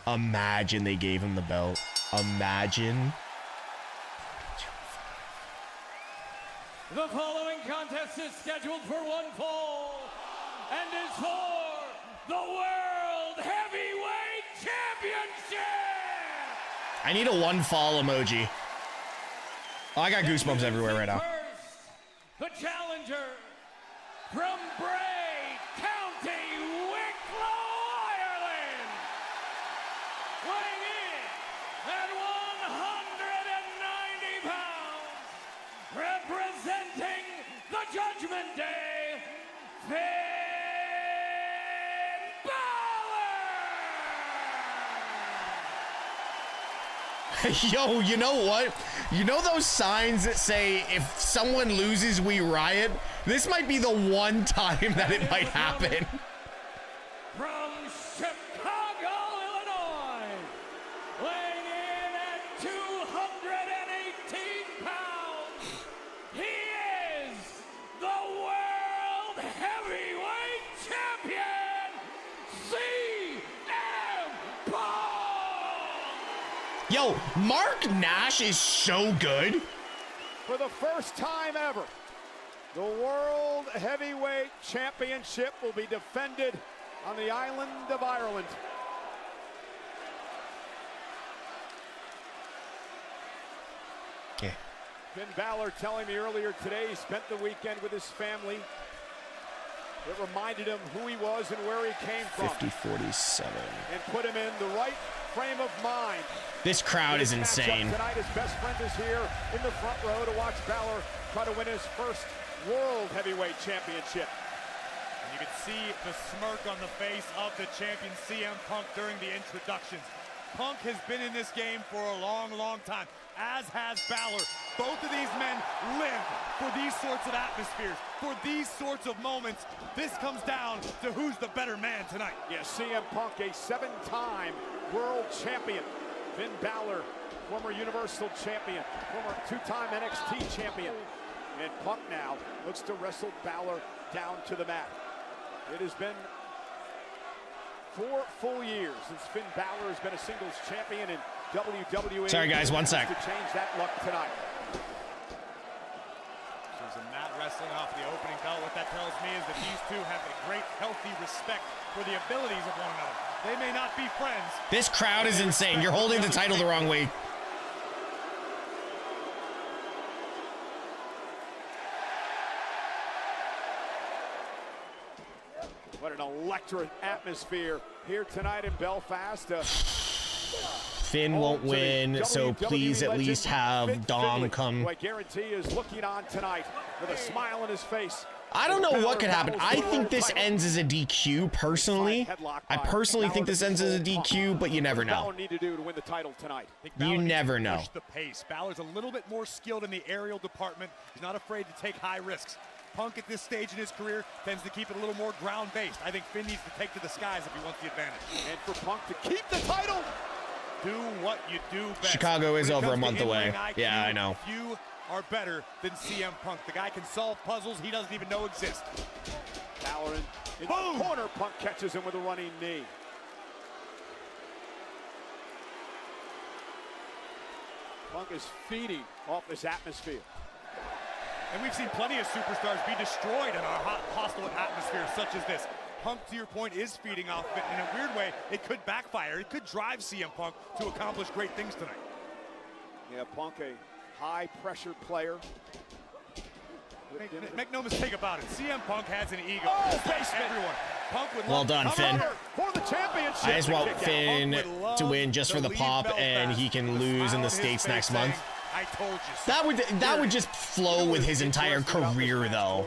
Imagine they gave him the belt. Imagine. The following contest is scheduled for one fall and is for the World Heavyweight Championship! I need a one fall emoji. Oh, I got goosebumps everywhere right now. The challenger from Bray, County Wicklow, Ireland, weighing in at 190 pounds, representing the Judgment Day, Finn Balor! Yo, you know what? You know those signs that say, if someone loses, we riot? This might be the one time that it might happen. From Chicago, Illinois, weighing in at 218 pounds, he is the World Heavyweight Champion, CM Punk! Yo, Mark Nash is so good. For the first time ever, the World Heavyweight Championship will be defended on the island of Ireland. Yeah. Finn Balor telling me earlier today he spent the weekend with his family. It reminded him who he was and where he came from. 50-47. And put him in the right frame of mind. This crowd is insane. Tonight, his best friend is here in the front row to watch Balor try to win his first World Heavyweight Championship. And you can see the smirk on the face of the champion CM Punk during the introductions. Punk has been in this game for a long, long time, as has Balor. Both of these men live for these sorts of atmospheres, for these sorts of moments. This comes down to who's the better man tonight. Yes, CM Punk, a 7-time world champion. Finn Balor, former Universal champion, former 2-time NXT champion. And Punk now looks to wrestle Balor down to the mat. It has been 4 full years since Finn Balor has been a singles champion in WWE. Sorry, guys, 1 sec. To change that luck tonight. There's a mat wrestling off the opening bell. What that tells me is that these two have a great, healthy respect for the abilities of one another. They may not be friends. This crowd is insane. You're holding the title the wrong way. What an electric atmosphere here tonight in Belfast. Finn won't win, so please at least have Dom come. Who I guarantee is looking on tonight with a smile on his face. I don't know what could happen. I think this ends as a DQ, personally. I personally think this ends as a DQ, but you never know. Need to do to win the title tonight. You never know. Push the pace. Balor's a little bit more skilled in the aerial department. He's not afraid to take high risks. Punk at this stage in his career tends to keep it a little more ground-based. I think Finn needs to take to the skies if he wants the advantage. And for Punk to keep the title, do what you do best. Chicago is over a month away. Yeah, I know. You are better than CM Punk. The guy can solve puzzles he doesn't even know exist. Balor in the corner. Punk catches him with a running knee. Punk is feeding off this atmosphere. And we've seen plenty of superstars be destroyed in our hostile atmosphere such as this. Punk, to your point, is feeding off of it. In a weird way, it could backfire. It could drive CM Punk to accomplish great things tonight. Yeah, Punk, a high-pressure player. Make no mistake about it. CM Punk has an ego. Oh, basement. Everyone. Punk would Well done, Finn. For the championship. I just want Finn to win just for the pop, and he can lose in the States next month. I told you so. That would just flow with his entire career, though.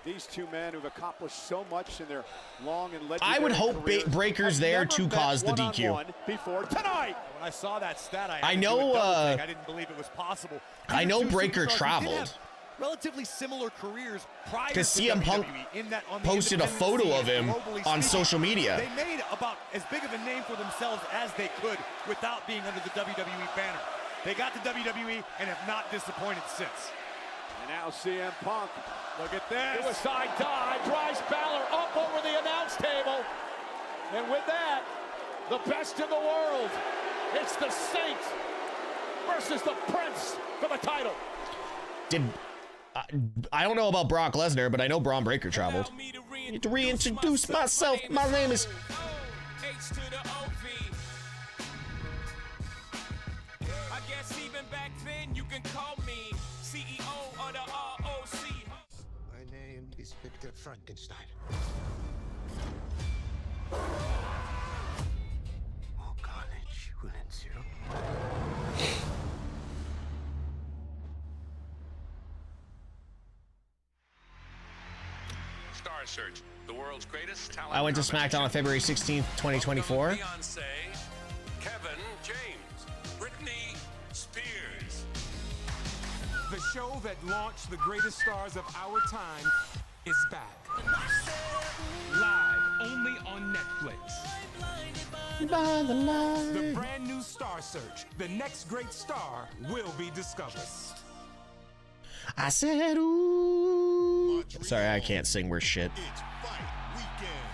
These two men who've accomplished so much in their long and legendary I would hope Breaker's there to cause the DQ. Before tonight. When I saw that stat, I know. I didn't believe it was possible. I know Breaker traveled. Relatively similar careers prior to because CM Punk posted a photo of him on social media. They made about as big of a name for themselves as they could without being under the WWE banner. They got to WWE and have not disappointed since. And now CM Punk. Look at this. Suicide dive drives Balor up over the announce table. And with that, the best in the world. It's the Saint versus the Prince for the title. I don't know about Brock Lesnar, but I know Braun Breaker traveled. I need to reintroduce myself. My name is... H to the OV. I guess even back then you can call me CEO of the ROC. My name is Victor Frankenstein. More carnage will ensue. Star Search, the world's greatest talent. I went to SmackDown on February 16th, 2024. Beyonce, Kevin James, Britney Spears. The show that launched the greatest stars of our time is back. Live only on Netflix. The brand new Star Search. The next great star will be discovered. I said, ooh. Sorry, I can't sing worth shit. It's fight weekend.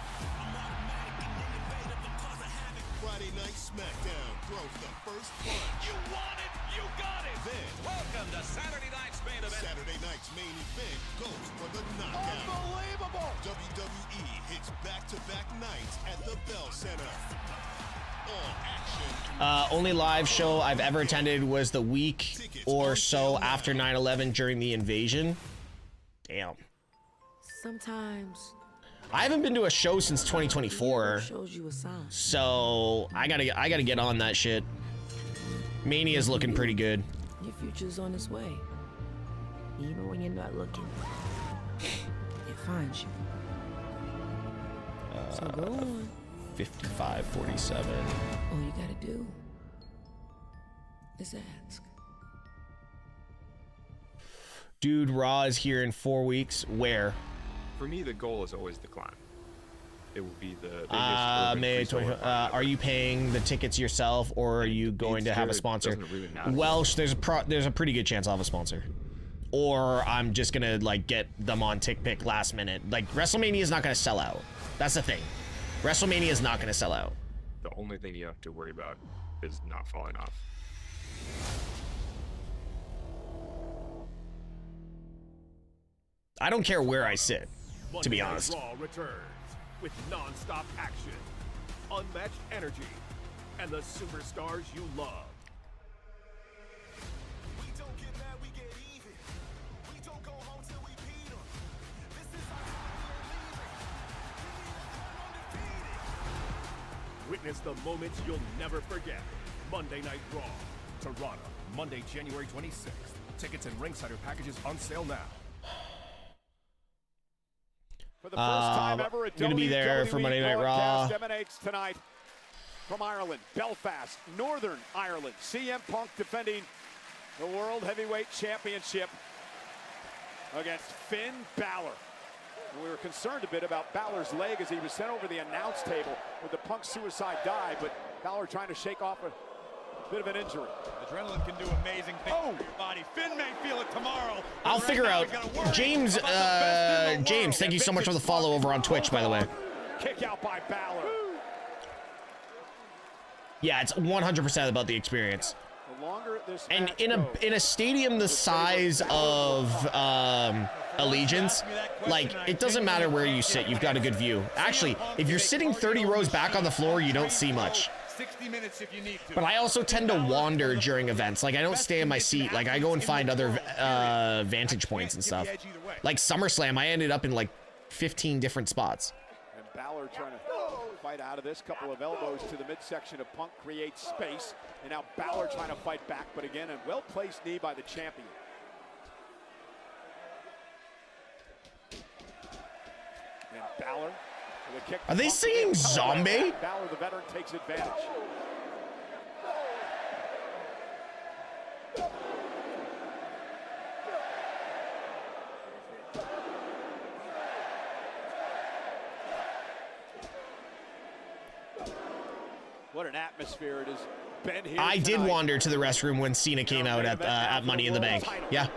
Friday night SmackDown throws the first punch. You want it, you got it. Then, welcome to Saturday night's main event. Saturday night's main event goes for the knockout. Unbelievable! WWE hits back-to-back nights at the Bell Center. All action. Only live show I've ever attended was the week or so after 9/11 during the invasion. Damn. Sometimes I haven't been to a show since 2024. shows you a sign. So I gotta get on that shit. Mania's looking pretty good. Your future's on its way. Even when you're not looking, it finds you. So go on. 55-47. All you gotta do is ask. Dude, Raw is here in 4 weeks. Where? For me, the goal is always the climb. It will be the biggest May 20. Are you paying the tickets yourself, or are you going to have a sponsor? Really matter. Welsh, there's a pretty good chance I'll have a sponsor, or I'm just gonna like get them on TickPick last minute. Like WrestleMania is not gonna sell out. That's the thing. WrestleMania is not going to sell out. The only thing you have to worry about is not falling off. I don't care where I sit, to be honest. Raw returns with non-stop action, unmatched energy, and the superstars you love. Witness the moments you'll never forget. Monday Night Raw, Toronto, Monday, January 26th. Tickets and ringsider packages on sale now. For the first time ever, I'm gonna be there for Monday Night Raw. Emanates tonight from Ireland, Belfast, Northern Ireland. CM Punk defending the World Heavyweight Championship against Finn Balor. We were concerned a bit about Balor's leg as he was sent over the announce table with the Punk suicide dive, but Balor trying to shake off a bit of an injury. Adrenaline can do amazing things for your body. Finn may feel it tomorrow. I'll figure out. James, James, thank you so much for the follow over on Twitch, by the way. Kick out by Balor. Yeah, it's 100% about the experience. The longer this And match in a stadium the size of Allegiance, like, it doesn't matter where you sit, you've got a good view. Actually, if you're sitting 30 rows back on the floor, you don't see much. 60 minutes if you need to. But I also tend to wander during events. Like, I don't stay in my seat. Like, I go and find other vantage points and stuff. Like SummerSlam, I ended up in like 15 different spots. And Balor trying to fight out of this. Couple of elbows to the midsection of Punk creates space. And now Balor trying to fight back, but again, a well-placed knee by the champion. And Balor with a kick. Are they singing Zombie? Balor, the veteran, takes advantage. What an atmosphere it is. Ben here I did tonight. wander to the restroom when Cena came out at Money in the Bank. Yeah.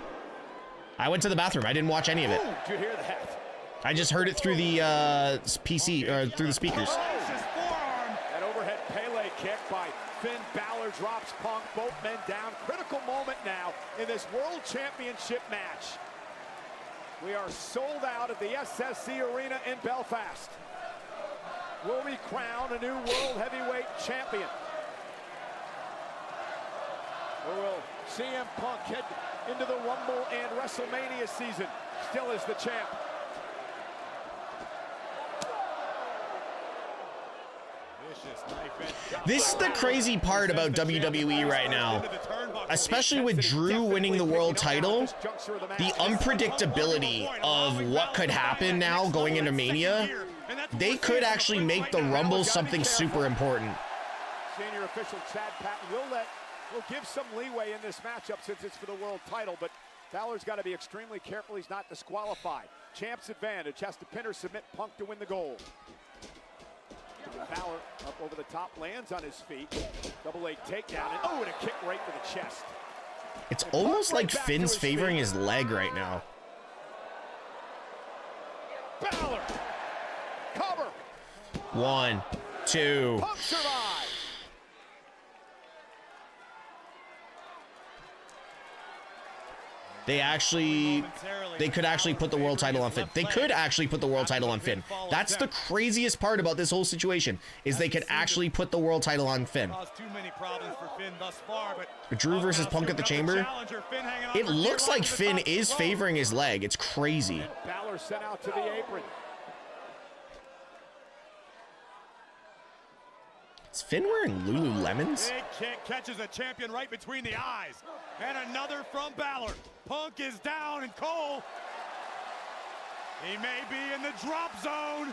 I went to the bathroom. I didn't watch any of it. Did you hear that? I just heard it through the PC, or through the speakers. An overhead Pele kick by Finn Balor drops Punk, both men down. Critical moment now in this World Championship match. We are sold out at the SSC Arena in Belfast. Will we crown a new World Heavyweight Champion? Or will CM Punk head into the Rumble and WrestleMania season still as the champ? This is the crazy part about WWE right now, especially with Drew winning the world title. The unpredictability of what could happen now going into Mania. They could actually make the Rumble something super important. Senior official Chad Patton will give some leeway in this matchup since it's for the world title, but Balor's got to be extremely careful he's not disqualified. Champ's advantage, has to pin or submit Punk to win the gold. Balor up over the top, lands on his feet. Double leg takedown, and a kick right to the chest. It's almost like Finn's favoring his leg right now. Balor, cover. 1, 2. Punk survives. They could actually put the world title on Finn. They could actually put the world title on Finn. That's the craziest part about this whole situation, is they could actually put the world title on Finn. Drew versus Punk at the Chamber. It looks like Finn is favoring his leg. It's crazy. Balor sent out to the apron. Is Finn wearing Lululemons? Big kick catches a champion right between the eyes. And another from Balor. Punk is down, and Cole, he may be in the drop zone.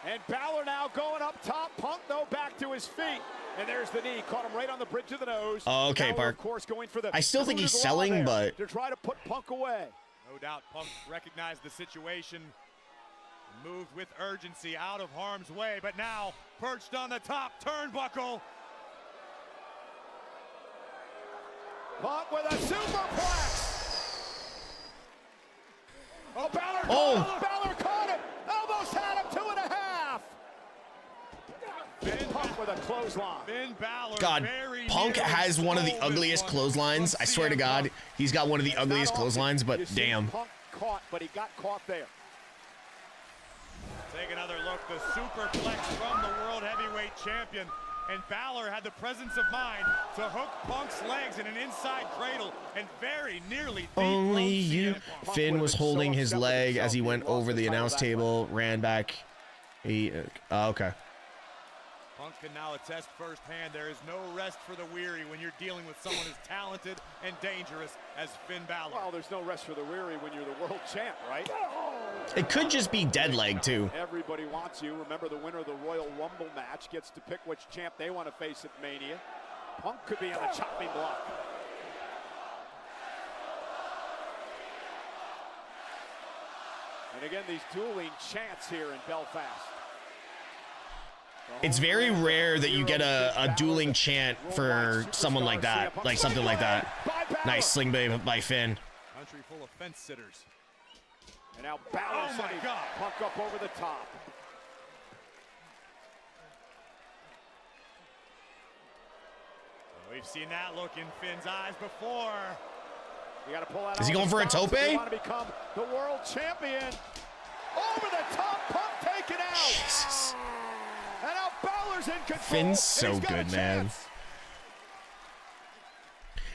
And Balor now going up top. Punk, though, back to his feet. And there's the knee. Caught him right on the bridge of the nose. Oh, okay, Balor, Park. of course, going for the I still think he's selling, but... to try to put Punk away. No doubt Punk recognized the situation. Moved with urgency out of harm's way, but now perched on the top turnbuckle. Punk with a superplex. Oh, Balor! Oh. Balor caught him. Almost had him to Punk with a clothesline. Finn Balor. God, Punk has one of the ugliest clotheslines. I swear to God, he's got one of the ugliest clotheslines, but damn. Punk caught, but he got caught there. Take another look. The superplex from the World Heavyweight Champion. And Balor had the presence of mind to hook Punk's legs in an inside cradle and very nearly Only you. Finn was holding his leg as he went over the announce table, ran back. Okay. Punk can now attest firsthand there is no rest for the weary when you're dealing with someone as talented and dangerous as Finn Balor. Well, there's no rest for the weary when you're the world champ, right? It could just be dead leg, too. Everybody wants you. Remember, the winner of the Royal Rumble match gets to pick which champ they want to face at Mania. Punk could be on the chopping block. And again, these dueling chants here in Belfast. It's very rare that you get a dueling chant for someone like that, like something like that. Nice sling by Finn. Country full of fence sitters. And now Balor sending Punk up over the top. We've seen that look in Finn's eyes before. You got to pull out. Is he going for a tope? You want to become the world champion. Over the top, Punk taken out. Jesus. And now Balor's in control. Finn's so good, man.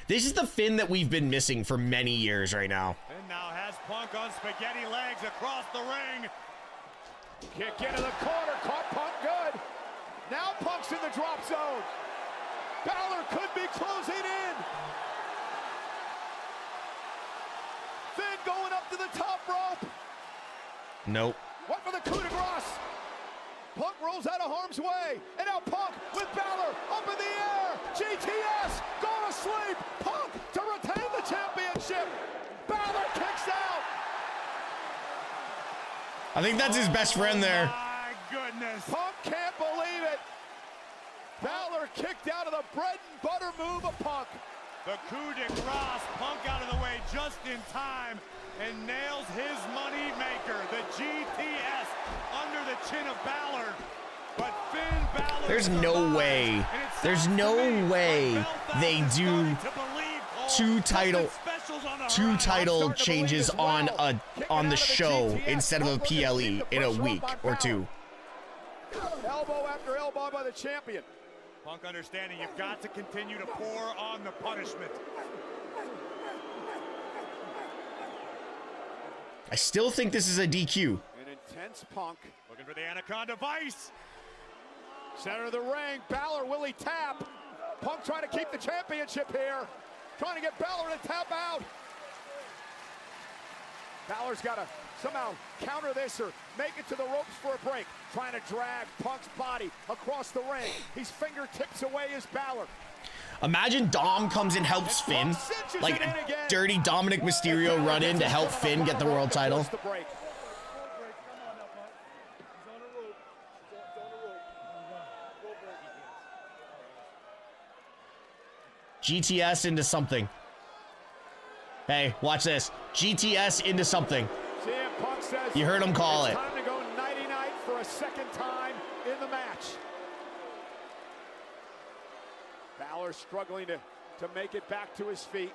This is the Finn that we've been missing for many years right now. And now has Punk on spaghetti legs across the ring. Kick into the corner, caught Punk good. Now Punk's in the drop zone. Balor could be closing in. Finn going up to the top rope. Nope. What for the coup de grace? Punk rolls out of harm's way. And now Punk with Balor up in the air. GTS going to sleep. Punk to retain the championship. Balor kicks out. I think that's his best friend there. My goodness. Punk can't believe it. Balor kicked out of the bread and butter move of Punk. The coup de grace, Punk out of the way just in time and nails his money maker, the GTS, under the chin of Balor. But Finn Balor. There's no way. There's no way they do two title changes on the show instead of a PLE in a week or two. Elbow after elbow by the champion. Punk understanding you've got to continue to pour on the punishment. I still think this is a DQ. An intense Punk. Looking for the Anaconda Vice. Center of the ring. Balor, will he tap? Punk trying to keep the championship here. Trying to get Balor to tap out. Balor's got to somehow counter this or make it to the ropes for a break. Trying to drag Punk's body across the ring. He's fingertips away as Balor. Imagine Dom comes and helps Finn. Like a dirty Dominic Mysterio run in to help Finn get the world title. GTS into something. Hey, watch this. GTS into something. Punk says you heard him call it. Time to go nighty-night for a second time in the match. Balor struggling to make it back to his feet.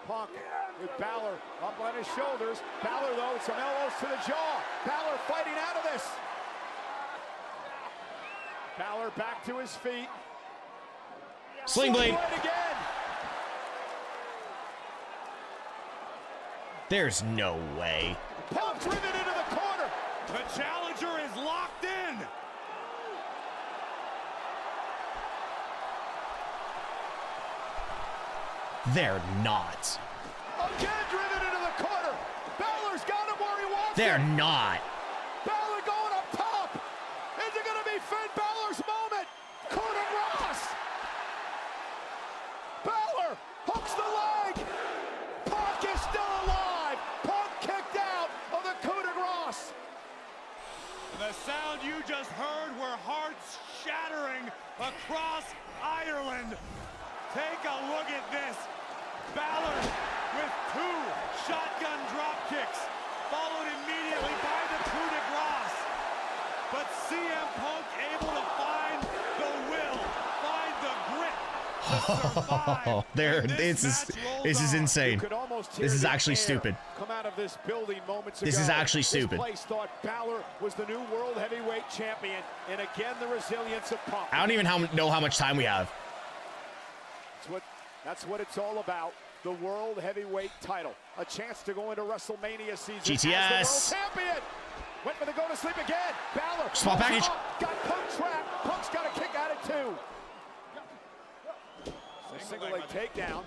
Punk with Balor up on his shoulders. Balor, though, with some elbows to the jaw. Balor fighting out of this. Balor back to his feet. Sling blade. Again. There's no way. Punk driven into the corner. The challenger is locked in. They're not. Again driven into the corner. Balor's got him where he wants They're him. not. Balor going up top. Is it going to be Finn Balor's moment? Coup de grace. Balor hooks the leg. Punk is still alive. Punk kicked out of the coup de grace. The sound you just heard were hearts shattering across Ireland. Take a look at this. Balor with 2 shotgun drop kicks, followed immediately by the coup de grace. but CM Punk able to find the will, find the grit to survive. This is insane. This is actually stupid. Come out of this building moments This ago. is actually stupid. This place thought Balor was the new world heavyweight champion, and again the resilience of Punk. I don't even know how much time we have. That's what it's all about. The world heavyweight title, a chance to go into WrestleMania season GTS. as the world champion. Went for the go to sleep again. Balor. Small package. Got Punk trapped. Punk's got a kick out of two. Single leg takedown.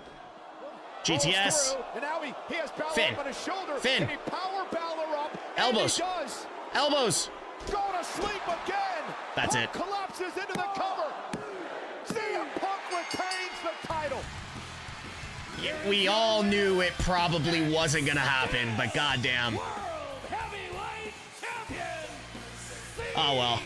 GTS. And now he has Balor Finn. up on his shoulder. Finn. And he power Balor up. Elbows. And he does. Elbows. Go to sleep again. That's Punk it. Collapses into the cover. CM Punk retains the title. We all knew it probably wasn't gonna happen, but goddamn. Oh well.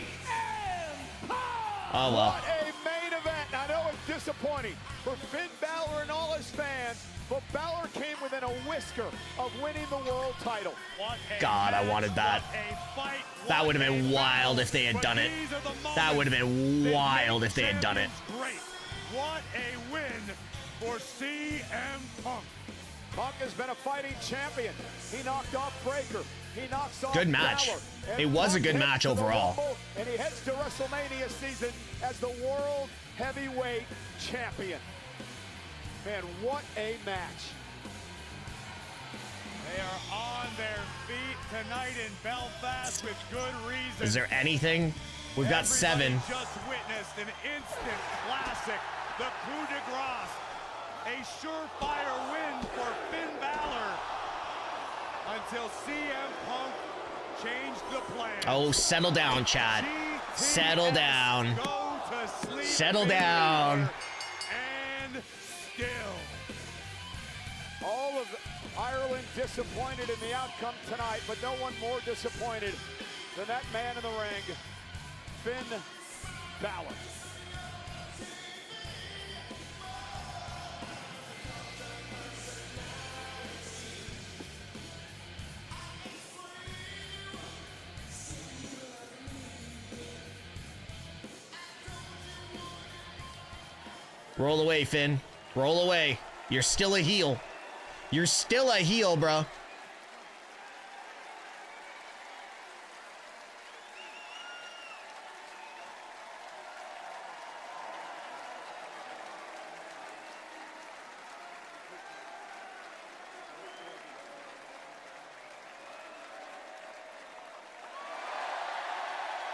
Oh well. What a main event. I know it's disappointing for Finn Balor and all his fans, but Balor came within a whisker of winning the world title. God, I wanted that. That would have been wild if they had done it. That would have been wild if they had done it. Great. What a win for CM Punk. Punk has been a fighting champion. He knocked off Breaker. He knocks off Good match. Balor. And It was a Punk good heads match to the overall. Rumble, and he heads to WrestleMania season as the world heavyweight champion. Man, what a match. They are on their feet tonight in Belfast with good reason. Is there anything? We've got 7. Just witnessed an instant classic, the coup de grace. A surefire win for Finn Balor until CM Punk changed the plan. Oh, settle down, Chad. Settle down. Settle down. And still. All of Ireland disappointed in the outcome tonight, but no one more disappointed than that man in the ring, Finn Balor. Roll away, Finn. Roll away. You're still a heel. You're still a heel, bro.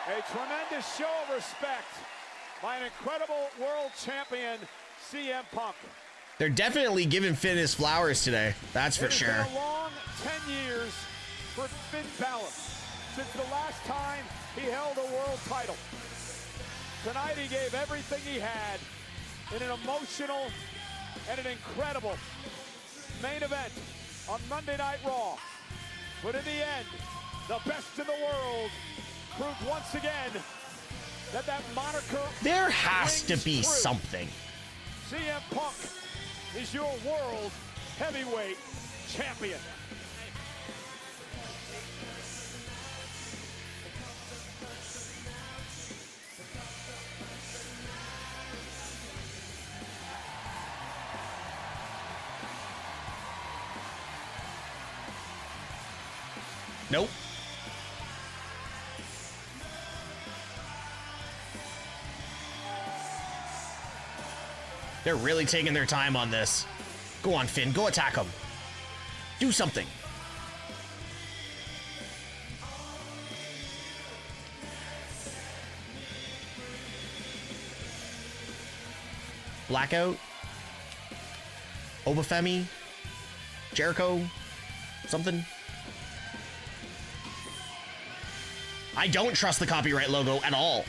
A tremendous show of respect by an incredible world champion, CM Punk. They're definitely giving Finn his flowers today. That's for sure. It's been a long 10 years for Finn Balor since the last time he held a world title. Tonight he gave everything he had in an emotional and an incredible main event on Monday Night Raw. But in the end, the best in the world proved once again that moniker There has to rings be true. something. CM Punk is your world heavyweight champion. Nope. They're really taking their time on this. Go on, Finn. Go attack him. Do something. Blackout. Obafemi. Jericho. Something. I don't trust the copyright logo at all.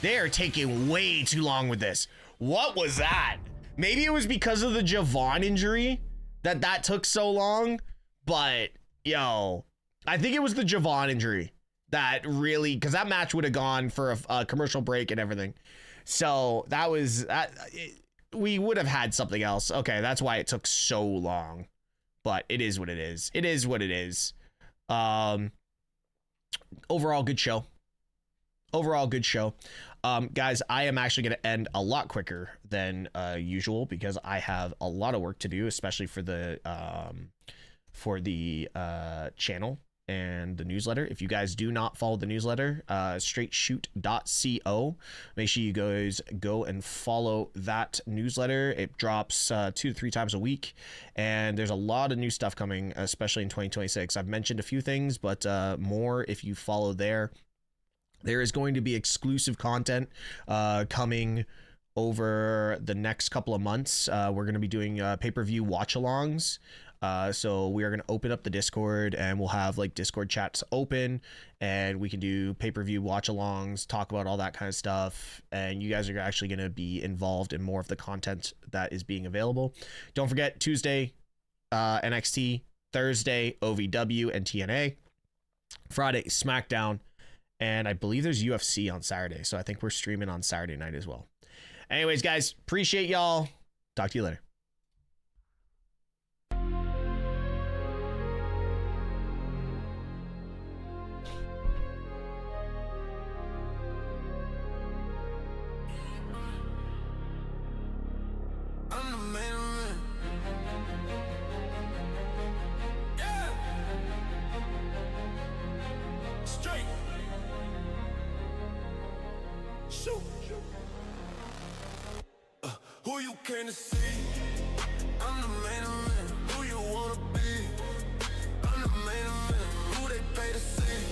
They're taking way too long with this. What was that? Maybe it was because of the Javon injury that took so long, but yo, I think it was the Javon injury that really, because that match would have gone for a commercial break and everything. So that was we would have had something else. Okay, that's why it took so long. But it is what it is. It is what it is. Overall, good show. Overall, good show. Guys, I am actually going to end a lot quicker than usual because I have a lot of work to do, especially for the channel and the newsletter. If you guys do not follow the newsletter, straightshoot.co, make sure you guys go and follow that newsletter. It drops 2 to 3 times a week, and there's a lot of new stuff coming, especially in 2026. I've mentioned a few things, but more if you follow there. There is going to be exclusive content coming over the next couple of months. We're going to be doing pay-per-view watch-alongs. So we are going to open up the Discord, and we'll have like Discord chats open, and we can do pay-per-view watch-alongs, talk about all that kind of stuff. And you guys are actually going to be involved in more of the content that is being available. Don't forget Tuesday, NXT, Thursday, OVW and TNA, Friday, SmackDown, and I believe there's UFC on Saturday. So I think we're streaming on Saturday night as well. Anyways, guys, appreciate y'all. Talk to you later. I'm the main event. Yeah. Straight. Shoot. Who you came to see? I'm the main event. Who you wanna be? I'm the main event. Who they pay to see?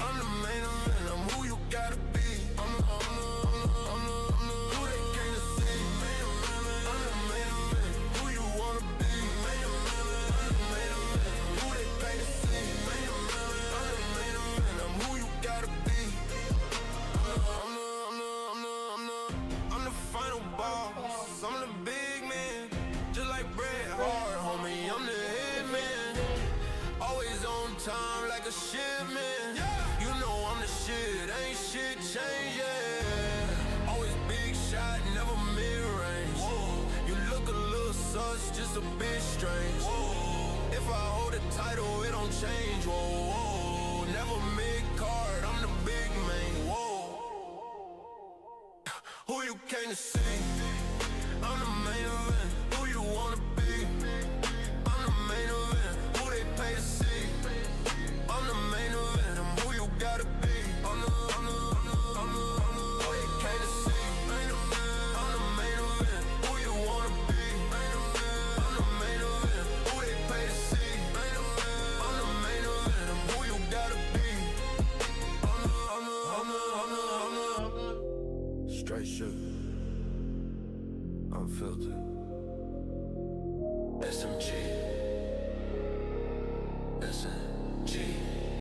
I'm the main event. I'm who you gotta be. I'm the who they came to see. I'm the main event. Who you wanna be? I'm the main event. Who they pay to see? I'm the main event. I'm who you gotta be. I'm the final boss. I'm the big man. Just like Bret Hart, homie. I'm the head man. Always on time like a shipment. You know I'm the shit. Ain't shit changed, yeah. Always big shot, never mid-range. You look a little sus, just a bit strange. If I hold the title, it don't change. Whoa. Never mid-card, I'm the big man. Who you came to see? I'm the main event. Who you wanna be? I'm the main event. Who they pay to see? I'm the main event. I'm who you gotta be. I'm the who they came to see. I'm the main event. Who you wanna be? I'm the main event. Who they pay to see? I'm the main event. I'm who you gotta be. I'm the straight shoot. Unfiltered.